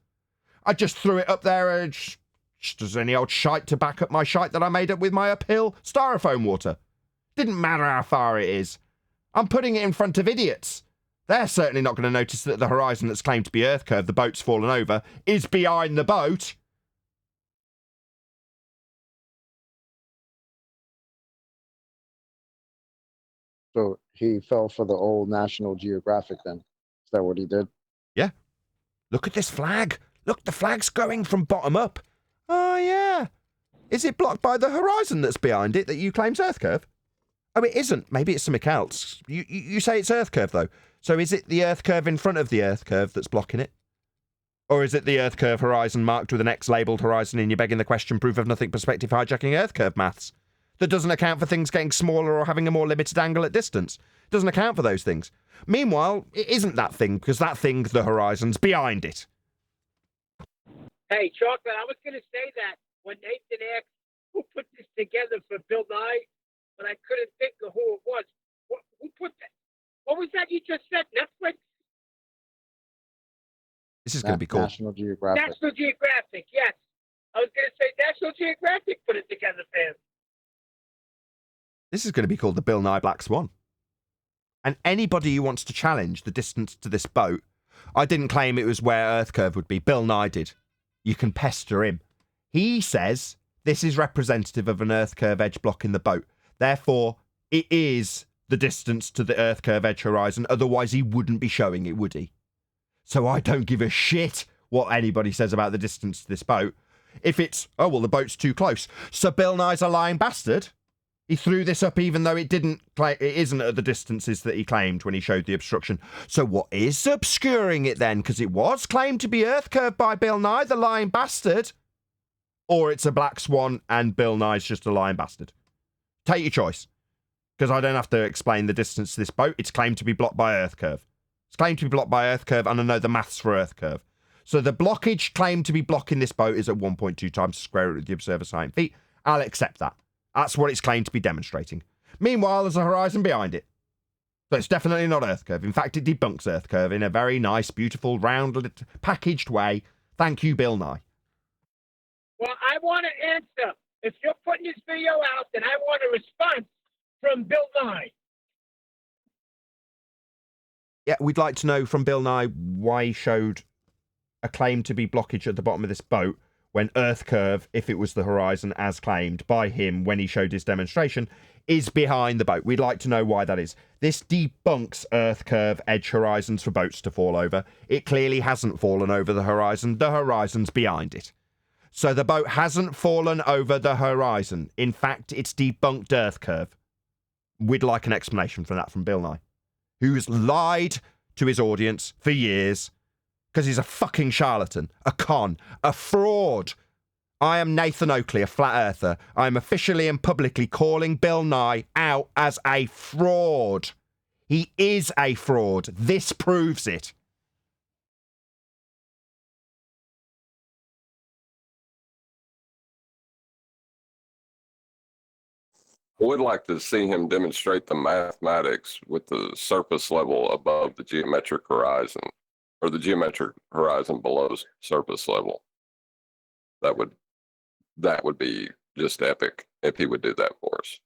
I just threw it up there and just as any old shite to back up my shite that I made up with my uphill styrofoam water. Didn't matter how far it is. I'm putting it in front of idiots. They're certainly not going to notice that the horizon that's claimed to be Earth curve, the boat's fallen over, is behind the boat. So he fell for the old National Geographic then. Is that what he did? Yeah. Look at this flag. Look, the flag's going from bottom up. Oh, yeah. Is it blocked by the horizon that's behind it that you claim's Earth curve? Oh, it isn't. Maybe it's something else. You say it's Earth curve, though. So is it the Earth curve in front of the Earth curve that's blocking it? Or is it the Earth curve horizon marked with an X labelled horizon and you're begging the question proof of nothing perspective hijacking Earth curve maths? That doesn't account for things getting smaller or having a more limited angle at distance. Doesn't account for those things. Meanwhile, it isn't that thing, because that thing, the horizon's behind it. Hey, Chocolate, I was going to say that when Nathan asked who put this together for Bill Nye, but I couldn't think of who it was. Who put that? What was that you just said? Netflix? This is going to be called National Geographic. National Geographic, yes. I was going to say National Geographic put it together, fam. This is going to be called the Bill Nye Black Swan. And anybody who wants to challenge the distance to this boat, I didn't claim it was where Earth curve would be. Bill Nye did. You can pester him. He says this is representative of an Earth curve edge blocking the boat. Therefore, it is the distance to the Earth curve edge horizon. Otherwise, he wouldn't be showing it, would he? So I don't give a shit what anybody says about the distance to this boat. If it's, oh, well, the boat's too close. So Bill Nye's a lying bastard. He threw this up even though it isn't at the distances that he claimed when he showed the obstruction. So what is obscuring it then? Because it was claimed to be Earth curve by Bill Nye, the lying bastard. Or it's a black swan and Bill Nye's just a lying bastard. Take your choice. Because I don't have to explain the distance to this boat. It's claimed to be blocked by Earth curve. It's claimed to be blocked by Earth curve, and I know the maths for Earth curve. So the blockage claimed to be blocking this boat is at 1.2 times the square root of the observer's height in feet. I'll accept that. That's what it's claimed to be demonstrating. Meanwhile, there's a horizon behind it. So it's definitely not Earth curve. In fact, it debunks Earth curve in a very nice, beautiful, round, packaged way. Thank you, Bill Nye. Well, I want an answer. If you're putting this video out, then I want a response from Bill Nye. Yeah, we'd like to know from Bill Nye why he showed a claim to be blockage at the bottom of this boat when Earth curve, if it was the horizon as claimed by him when he showed his demonstration, is behind the boat. We'd like to know why that is. This debunks Earth curve edge horizons for boats to fall over. It clearly hasn't fallen over the horizon. The horizon's behind it. So the boat hasn't fallen over the horizon. In fact, it's debunked Earth curve. We'd like an explanation for that from Bill Nye, who's lied to his audience for years because he's a fucking charlatan, a con, a fraud. I am Nathan Oakley, a flat earther. I am officially and publicly calling Bill Nye out as a fraud. He is a fraud. This proves it. I would like to see him demonstrate the mathematics with the surface level above the geometric horizon, or the geometric horizon below surface level. That would be just epic if he would do that for us.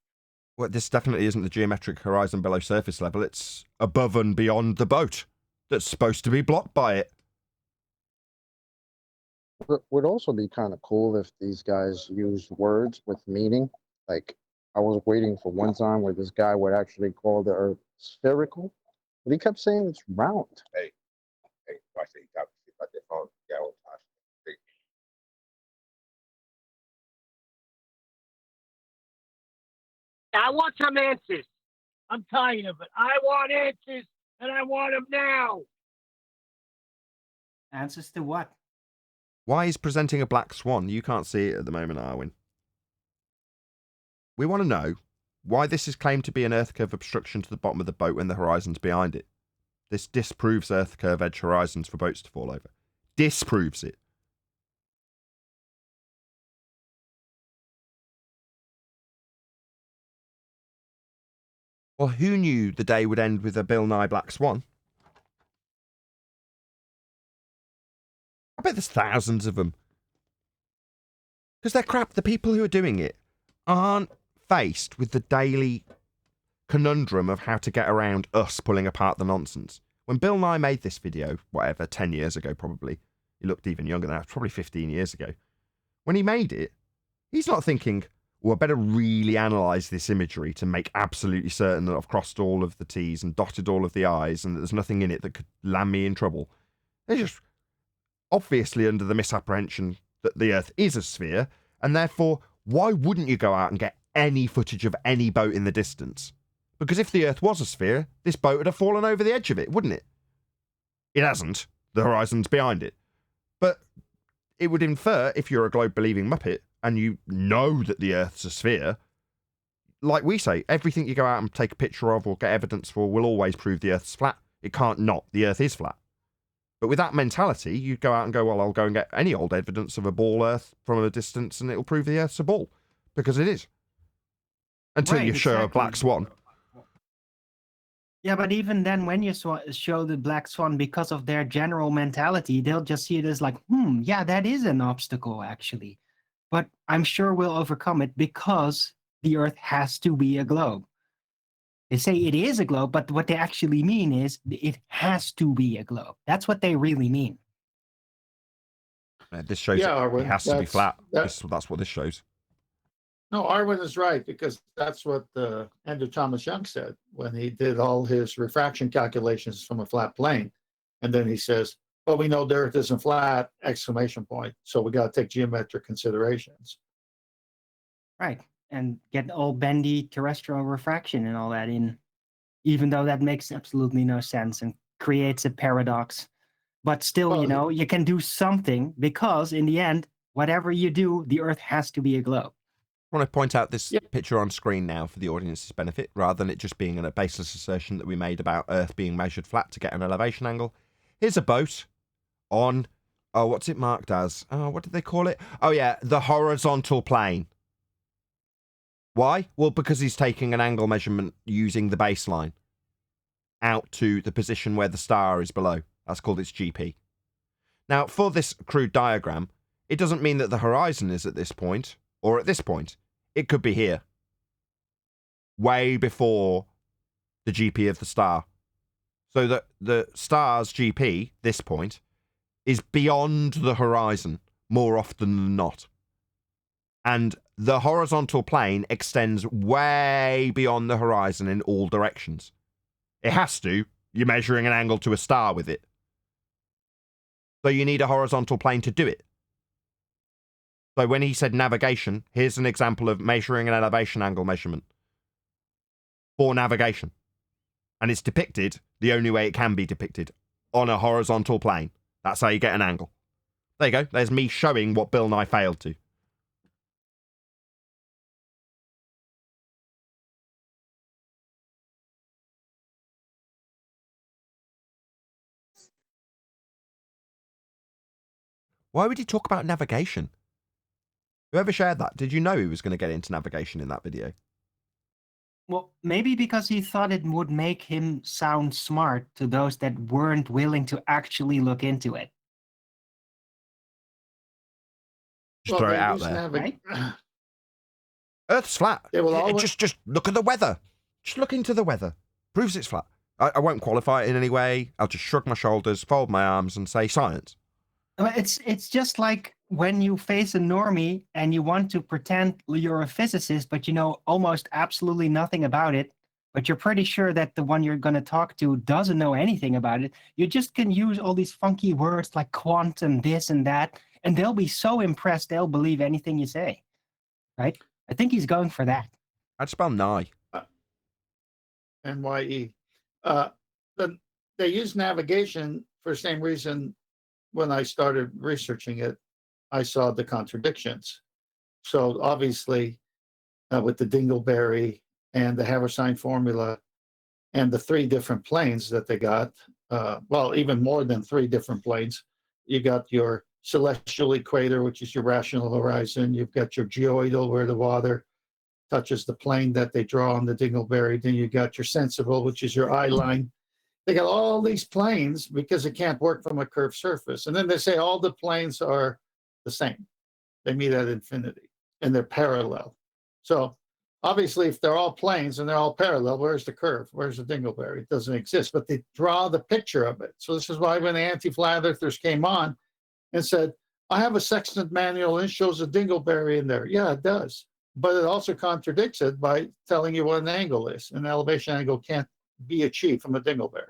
Well, this definitely isn't the geometric horizon below surface level. It's above and beyond the boat that's supposed to be blocked by it. Would also be kind of cool if these guys used words with meaning. Like, I was waiting for one time where this guy would actually call the Earth spherical, but he kept saying it's round. Hey, I think that I want some answers. I'm tired of it. I want answers, and I want them now. Answers to what? Why is presenting a black swan? You can't see it at the moment, Arwin. We want to know why this is claimed to be an Earth curve obstruction to the bottom of the boat when the horizon's behind it. This disproves Earth curve edge horizons for boats to fall over. Disproves it. Well, who knew the day would end with a Bill Nye Black Swan? I bet there's thousands of them. Because they're crap. The people who are doing it aren't faced with the daily conundrum of how to get around us pulling apart the nonsense. When Bill Nye made this video, whatever, 10 years ago probably, he looked even younger than that, probably 15 years ago. When he made it, he's not thinking, well, I better really analyse this imagery to make absolutely certain that I've crossed all of the T's and dotted all of the I's and that there's nothing in it that could land me in trouble. They're just obviously under the misapprehension that the Earth is a sphere, and therefore, why wouldn't you go out and get any footage of any boat in the distance? Because if the Earth was a sphere, this boat would have fallen over the edge of it, wouldn't it? It hasn't. The horizon's behind it. But it would infer, if you're a globe-believing muppet, and you know that the Earth's a sphere, like we say, everything you go out and take a picture of or get evidence for will always prove the Earth's flat. It can't not. The Earth is flat. But with that mentality, you go out and go, well, I'll go and get any old evidence of a ball Earth from a distance and it'll prove the Earth's a ball. Because it is. Until Right, you show a exactly. black swan. Yeah, but even then, when you show the black swan, because of their general mentality, they'll just see it as like, yeah, that is an obstacle, actually. But I'm sure we'll overcome it because the Earth has to be a globe. They say it is a globe, but what they actually mean is it has to be a globe. That's what they really mean. This shows Yeah, it Arwen, has to be flat. that's- That's what this shows. No, Arwen is right, because that's what Andrew Thomas Young said when he did all his refraction calculations from a flat plane. And then he says, well, we know the Earth isn't flat, exclamation point. So we got to take geometric considerations. Right. And get all bendy terrestrial refraction and all that in, even though that makes absolutely no sense and creates a paradox. But still, you know, you can do something because in the end, whatever you do, the Earth has to be a globe. I want to point out this picture on screen now for the audience's benefit, rather than it just being a baseless assertion that we made about Earth being measured flat to get an elevation angle. Here's a boat on, what's it marked as? What did they call it? Oh, yeah, the horizontal plane. Why? Well, because he's taking an angle measurement using the baseline out to the position where the star is below. That's called its GP. Now, for this crude diagram, it doesn't mean that the horizon is at this point or at this point. It could be here. Way before the GP of the star. So that the star's GP, this point, is beyond the horizon more often than not. And the horizontal plane extends way beyond the horizon in all directions. It has to. You're measuring an angle to a star with it. So you need a horizontal plane to do it. So when he said navigation, here's an example of measuring an elevation angle measurement for navigation. And it's depicted the only way it can be depicted, on a horizontal plane. That's how you get an angle. There you go. There's me showing what Bill Nye failed to. Why would he talk about navigation? Whoever shared that, did you know he was going to get into navigation in that video? Well, maybe because he thought it would make him sound smart to those that weren't willing to actually look into it. Just throw it they out use there. Right? Earth's flat. They will always... Just look at the weather. Just look into the weather. Proves it's flat. I won't qualify it in any way. I'll just shrug my shoulders, fold my arms, and say science. It's just like when you face a normie and you want to pretend you're a physicist, but you know almost absolutely nothing about it, but you're pretty sure that the one you're going to talk to doesn't know anything about it. You just can use all these funky words like quantum, this and that, and they'll be so impressed they'll believe anything you say. Right? I think he's going for that. I'd spell nye. NYE. But they use navigation for the same reason. When I started researching it, I saw the contradictions. So obviously, with the Dingleberry and the Haversine formula and the 3 different planes that they got, well, even more than 3 different planes, you got your celestial equator, which is your rational horizon. You've got your geoidal, where the water touches the plane that they draw on the Dingleberry. Then you got your sensible, which is your eye line. They got all these planes because it can't work from a curved surface. And then they say all the planes are the same. They meet at infinity and they're parallel. So obviously, if they're all planes and they're all parallel, where's the curve? Where's the Dingleberry? It doesn't exist, but they draw the picture of it. So this is why when the anti-flat earthers came on and said, I have a sextant manual and it shows a Dingleberry in there. Yeah, it does. But it also contradicts it by telling you what an angle is. An elevation angle can't be achieved from a Dingleberry.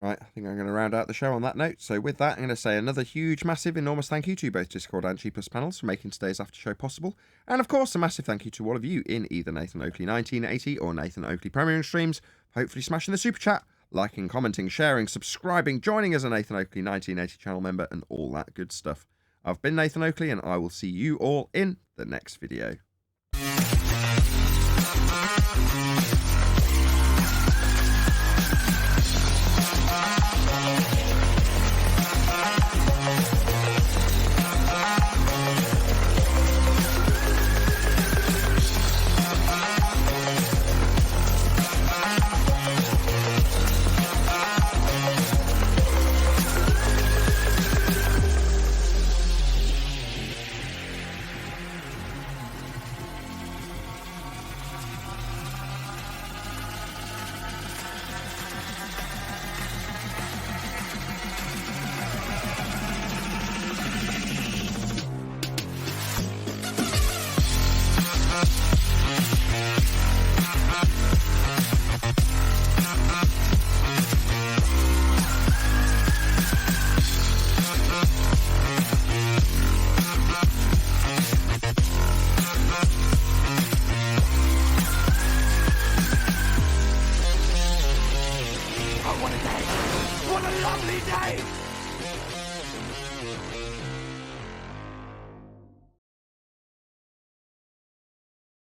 Right, I think I'm going to round out the show on that note. So with that, I'm going to say another huge, massive, enormous thank you to both Discord and G Plus panels for making today's after show possible. And of course, a massive thank you to all of you in either Nathan Oakley 1980 or Nathan Oakley Premium streams, hopefully smashing the super chat, liking, commenting, sharing, subscribing, joining as a Nathan Oakley 1980 channel member, and all that good stuff. I've been Nathan Oakley, and I will see you all in the next video. What a lovely day!